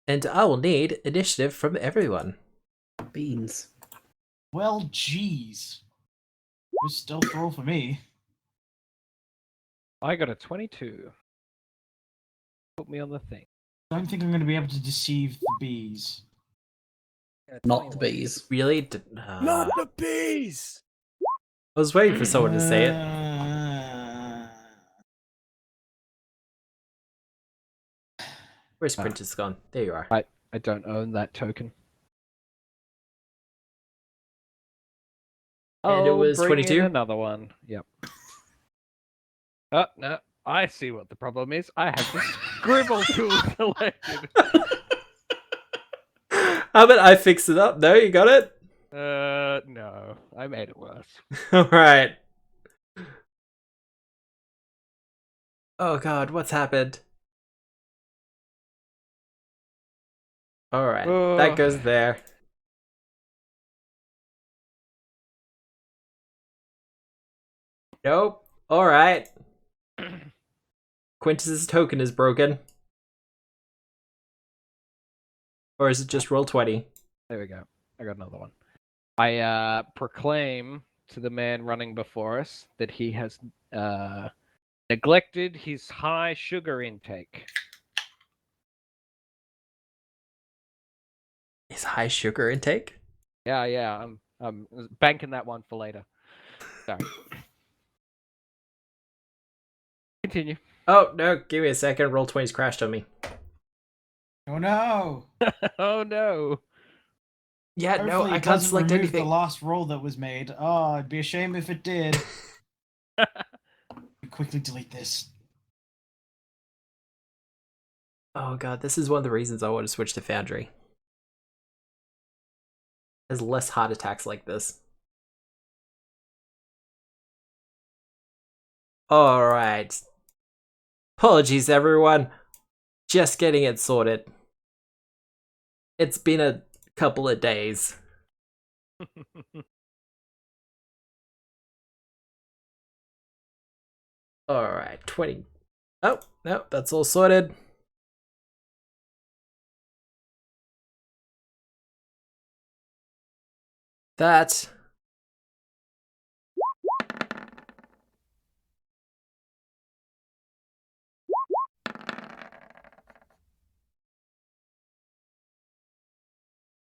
A: And I will need initiative from everyone.
E: Beans.
D: Well, jeez. It was stealth roll for me.
C: I got a 22. Put me on the thing.
D: Don't think I'm going to be able to deceive the bees.
E: Not the bees.
A: Really?
B: Not the bees.
A: I was waiting for someone to say it. Where's Quintus gone? There you are.
C: I don't own that token.
A: And it was
C: bring
A: 22?
C: in another one. Yep. Oh, no. I see what the problem is. I have the scribble tool selected.
A: How about I fix it up? No, you got it?
C: No. I made it worse.
A: Alright. Oh god, what's happened? Alright, that goes there. Nope. Alright. Quintus's token is broken. Or is it just roll 20?
C: There we go. I got another one. I proclaim to the man running before us that he has Neglected his high sugar intake.
A: His high sugar intake?
C: Yeah. I'm banking that one for later. Sorry. Continue.
A: Oh, no, give me a second. Roll20's crashed on me.
D: Oh no!
C: Oh no.
A: Yeah, no,
D: Hopefully
A: I
D: it
A: can't
D: doesn't
A: select
D: remove
A: anything.
D: the last roll that was made. Oh, it'd be a shame if it did. Quickly delete this.
A: Oh god, this is one of the reasons I want to switch to Foundry. There's less heart attacks like this. Alright. Apologies, everyone. Just getting it sorted. It's been a couple of days. Alright, 20. Oh, no, that's all sorted. That.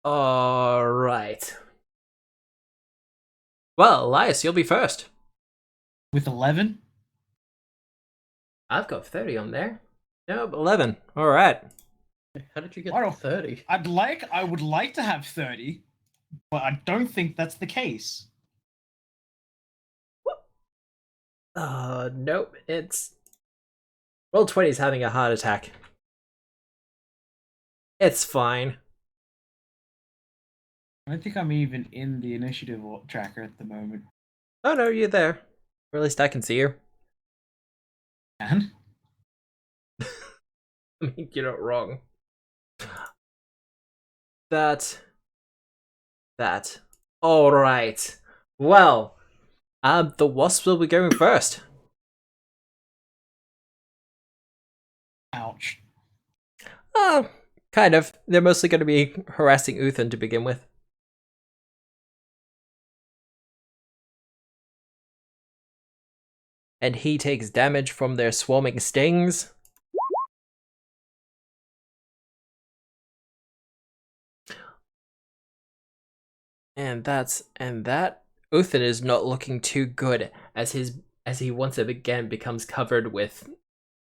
A: Alright. Well, Elias, you'll be first.
D: With 11?
A: I've got 30 on there. Nope, 11. Alright.
E: How did you get
D: I don't-
E: 30?
D: I would like to have 30, but I don't think that's the case.
A: Nope, it's... Roll20's having a heart attack. It's fine.
D: I don't think I'm even in the initiative tracker at the moment.
A: Oh no, you're there. Or at least I can see you.
D: And
A: I mean, you're not wrong. That. Alright. Well, the wasps will be going first.
D: ouch.
A: Kind of. They're mostly going to be harassing Uthan to begin with. And he takes damage from their swarming stings. And that. Uthan is not looking too good as he once again becomes covered with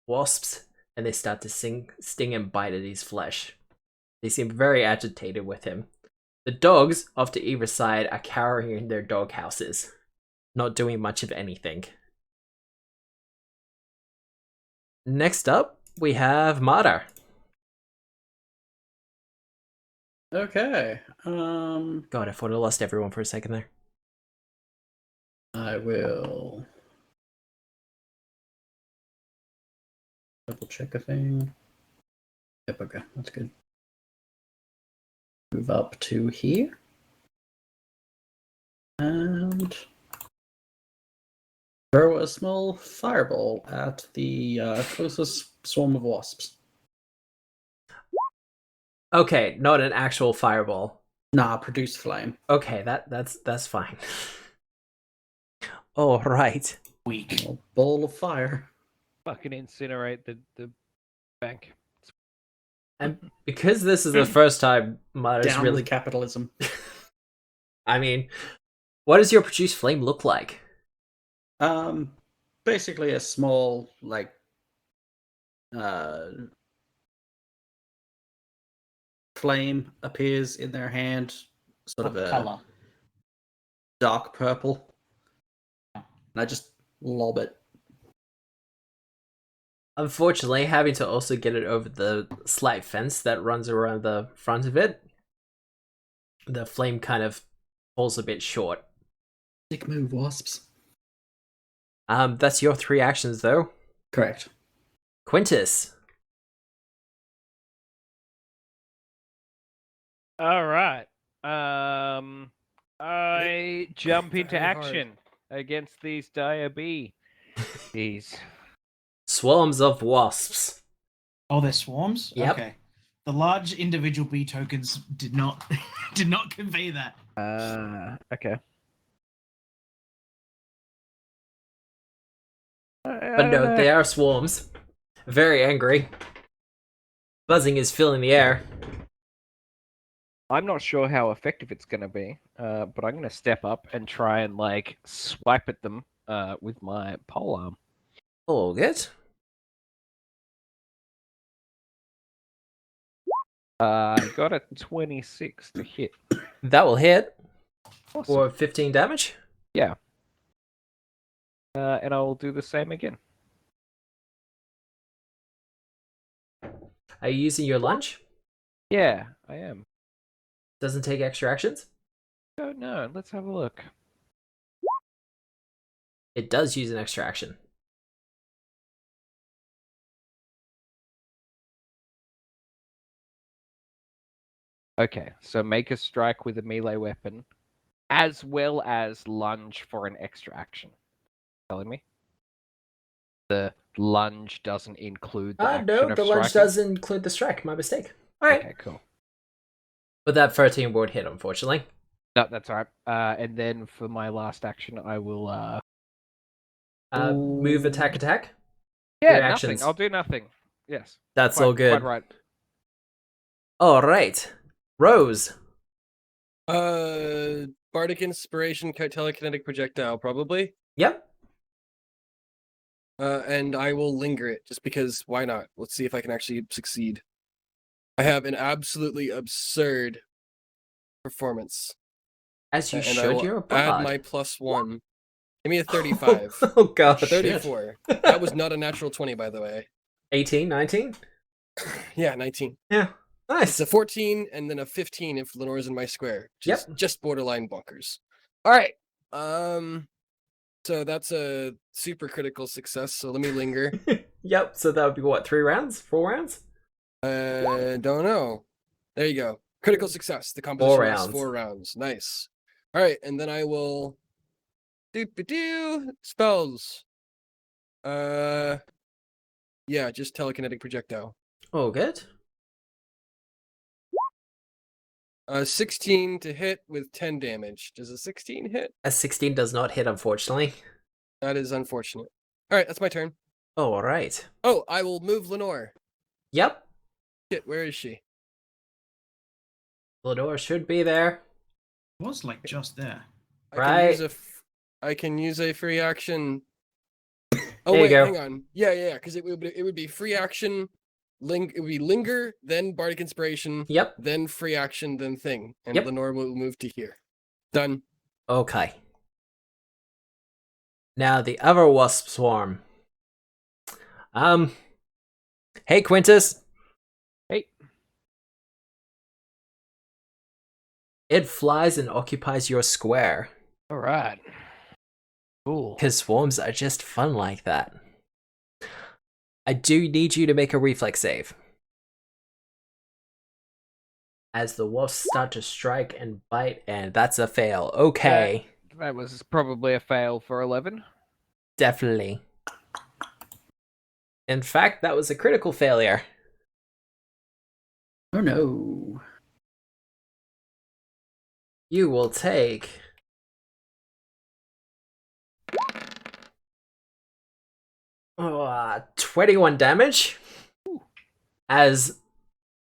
A: wasps, and they start to sting and bite at his flesh. They seem very agitated with him. The dogs, off to either side, are cowering in their dog houses, not doing much of anything. Next up, we have Marta.
E: Okay.
A: God, I thought I lost everyone for a second there.
E: I will double check a thing. Yep, okay, that's good. Move up to here. And throw a small fireball at the closest swarm of wasps.
A: Okay, not an actual fireball.
E: Nah, produce flame.
A: Okay, that's fine. All right.
D: Weak.
E: A ball of fire.
C: Fucking incinerate the bank.
A: And because this is the first time Marta's
E: Down
A: really...
E: with capitalism.
A: I mean, what does your produced flame look like?
E: Basically a small, like, flame appears in their hand, sort of
D: What
E: a
D: color?
E: dark purple. And I just lob it.
A: Unfortunately, having to also get it over the slight fence that runs around the front of it, the flame kind of falls a bit short.
E: Dick move, wasps.
A: That's your 3 actions, though.
E: Correct.
A: Quintus.
C: All right. I jump into
B: Very hard.
C: action against these dire bees.
A: Swarms of wasps.
D: Oh, they're swarms?
A: Yep.
D: Okay. The large individual bee tokens did not did not convey that.
C: Okay.
A: But no, they are swarms. Very angry. Buzzing is filling the air.
C: I'm not sure how effective it's going to be, but I'm going to step up and try and like swipe at them with my polearm.
A: All good.
C: I got a 26 to hit.
A: That will hit
C: Awesome.
A: for 15 damage.
C: Yeah. And I will do the same again.
A: Are you using your lunge?
C: Yeah, I am.
A: Doesn't take extra actions?
C: Don't know. Let's have a look.
A: It does use an extra action.
C: Okay, so make a strike with a melee weapon, as well as lunge for an extra action. Telling me? The lunge doesn't include the action
A: No,
C: of
A: the lunge
C: striking?
A: does include the strike. My mistake. Alright.
C: Okay, cool.
A: But that 13 won't hit, unfortunately.
C: No, that's alright. And then for my last action, I will
A: Move, attack.
C: yeah,
A: Your
C: nothing.
A: actions.
C: I'll do nothing. Yes.
A: That's
C: Quite,
A: all good.
C: Quite right.
A: Alright. Rose.
B: Bardic Inspiration, telekinetic projectile, probably.
A: Yep.
B: And I will linger it, just because, why not? Let's see if I can actually succeed. I have an absolutely absurd performance.
A: As you
B: And I
A: should,
B: will
A: you're a
B: add
A: bard.
B: my +1. Give me a 35.
A: Oh gosh.
B: 34. That was not a natural 20, by the way.
A: 18, 19?
B: Yeah, 19.
A: Yeah.
B: It's
A: Nice.
B: a 14 and then a 15 if Lenore's in my square.
A: Yep.
B: Just borderline bonkers. All right. So that's a super critical success. So let me linger.
A: Yep, so that would be what, 3 rounds? 4 rounds?
B: Don't know. There you go. Critical success. The composition lasts 4 rounds. Nice. All right, and then I will do spells. Yeah, just telekinetic projectile.
A: Oh, good.
B: 16 to hit with 10 damage. Does a 16 hit?
A: A 16 does not hit, unfortunately.
B: That is unfortunate. All right, that's my turn.
A: Oh, alright.
B: Oh, I will move Lenore.
A: Yep.
B: Shit, where is she?
A: Lenore should be there.
D: It was like just there.
B: I can use a free action. Oh
A: There you
B: wait,
A: go.
B: hang on. Yeah, because it would be free action. It would be linger, then bardic inspiration,
A: Yep.
B: then free action, then thing, and
A: Yep.
B: Lenore will move to here. Done.
A: Okay. Now the other wasp swarm. Hey Quintus.
C: Hey.
A: It flies and occupies your square.
C: Alright. Cool.
A: Because swarms are just fun like that. I do need you to make a reflex save. As the wasps start to strike and bite, and that's a fail. Okay.
C: That was probably a fail for 11.
A: Definitely. In fact, that was a critical failure.
E: Oh no.
A: You will take 21 damage as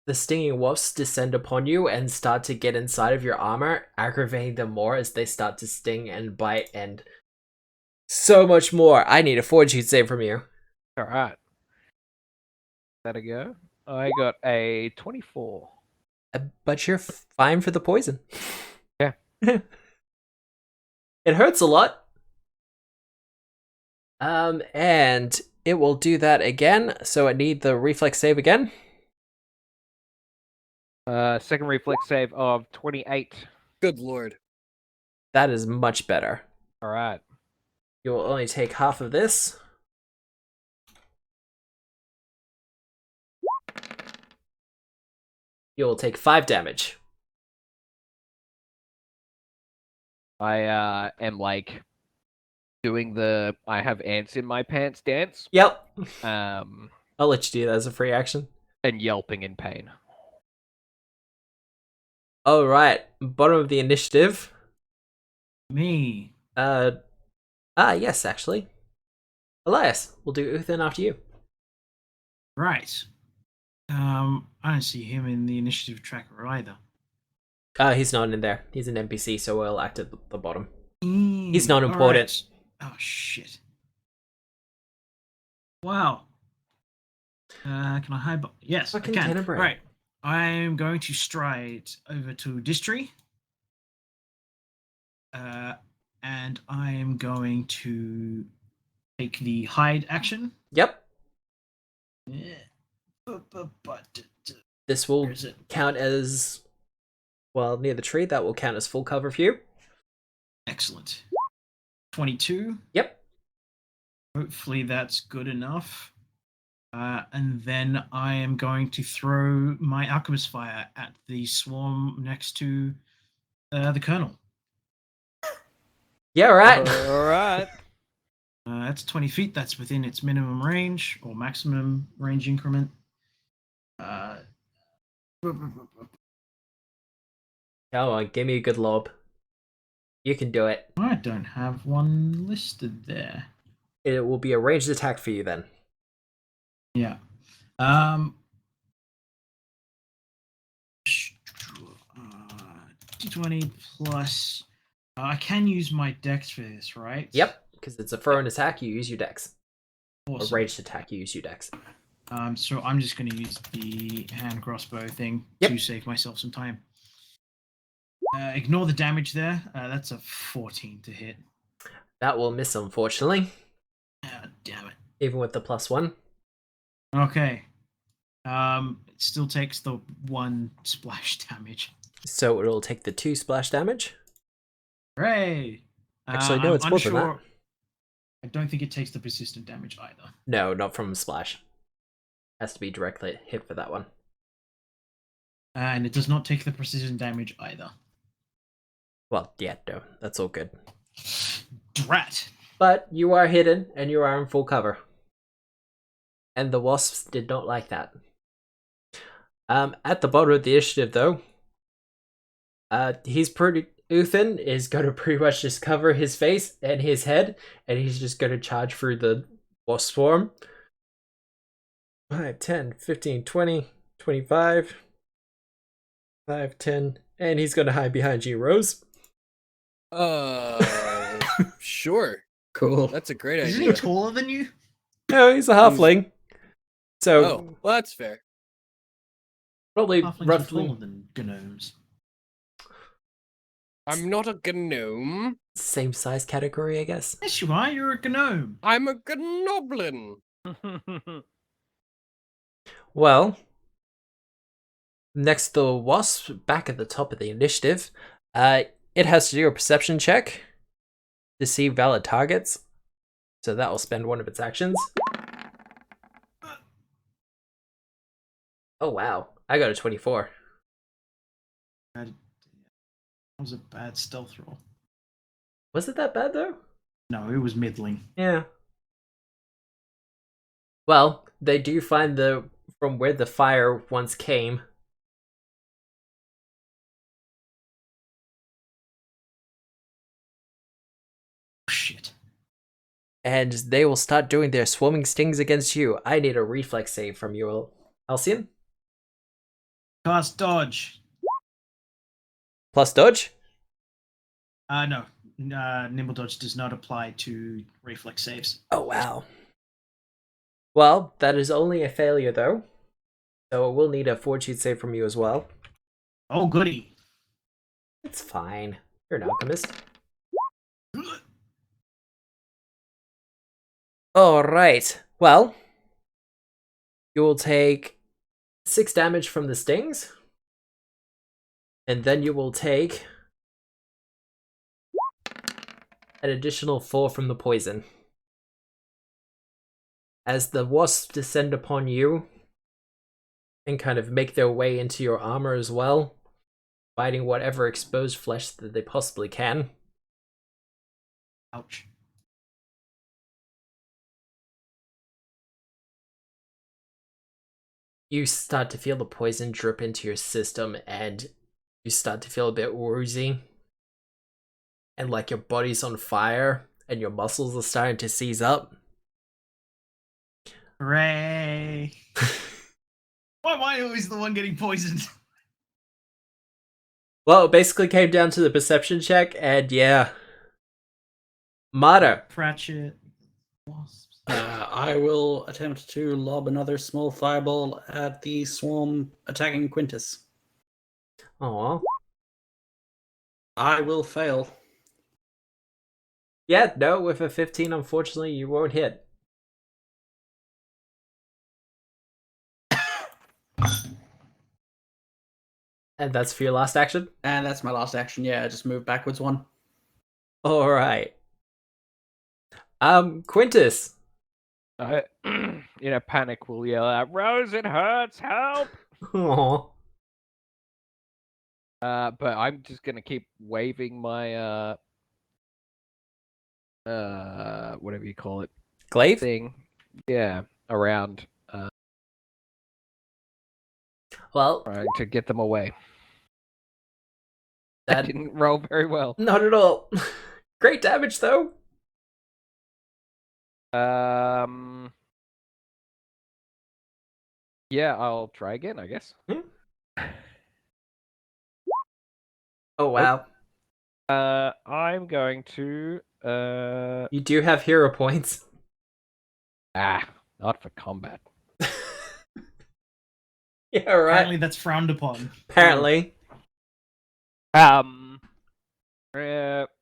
A: the stinging wasps descend upon you and start to get inside of your armor, aggravating them more as they start to sting and bite and so much more. I need a fortitude save from you.
C: Alright. That a go. I got a 24.
A: But you're fine for the poison.
C: Yeah.
A: It hurts a lot. And it will do that again, so I need the reflex save again.
C: Second reflex save of 28.
B: Good lord.
A: That is much better.
C: Alright.
A: You will only take half of this. You will take 5 damage.
C: I am like doing the I have ants in my pants dance.
A: Yep.
C: Um
A: I'll let you do that as a free action.
C: and yelping in pain.
A: Alright, bottom of the initiative.
D: Me.
A: Yes, actually. Elias, we'll do Uthan after you.
D: Right. I don't see him in the initiative tracker either.
A: He's not in there. He's an NPC, so we'll act at the bottom. He's not
D: All
A: important.
D: right. Oh shit. Wow. Can I hide? Yes,
A: Fucking
D: I can.
A: Tenebrae.
D: Right. I'm going to stride over to Distry. And I am going to take the hide action.
A: Yep.
D: Yeah.
A: This will
D: Where is it?
A: count as, well, near the tree. That will count as full cover for you.
D: Excellent. 22.
A: Yep.
D: Hopefully that's good enough. And then I am going to throw my Alchemist Fire at the swarm next to the Colonel.
A: Yeah, right.
C: All right.
D: That's 20 feet. That's within its minimum range or maximum range increment.
A: Come on, give me a good lob. You can do it.
D: I don't have one listed there.
A: It will be a ranged attack for you then.
D: Yeah. 20 plus. I can use my dex for this, right?
A: Yep, because it's a thrown attack, you use your dex.
D: Awesome.
A: A ranged attack, you use your dex.
D: So I'm just going to use the hand crossbow thing
A: Yep.
D: to save myself some time. Ignore the damage there. That's a 14 to hit.
A: That will miss, unfortunately.
D: Damn it.
A: Even with the +1.
D: Okay. It still takes the 1 splash damage.
A: So it'll take the 2 splash damage.
D: Hooray!
A: Actually, no,
D: I'm
A: it's more than that.
D: unsure. I don't think it takes the persistent damage either.
A: No, not from splash. Has to be directly hit for that one.
D: And it does not take the precision damage either.
A: Well, yeah, no, that's all good.
D: Drat!
A: But you are hidden, and you are in full cover. And the wasps did not like that. At the bottom of the initiative, though, Uthan is going to pretty much just cover his face and his head, and he's just going to charge through the wasp swarm. 5, 10, 15, 20, 25, 5, 10, and he's going to hide behind you, Rose.
B: Sure.
E: Cool.
B: That's a great
D: Isn't
B: idea.
D: he taller than you?
A: No, he's a halfling. So
B: Oh, well, that's fair.
A: probably
D: Halflings are
A: roughly
D: taller than gnomes.
B: I'm not a gnome.
A: same size category, I guess.
D: Yes, you are. You're a gnome.
B: I'm a gnoblin.
A: Well, next to the wasp, back at the top of the initiative, it has to do a perception check to see valid targets. So that will spend one of its actions. Oh wow, I got a 24.
D: That was a bad stealth roll.
A: Was it that bad though?
D: No, it was middling.
A: Yeah. Well, they do find from where the fire once came.
D: Shit.
A: And they will start doing their swarming stings against you. I need a reflex save from you, Halcyon.
D: Cast dodge.
A: Plus dodge?
D: No. Nimble dodge does not apply to reflex saves.
A: Oh, wow. Well, that is only a failure, though. So we'll need a fortitude save from you as well.
D: Oh, goody.
A: It's fine. You're an alchemist. Alright. Well, you will take 6 damage from the stings. And then you will take an additional 4 from the poison. As the wasps descend upon you and kind of make their way into your armor as well, biting whatever exposed flesh that they possibly can.
D: Ouch.
A: You start to feel the poison drip into your system, and you start to feel a bit woozy. And like your body's on fire, and your muscles are starting to seize up.
D: Hooray! Why am I always the one getting poisoned?
A: Well, it basically came down to the perception check, and yeah. Mata.
D: Pratchett. Wasps.
E: I will attempt to lob another small fireball at the swarm attacking Quintus.
A: Aw.
E: I will fail.
A: Yeah, no, with a 15, unfortunately, you won't hit. And that's for your last action?
E: And that's my last action. Yeah, I just move backwards one.
A: Alright. Quintus.
C: I, in a panic, will yell out, "Rose, it hurts! Help!"
A: Aw.
C: But I'm just gonna keep waving my whatever you call it,
A: Glaive?
C: thing, yeah, around,
A: Well,
C: trying to get them away.
A: that
C: That didn't roll very well.
A: not at all. Great damage, though.
C: Yeah, I'll try again, I guess.
A: Oh, wow.
C: I'm going to
A: You do have hero points.
C: not for combat.
A: Yeah, right.
D: Apparently that's frowned upon.
A: Apparently.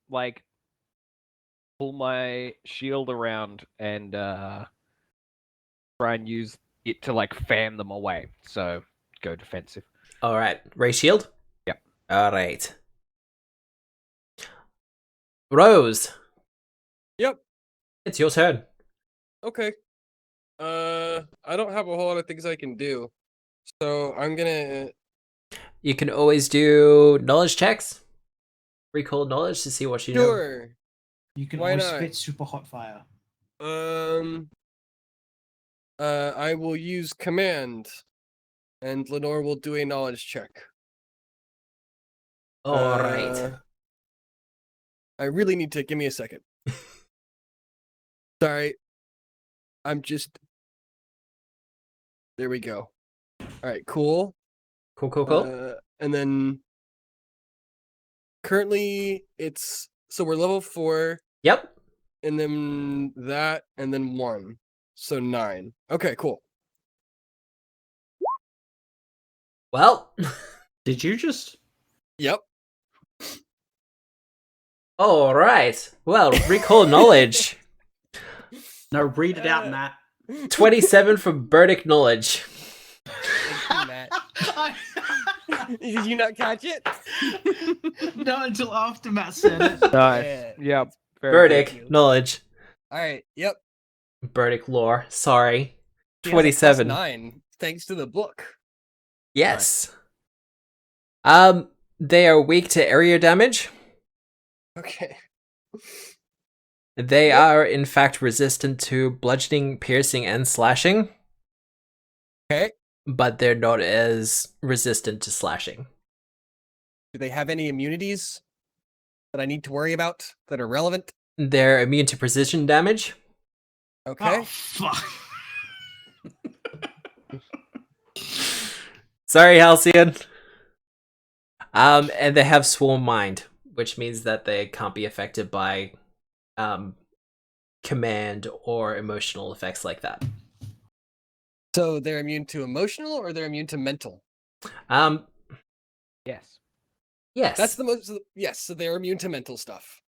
C: Like, pull my shield around and try and use it to like fan them away. So go defensive.
A: Alright. Ray shield?
C: Yep.
A: Alright. Rose.
B: Yep.
A: It's your turn.
B: Okay. I don't have a whole lot of things I can do, so I'm gonna.
A: You can always do knowledge checks. Recall knowledge to see what you know.
B: Sure.
D: You can
B: Why
D: always
B: not?
D: spit super hot fire.
B: I will use command, and Lenore will do a knowledge check.
A: Alright.
B: I really need to give me a second. Sorry. I'm just. There we go. All right, cool.
A: Cool.
B: And then currently it's so we're level 4,
A: Yep.
B: and then that, and then 1, so 9. Okay, cool.
A: Well.
E: Did you just?
B: Yep.
A: Alright. Well, recall knowledge.
E: No, read it out, Matt.
A: 27 from Burdick knowledge.
B: Thank you, Matt. Did you not catch it?
D: Not until after Matt said it.
C: Nice. Yep.
A: Burdick knowledge.
B: All right. Yep.
A: Burdick lore. Sorry.
B: He has a plus
A: 27.
B: 9, thanks to the book.
A: Yes. They are weak to area damage.
B: Okay.
A: They are, in fact, resistant to bludgeoning, piercing, and slashing.
B: Okay.
A: But they're not as resistant to slashing.
B: Do they have any immunities that I need to worry about that are relevant?
A: They're immune to precision damage.
B: Okay.
D: Oh, fuck.
A: Sorry, Halcyon. And they have Swarm Mind, which means that they can't be affected by command or emotional effects like that.
B: So they're immune to emotional, or they're immune to mental?
C: Yes.
A: Yes.
B: That's the most. Yes, so they're immune to mental stuff.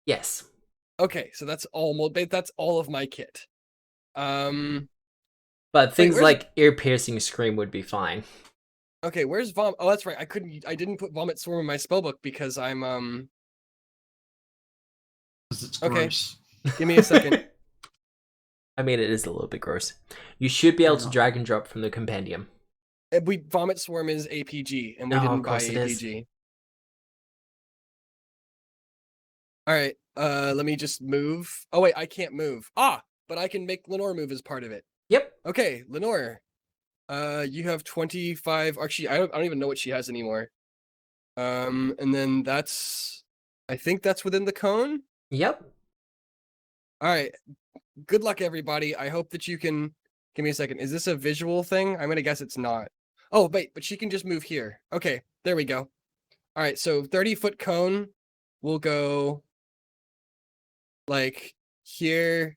A: Yes.
B: Okay, so that's that's all of my kit.
A: But things
B: where's-
A: like ear-piercing scream would be fine.
B: Okay, where's vomit? Oh, that's right. I didn't put vomit swarm in my spellbook because I'm
D: 'Cause it's
B: Okay.
D: gross.
B: Give me a second.
A: I mean, it is a little bit gross. You should be able to
E: Yeah.
A: drag and drop from the compendium.
B: We vomit swarm is APG, and we
A: Oh,
B: didn't
A: of
B: buy
A: course it is.
B: APG. All right. Let me just move. Oh wait, I can't move. But I can make Lenore move as part of it.
A: Yep.
B: Okay, Lenore. You have 25. Actually, I don't even know what she has anymore. And then I think that's within the cone.
A: Yep.
B: All right. good luck, everybody. I hope that you can. Give me a second. Is this a visual thing? I'm gonna guess it's not. Oh, wait, but she can just move here. Okay, there we go. All right, so 30-foot cone will go like here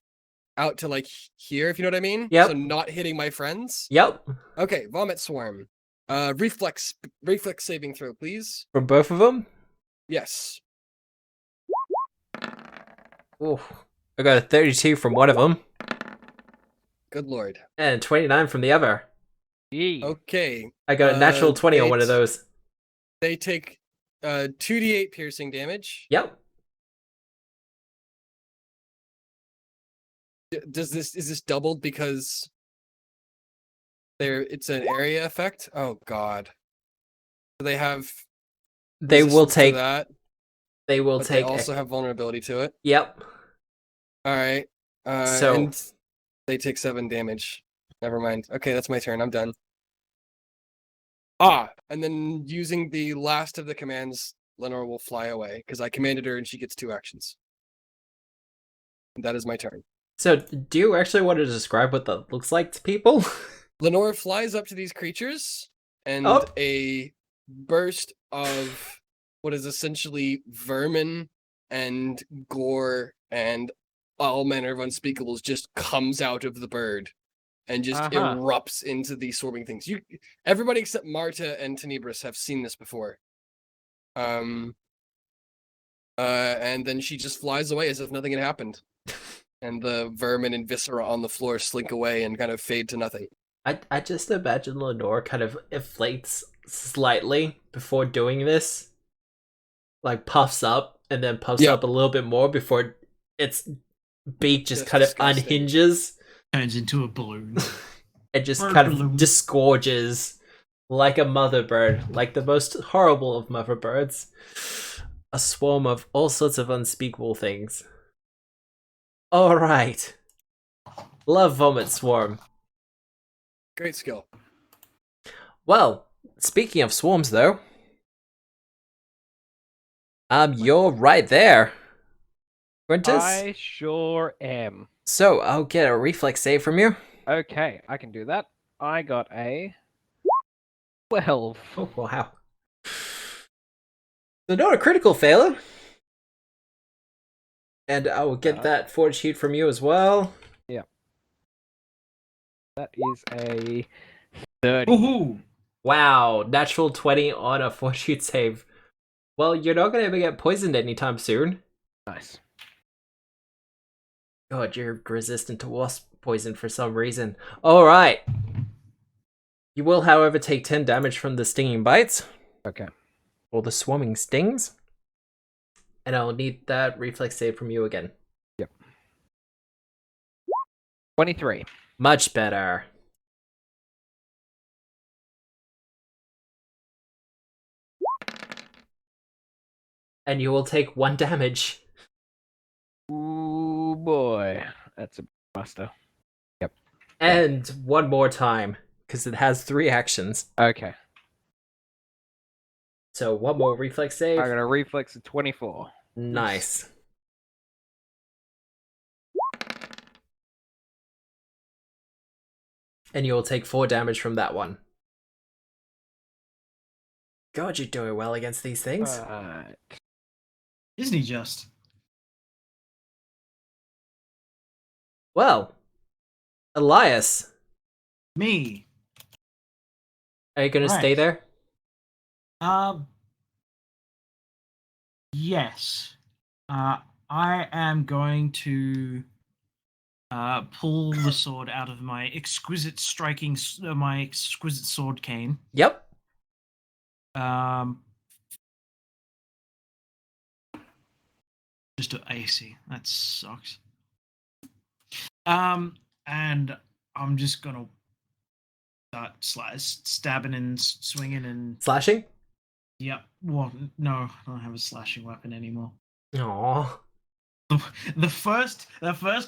B: out to like here, if you know what I mean.
A: Yep.
B: So not hitting my friends.
A: Yep.
B: Okay, vomit swarm. Reflex saving throw, please.
A: From both of them?
B: Yes.
A: Ooh. I got a 32 from one of them.
B: Good lord.
A: And 29 from the other.
C: Yee.
B: Okay.
A: I got a natural 20 on one of those.
B: They take 2d8 piercing damage.
A: Yep.
B: Is this doubled because it's an area effect? Oh god. They have
A: They will
B: resistance to
A: take
B: that.
A: They will
B: But
A: take
B: they also have vulnerability to it.
A: Yep.
B: All right.
A: So
B: and they take 7 damage. Never mind. Okay, that's my turn. I'm done. And then using the last of the commands, Lenore will fly away because I commanded her and she gets 2 actions. And that is my turn.
A: So, do you actually want to describe what that looks like to people?
B: Lenore flies up to these creatures and
A: Oh.
B: a burst of what is essentially vermin and gore and all manner of unspeakables just comes out of the bird and just erupts into these swarming things. Everybody except Marta and Tenebris have seen this before. And then she just flies away as if nothing had happened. And the vermin and viscera on the floor slink away and kind of fade to nothing.
A: I just imagine Lenore kind of inflates slightly before doing this. Like puffs up and then puffs up a little bit more before its beak just kind
B: disgusting.
A: of unhinges.
D: Turns into a balloon.
A: It just
D: Bird
A: kind
D: balloon.
A: of disgorges like a mother bird, like the most horrible of mother birds. A swarm of all sorts of unspeakable things. Alright. Love Vomit Swarm.
B: Great skill.
A: Well, speaking of swarms though, you're right there, Quintus.
C: I sure am.
A: So I'll get a reflex save from you.
C: Okay, I can do that. I got a 12.
A: Oh wow! So not a critical failure, and I will get that fortitude from you as well.
C: Yeah, that is a 30.
D: Woohoo!
A: Wow, natural 20 on a fortitude save. Well, you're not going to get poisoned anytime soon.
C: Nice.
A: God, you're resistant to wasp poison for some reason. Alright. You will, however, take 10 damage from the stinging bites.
C: Okay.
A: Or the swarming stings. And I'll need that reflex save from you again.
C: Yep. 23.
A: Much better. And you will take 1 damage.
C: Ooh boy, that's a buster. Yep.
A: And 1 more time, because it has 3 actions.
C: Okay.
A: So 1 more reflex save.
C: I got a reflex of 24.
A: Nice. And you'll take 4 damage from that one. God, you're doing well against these things.
C: Right.
D: Isn't he just?
A: Well, Elias,
D: Me.
A: are you going to
D: Right.
A: stay there?
D: Yes. I am going to pull the sword out of my exquisite sword cane.
A: Yep.
D: Just to AC. That sucks. And I'm just gonna start stabbing and swinging and.
A: Slashing?
D: Yep. Well, no, I don't have a slashing weapon anymore.
A: Aww.
D: The first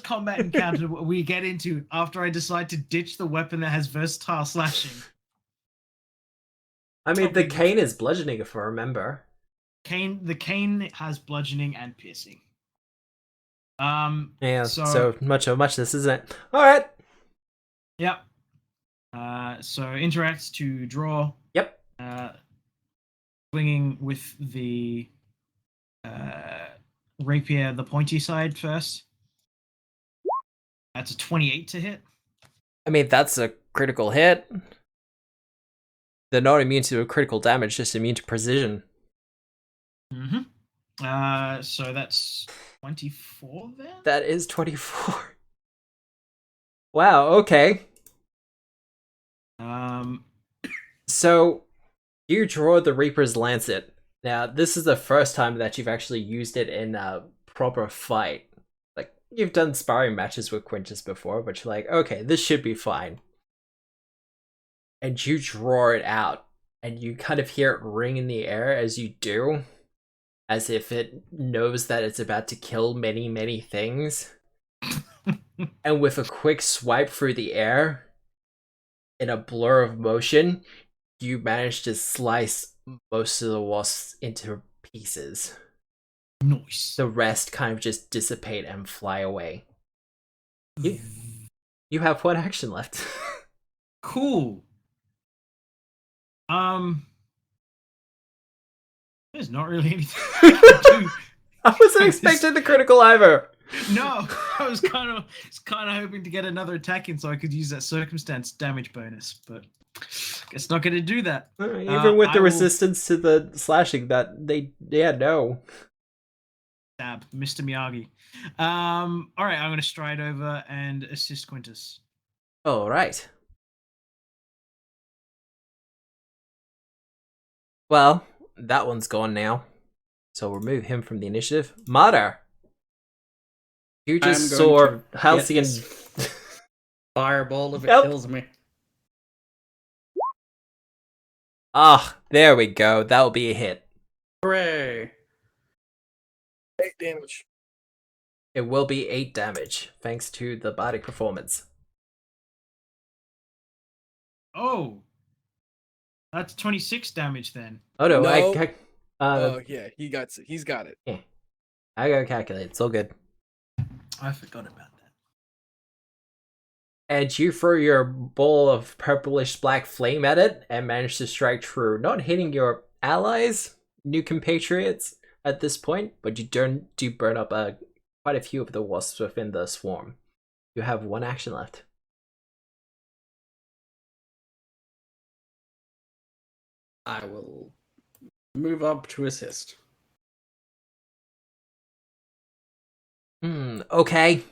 D: combat encounter we get into after I decide to ditch the weapon that has versatile slashing.
A: I mean, the cane is bludgeoning, if I remember.
D: The cane has bludgeoning and piercing.
A: Yeah,
D: So,
A: so much of much this isn't it. Alright.
D: yep. So interacts to draw.
A: Yep.
D: Swinging with the rapier, the pointy side first. That's a 28 to hit.
A: I mean, that's a critical hit. They're not immune to critical damage, just immune to precision.
D: Mm-hmm. So that's 24 then?
A: That is 24. Wow, okay. So, you draw the Reaper's Lancet. Now, this is the first time that you've actually used it in a proper fight. Like, you've done sparring matches with Quintus before, but you're like, okay, this should be fine. And you draw it out, and you kind of hear it ring in the air as you do, as if it knows that it's about to kill many, many things. And with a quick swipe through the air, in a blur of motion, you manage to slice most of the wasps into pieces.
D: Nice.
A: The rest kind of just dissipate and fly away. You have one action left.
D: Cool. There's not really anything I can do.
A: I wasn't expecting the critical either.
D: No, I was kind of hoping to get another attack in so I could use that circumstance damage bonus, but it's not going to do that.
A: Even with the resistance to the slashing, that no.
D: Stab, Mr. Miyagi. All right, I'm going to stride over and assist Quintus.
A: All right. Well, that one's gone now, so we'll remove him from the initiative. Martyr. You just saw Halcyon
E: fireball if it kills me.
A: Ah, there we go. That'll be a hit.
E: Hooray!
B: 8 damage.
A: It will be 8 damage, thanks to the body performance.
D: Oh, that's 26 damage then.
A: Oh no,
B: No.
A: oh
B: yeah, he's got it.
A: Yeah. I gotta calculate. It's all good.
D: I forgot about that.
A: And you throw your ball of purplish black flame at it and manage to strike true, not hitting your allies, new compatriots at this point, but you do burn up quite a few of the wasps within the swarm. You have one action left.
E: I will move up to assist.
A: Okay.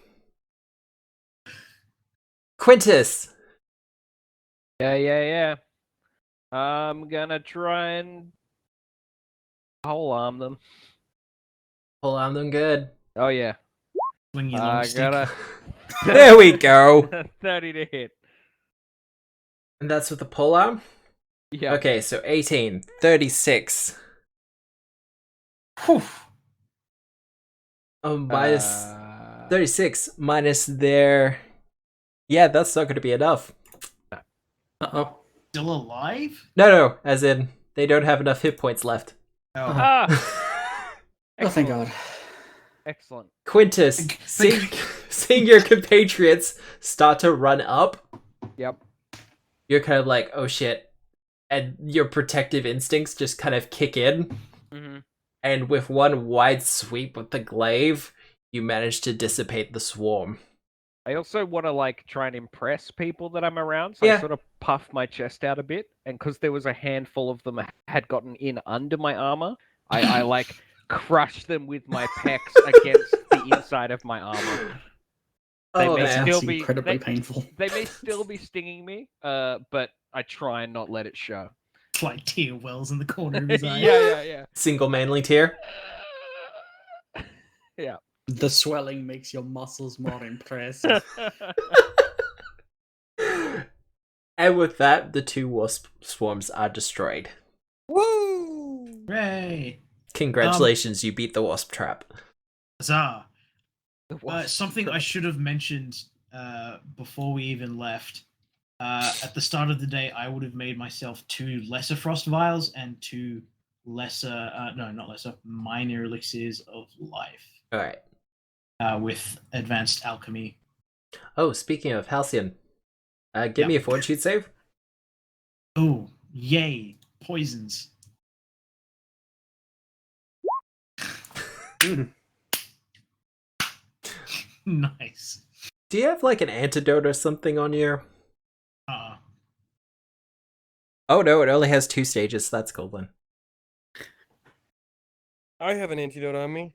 A: Quintus!
C: Yeah. I'm gonna try and pole arm them.
A: Pull on them good.
C: Oh yeah.
D: Swing your long stick.
C: Gotta
A: There we go.
C: 30 to hit.
A: And that's with the pull arm?
C: Yeah.
A: Okay, so 18, 36.
D: Whew.
A: Minus 36 minus their... Yeah, that's not going to be enough.
E: Uh-oh.
D: Still alive?
A: No, as in, they don't have enough hit points left.
D: Oh.
E: Oh, thank God.
C: Excellent.
A: Quintus, seeing your compatriots start to run up,
C: Yep.
A: you're kind of like, oh shit. And your protective instincts just kind of kick in.
C: Mm-hmm.
A: And with one wide sweep with the glaive, you manage to dissipate the swarm.
C: I also want to try and impress people that I'm around, so I sort of puff my chest out a bit, and because there was a handful of them had gotten in under my armor, I crush them with my pecs against the inside of my armor. They may still be
E: incredibly painful.
C: They may still be stinging me, but I try and not let it show.
D: It's like tear wells in the corner of his eye.
C: Yeah.
A: Single manly tear.
C: Yeah.
E: The swelling makes your muscles more impressive.
A: And with that, the 2 wasp swarms are destroyed.
B: Woo!
D: Hooray!
A: Congratulations, you beat the wasp trap.
D: Huzzah! Something I should have mentioned before we even left. At the start of the day, I would have made myself 2 lesser frost vials and 2 lesser, minor elixirs of life.
A: Alright.
D: with advanced alchemy.
A: Oh, speaking of Halcyon, give
D: Yeah.
A: me a fortitude save.
D: Oh, yay! Poisons. Nice.
A: Do you have like an antidote or something on you? Oh no, it only has 2 stages. That's cool then.
B: I have an antidote on me.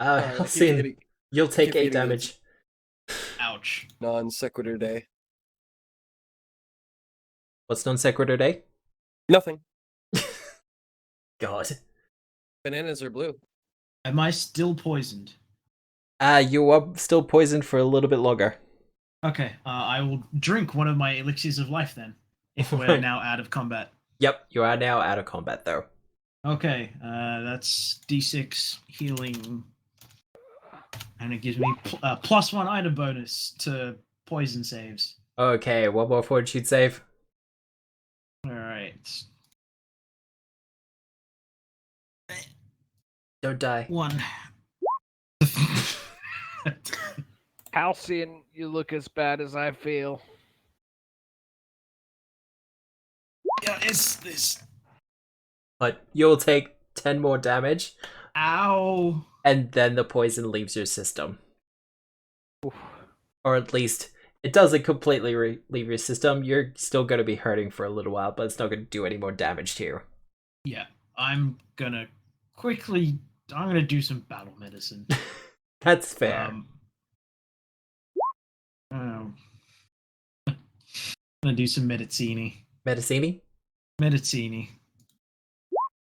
B: Sorry, I keep
A: Halcyon,
B: hitting
A: you'll take
B: keep
A: 8
B: hitting
A: damage.
D: Ouch.
B: non sequitur day.
A: What's non sequitur day?
B: Nothing.
A: God.
B: Bananas are blue.
D: Am I still poisoned?
A: You are still poisoned for a little bit longer.
D: Okay, I will drink one of my elixirs of life then, if we're now out of combat.
A: Yep, you are now out of combat though.
D: Okay, that's D6 healing, and it gives me +1 item bonus to poison saves.
A: Okay, one more fortitude save.
D: All right,
A: Don't die.
D: 1.
C: Halcyon, you look as bad as I feel.
D: Yeah, it's this.
A: But you'll take 10 more damage,
D: Ow.
A: and then the poison leaves your system.
C: Oof.
A: Or at least, it doesn't completely leave your system. You're still going to be hurting for a little while, but it's not going to do any more damage to you.
D: Yeah, I'm gonna do some battle medicine.
A: That's fair.
D: I'm gonna do some medicini.
A: Medicini?
D: Medicini.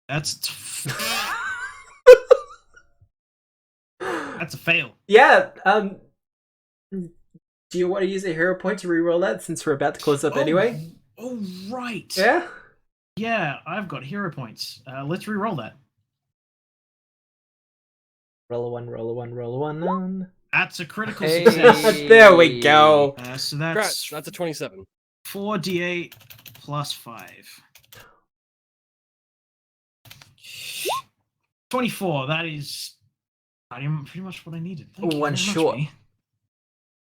D: That's that's a fail.
A: Yeah, do you want to use a hero point to reroll that since we're about to close up anyway?
D: Oh, right.
A: Yeah?
D: Yeah, I've got hero points. Let's reroll that.
A: Roll a 1, roll a 1, roll a 1.
D: That's a critical
C: Hey.
D: success.
A: There we go.
D: So
B: Congrats,
D: that's
B: that's a 27.
D: 4d8 plus 5. 24. That is pretty much what I needed. Thank you
A: One
D: very much,
A: short.
D: V.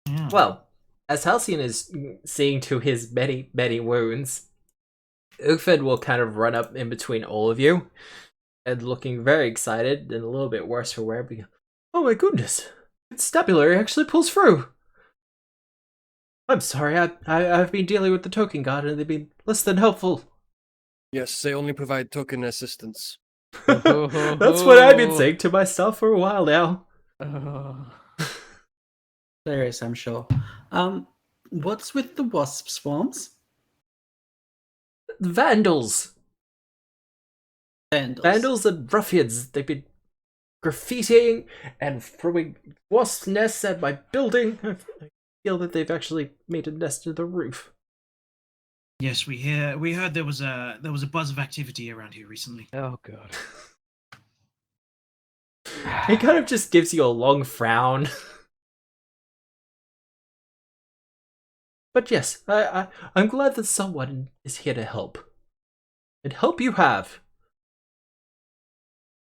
D: Yeah.
A: Well, as Halcyon is seeing to his many, many wounds, Ugfed will kind of run up in between all of you and looking very excited and a little bit worse for wear. Oh my goodness, constabulary actually pulls through. I'm sorry, I've been dealing with the token god and they've been less than helpful.
B: Yes, they only provide token assistance.
A: That's what I've been saying to myself for a while now.
E: There is, I'm sure. What's with the wasp swarms?
A: Vandals. Vandals and ruffians. They've been graffitiing and throwing wasp nests at my building. I feel that they've actually made a nest in the roof.
D: Yes, we heard there was a buzz of activity around here recently.
C: Oh god.
A: He kind of just gives you a long frown. But yes, I'm glad that someone is here to help. And help you have.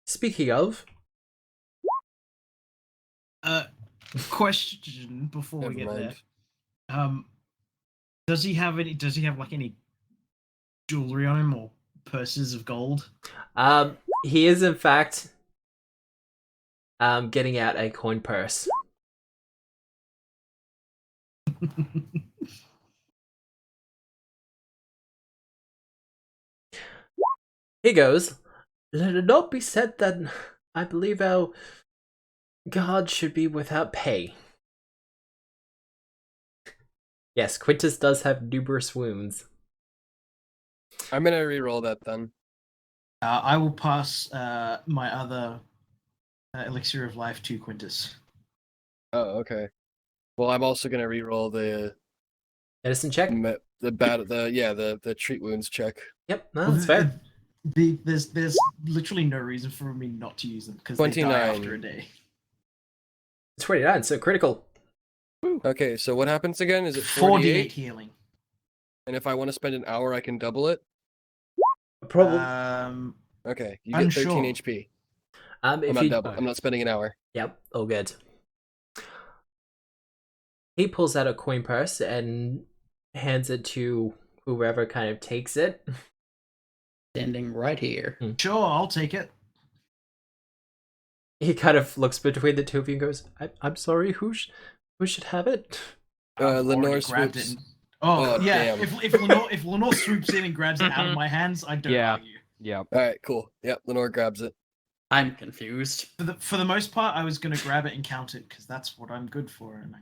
A: Speaking of...
D: Question before we
B: Never
D: get
B: mind.
D: there. Does he have like any jewelry on him or purses of gold?
A: He is in fact getting out a coin purse. He goes, let it not be said that I believe our god should be without pay. Yes, Quintus does have numerous wounds.
B: I'm gonna reroll that then.
D: I will pass my other elixir of life to Quintus.
B: Oh, okay. Well, I'm also gonna reroll the
A: Medicine check?
B: the treat wounds check.
A: Yep, no, that's fair.
D: There's literally no reason for me not to use them because they die
B: 29.
D: after a day.
A: 29, so critical.
B: Okay, so what happens again? Is it
D: 4d8
B: 48?
D: healing.
B: And if I want to spend an hour, I can double it.
A: Problem.
B: Okay, you get 13
D: Unsure.
B: HP.
A: If
B: I'm
A: you,
B: I'm not spending an hour.
A: yep, all good. He pulls out a coin purse and hands it to whoever kind of takes it.
E: Standing right here.
D: Sure, I'll take it.
A: He kind of looks between the two of you and goes, I'm sorry, who should have it?
D: I've
B: Lenore
D: already grabbed
B: swoops.
D: it. Oh,
B: Oh,
D: yeah.
B: damn.
D: If Lenore swoops in and grabs it out of my hands, I don't
C: Yeah.
D: argue.
C: Yeah.
B: All right, cool. Yep, Lenore grabs it.
E: I'm confused.
D: For the most part, I was gonna grab it and count it because that's what I'm good for. And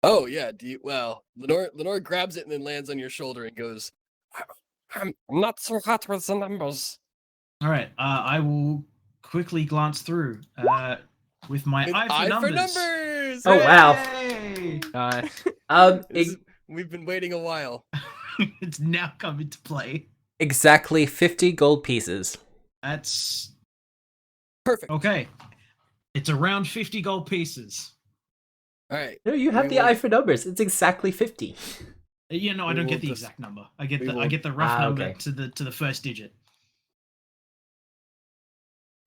B: Oh yeah, Lenore grabs it and then lands on your shoulder and goes, I'm not so hot with the numbers.
D: all right, I will quickly glance through with my
B: With
D: eye for numbers.
A: Oh, wow.
D: Hey!
C: Nice.
B: We've been waiting a while.
D: It's now come into play.
A: Exactly 50 gold pieces.
D: That's
B: Perfect.
D: okay. It's around 50 gold pieces.
B: All right.
A: No, you have
B: We
A: the
B: will-
A: eye for numbers. It's exactly 50.
D: You know, I
B: We
D: don't
B: will
D: get the
B: just-
D: exact number. I get
B: we
D: the
B: will-
D: rough number
A: okay.
D: to the first digit.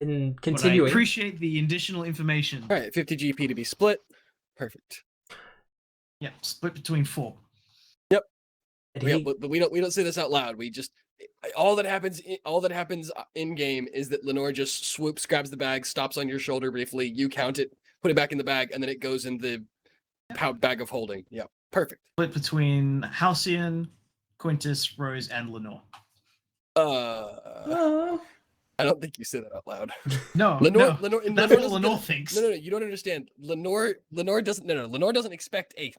A: And
D: But I
A: continuing.
D: appreciate the additional information.
B: All right, 50 GP to be split. Perfect.
D: Yeah, split between 4.
A: And
B: Yeah,
A: he,
B: but we don't say this out loud. We just all that happens in game is that Lenore just swoops, grabs the bag, stops on your shoulder briefly. You count it, put it back in the bag, and then it goes in the bag of holding. Yeah, perfect.
D: Split between Halcyon, Quintus, Rose, and Lenore.
B: I don't think you said that out loud.
D: No,
B: Lenore,
D: no.
B: Lenore,
D: That's
B: Lenore
D: what
B: doesn't-
D: Lenore thinks.
B: No, you don't understand. Lenore doesn't expect a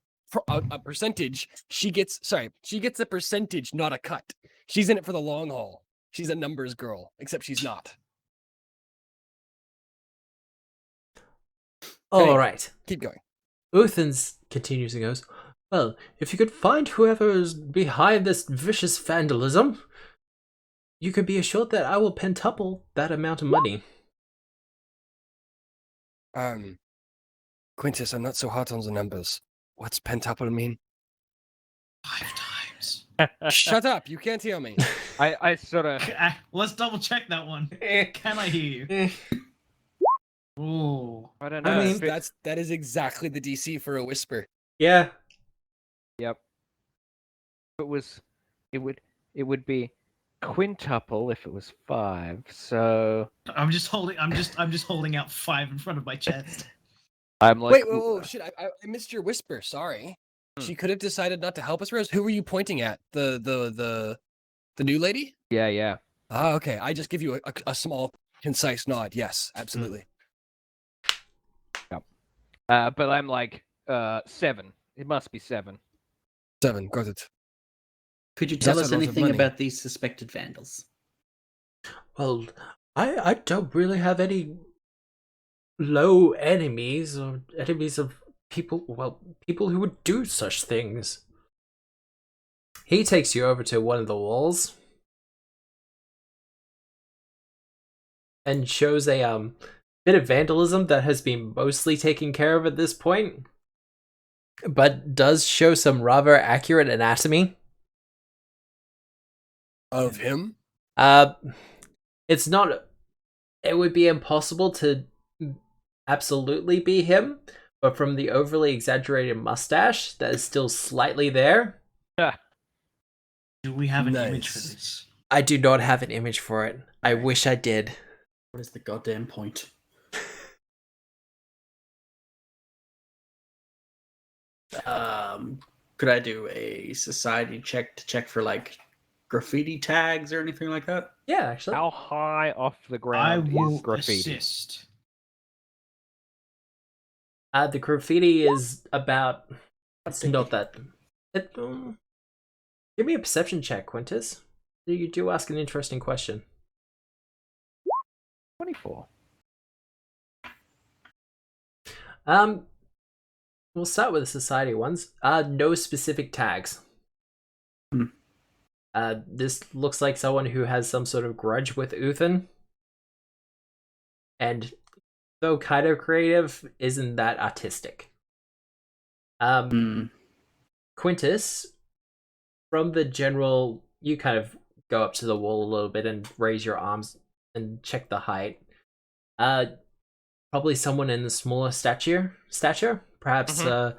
B: percentage. She gets a percentage, not a cut. She's in it for the long haul. She's a numbers girl, except she's not.
A: all
B: Anyway.
A: right.
B: Keep going.
A: Uthens continues and goes, well, if you could find whoever is behind this vicious vandalism, you can be assured that I will pentuple that amount of money.
B: Quintus, I'm not so hot on the numbers. What's pentuple mean?
D: 5 times.
B: Shut up! You can't hear me.
C: I sort of.
D: Let's double check that one. Can I hear you? Oh,
C: I don't know.
A: I mean,
B: That is exactly the DC for a whisper.
A: Yeah.
C: Yep. It would be quintuple if it was 5. So
D: I'm just holding out 5 in front of my chest.
C: I'm like,
B: Wait, whoa, shit! I missed your whisper. Sorry. She could have decided not to help us, Rose. Who were you pointing at? The new lady?
C: yeah.
B: Ah, okay. I just give you a small, concise nod. Yes, absolutely.
C: But I'm like 7. It must be 7.
B: 7. Got it.
E: Could you tell
B: That's
E: us
B: a lot of
E: anything
B: money.
E: about these suspected vandals?
A: Well, I don't really have any low enemies or enemies of people who would do such things. He takes you over to one of the walls and shows a bit of vandalism that has been mostly taken care of at this point, but does show some rather accurate anatomy.
B: Of him?
A: It's not. It would be impossible to absolutely be him, but from the overly exaggerated mustache that is still slightly there,
D: Do we have an image
B: Nice.
D: for this?
A: I do not have an image for it. I wish I did.
E: What is the goddamn point? Could I do a society check to check for like graffiti tags or anything like that?
A: Yeah, actually.
C: How high off the
D: I
C: ground
D: will
C: is graffiti?
D: assist.
A: The graffiti is about. It's not that. Give me a perception check, Quintus. You do ask an interesting question.
C: 24.
A: We'll start with the society ones. No specific tags.
E: Hmm.
A: This looks like someone who has some sort of grudge with Uthen. And though kind of creative, isn't that artistic. Quintus, from the general, you kind of go up to the wall a little bit and raise your arms and check the height. Probably someone in the smaller stature. Perhaps a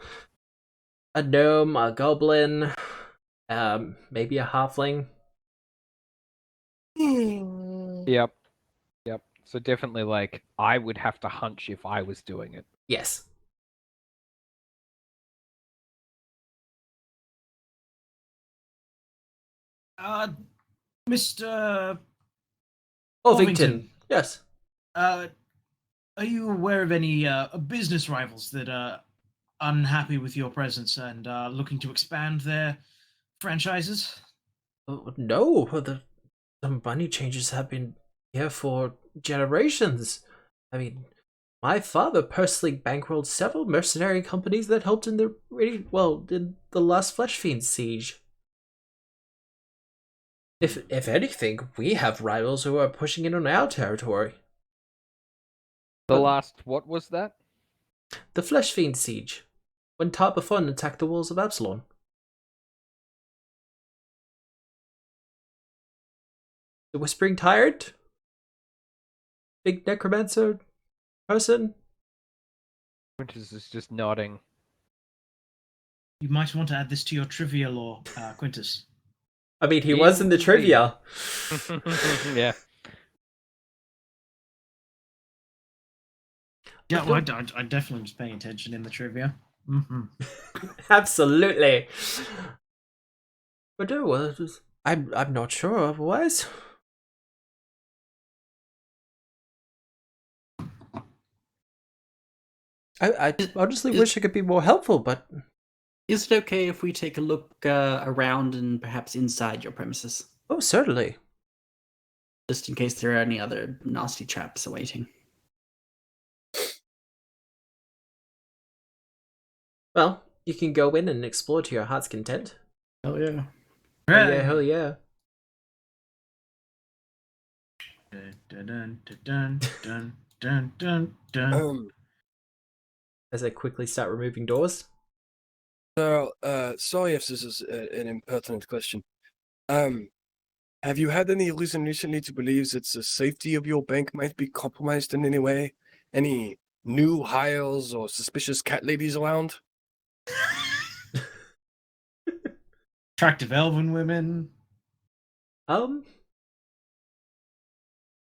A: gnome, a goblin, maybe a halfling.
C: Yep. So definitely, like, I would have to hunch if I was doing it.
A: Yes.
D: Mr.
A: Ovington. Yes.
D: Are you aware of any business rivals that are unhappy with your presence and are looking to expand their franchises?
A: No, the money changers have been here for generations. I mean, my father personally bankrolled several mercenary companies that helped in the last Flesh Fiend siege. If anything, we have rivals who are pushing in on our territory.
C: The last, what was that?
A: The Flesh Fiend siege, when Tabafon attacked the walls of Absalom. The Whispering Tired? Big necromancer person?
C: Quintus is just nodding.
D: You might want to add this to your trivia lore, Quintus.
A: I mean, he was in the trivia.
C: Yeah.
D: Yeah, well, I definitely was paying attention in the trivia. Mm-hmm.
A: Absolutely. But no, I'm not sure otherwise. I honestly wish I could be more helpful, but
E: Is it okay if we take a look around and perhaps inside your premises?
A: oh, certainly.
E: Just in case there are any other nasty traps awaiting.
A: Well, you can go in and explore to your heart's content.
E: Oh yeah.
A: Oh, yeah, hell yeah.
D: Dun, dun, dun, dun, dun, dun.
A: As I quickly start removing doors.
B: So, sorry if this is an impertinent question. Have you had any reason recently to believe that the safety of your bank might be compromised in any way? Any new hires or suspicious cat ladies around?
D: Attractive elven women.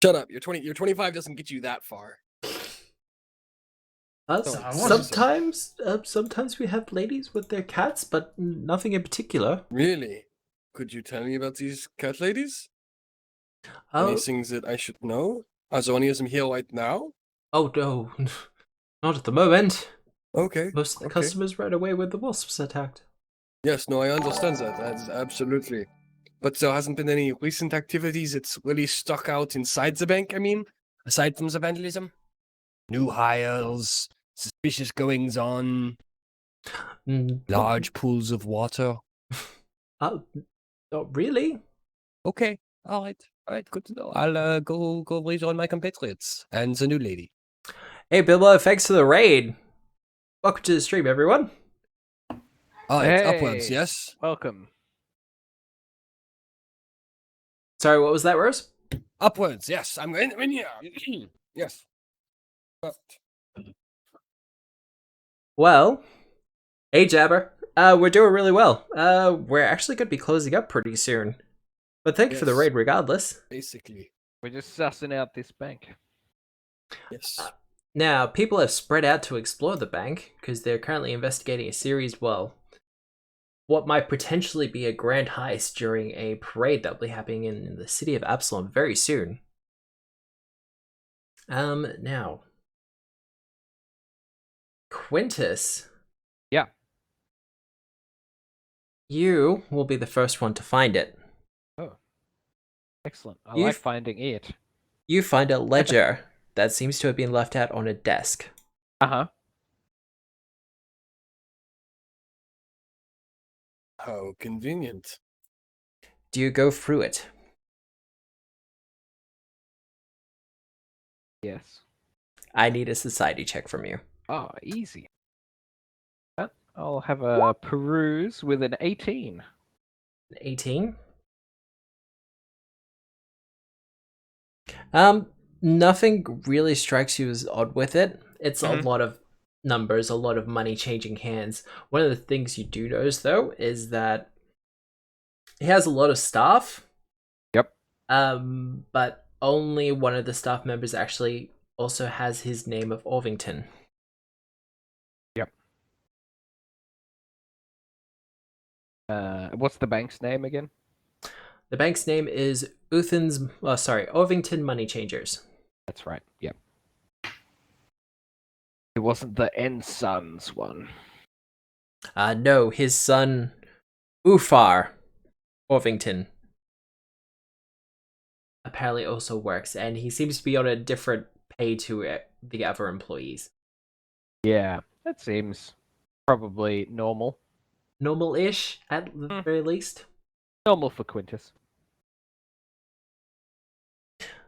B: Shut up. You're 20. You're 25 doesn't get you that far.
A: Sometimes we have ladies with their cats, but nothing in particular.
B: Really? Could you tell me about these cat ladies? Any things that I should know? Are there any of them here right now?
A: Oh no, not at the moment.
B: Okay.
A: Most of the customers ran away when the wasps attacked.
B: Yes, no, I understand that. That's absolutely. But there hasn't been any recent activities that's really stuck out inside the bank, I mean? Aside from the vandalism? New hires, suspicious goings on, large pools of water.
A: Oh, not really.
B: Okay, all right, good to know. I'll go rejoin my compatriots and the new lady.
A: Hey, Bilbo, thanks for the raid. Welcome to the stream, everyone.
B: Oh, it's upwards, yes?
C: Welcome.
A: Sorry, what was that, Rose?
B: Upwards, yes. I'm in here. Yes.
A: Well, hey, Jabber. We're doing really well. We're actually going to be closing up pretty soon. But thank you for the raid regardless.
B: Basically.
C: We're just sussing out this bank.
B: Yes.
A: Now, people have spread out to explore the bank because they're currently investigating a series, what might potentially be a grand heist during a parade that will be happening in the city of Absalom very soon. Now, Quintus.
C: Yeah.
A: You will be the first one to find it.
C: Oh. Excellent. I like finding it.
A: You find a ledger that seems to have been left out on a desk.
C: Uh-huh.
B: How convenient.
A: Do you go through it?
C: Yes.
A: I need a society check from you.
C: Oh, easy. I'll have a peruse with an 18.
A: An 18? Nothing really strikes you as odd with it. It's
B: Mhm.
A: a lot of numbers, a lot of money changing hands. One of the things you do notice, though, is that he has a lot of staff.
C: Yep.
A: But only one of the staff members actually also has his name of Orvington.
C: Yep. What's the bank's name again?
A: The bank's name is Orvington Money Changers.
C: That's right. Yep. It wasn't the Ensons one.
A: No, his son, Ufar Orvington, apparently also works, and he seems to be on a different pay to the other employees.
C: Yeah, that seems probably normal.
A: Normal-ish, at the very least.
C: Normal for Quintus.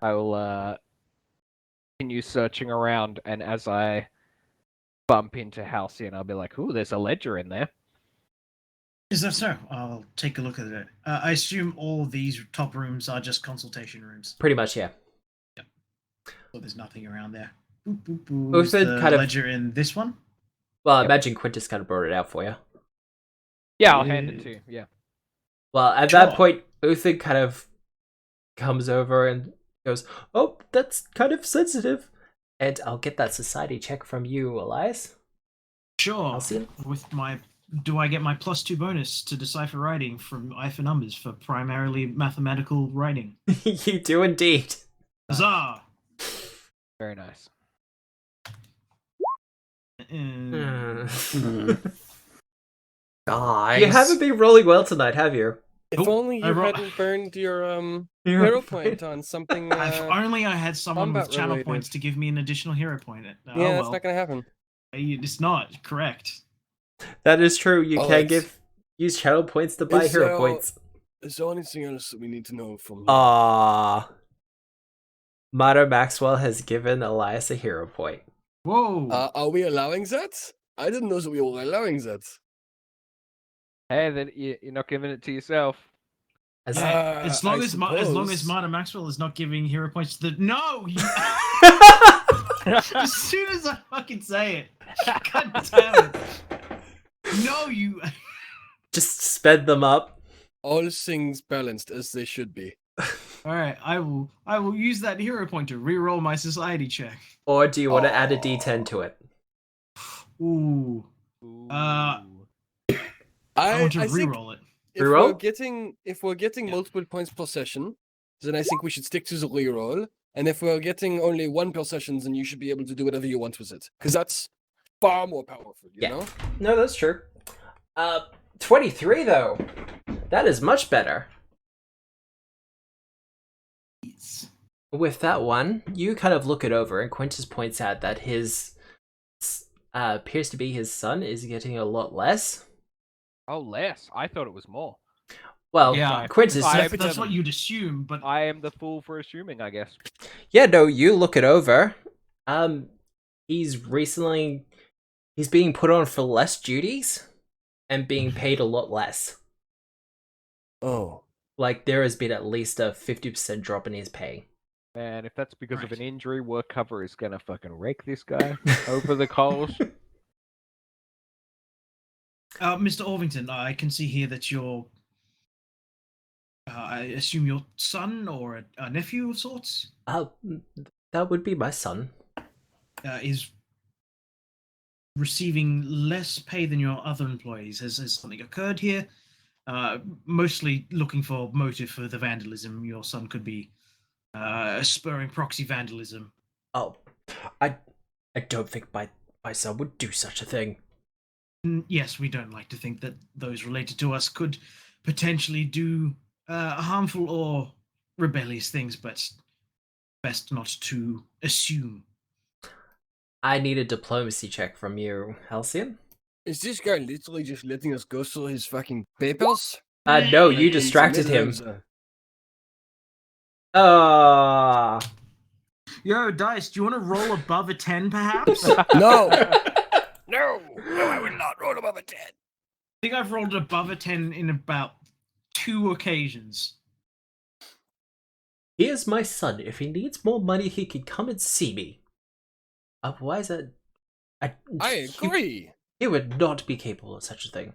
C: I will continue searching around, and as I bump into Halcyon, I'll be like, "Ooh, there's a ledger in there."
D: Is that so? I'll take a look at it. I assume all these top rooms are just consultation rooms.
A: Pretty much, yeah.
D: So there's nothing around there. Boop, boop, boop.
A: Both
D: Is the
A: kind of-
D: ledger in this one?
A: Well, I
C: Yep.
A: imagine Quintus kind of brought it out for you.
C: Yeah, I'll hand it to you. Yeah.
A: Well, at
D: Sure.
A: that point, Uther kind of comes over and goes, "Oh, that's kind of sensitive." And I'll get that society check from you, Elias.
D: Sure.
A: Halcyon?
D: Do I get my +2 bonus to decipher writing from I for numbers for primarily mathematical writing?
A: You do indeed.
D: Huzzah!
C: Very nice.
E: Guys.
A: You haven't been rolling well tonight, have you?
B: If
D: Nope,
B: only
D: I
B: you
D: ro-
B: hadn't burned your
A: Hero
B: hero
A: point.
B: point on something.
D: If only I had someone with
B: combat
D: channel
B: related.
D: points to give me an additional hero point.
B: yeah,
D: Oh,
B: that's
D: well.
B: not gonna happen.
D: It's not correct.
A: That is true. You
B: Oh,
A: can
B: it's-
A: use channel points to buy
B: Is
A: hero
B: there-
A: points.
B: Is there anything else that we need to know from?
A: Mata Maxwell has given Elias a hero point.
D: Whoa!
B: Are we allowing that? I didn't know that we were allowing that.
C: Hey, then you're not giving it to yourself.
A: As
D: as long
B: I
D: as
B: suppose.
D: Marta Maxwell is not giving hero points to the no. As soon as I fucking say it, god damn it! No, you.
A: just sped them up.
B: All things balanced as they should be.
D: All right, I will use that hero point to reroll my society check.
A: Or do you want to add a d10 to it?
D: Ooh, I
B: I
D: want to
B: think
D: reroll it.
B: if
A: Reroll?
B: we're getting multiple points per session, then I think we should stick to the reroll. And if we're getting only one per session, then you should be able to do whatever you want with it, because that's far more powerful. You
A: Yeah.
B: know.
A: No, that's true. 23 though. That is much better. With that one, you kind of look it over, and Quintus points out that his appears to be his son is getting a lot less.
C: Oh, less. I thought it was more.
A: Well,
D: Yeah,
A: Quintus.
D: that's what you'd assume, but
C: I am the fool for assuming, I guess.
A: Yeah, no, you look it over. He's being put on for less duties and being paid a lot less.
B: Oh.
A: Like, there has been at least a 50% drop in his pay.
C: Man, if that's because of
D: Right.
C: an injury, work cover is gonna fucking rake this guy over the coals.
D: Mr. Orvington, I can see here that you're. I assume your son or a nephew of sorts
A: That would be my son.
D: is receiving less pay than your other employees. Has something occurred here? Mostly looking for motive for the vandalism. Your son could be spurring proxy vandalism.
A: Oh, I don't think my son would do such a thing.
D: Yes, we don't like to think that those related to us could potentially do harmful or rebellious things, but best not to assume.
A: I need a diplomacy check from you, Halcyon.
B: Is this guy literally just letting us go through his fucking papers?
A: No, you
B: Like,
A: distracted
B: in the
A: him.
B: middle of
D: Yo, Dice, do you want to roll above a 10, perhaps?
B: the- No! No! No, I will not roll above a 10.
D: I think I've rolled above a 10 in about 2 occasions.
A: He is my son. If he needs more money, he can come and see me. Otherwise,
B: I agree.
A: He would not be capable of such a thing.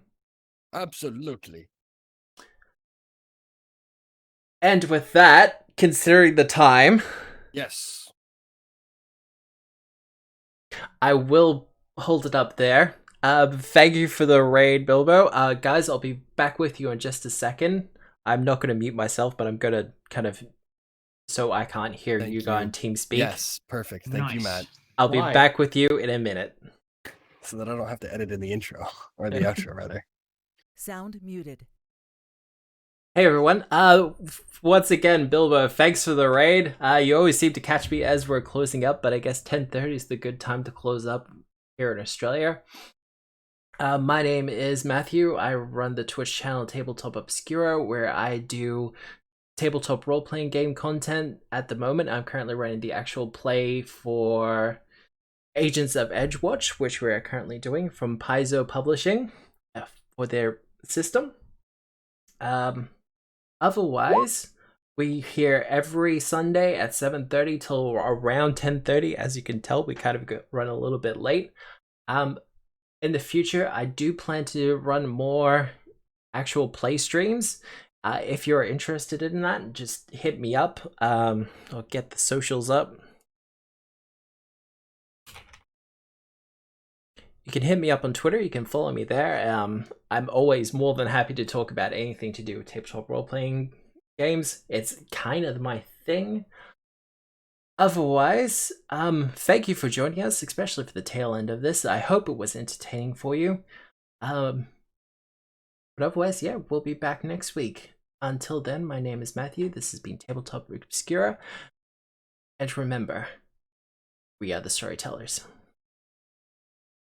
B: Absolutely.
A: And with that, considering the time,
B: Yes.
A: I will hold it up there. Thank you for the raid, Bilbo. Guys, I'll be back with you in just a second. I'm not going to mute myself, but I'm going to kind of, so I can't hear
B: Thank
A: you go on TeamSpeak.
B: Yes, perfect. Thank you,
D: Nice.
B: Matt.
A: I'll be
E: Why?
A: back with you in a minute.
B: So that I don't have to edit in the intro, or the outro, rather.
G: Sound muted.
A: Hey everyone, once again, Bilbo, thanks for the raid. You always seem to catch me as we're closing up, but I guess 10:30 is the good time to close up here in Australia. My name is Matthew. I run the Twitch channel Tabletop Obscura, where I do tabletop role-playing game content. At the moment, I'm currently running the actual play for Agents of Edgewatch, which we're currently doing from Paizo Publishing for their system. Otherwise, we here every Sunday at 7:30 till around 10:30. As you can tell, we kind of run a little bit late. In the future, I do plan to run more actual play streams. If you're interested in that, just hit me up. I'll get the socials up. You can hit me up on Twitter. You can follow me there. I'm always more than happy to talk about anything to do with tabletop role-playing games. It's kind of my thing. Otherwise, thank you for joining us, especially for the tail end of this. I hope it was entertaining for you. But otherwise, yeah, we'll be back next week. Until then, my name is Matthew. This has been Tabletop Obscura. And remember, we are the storytellers.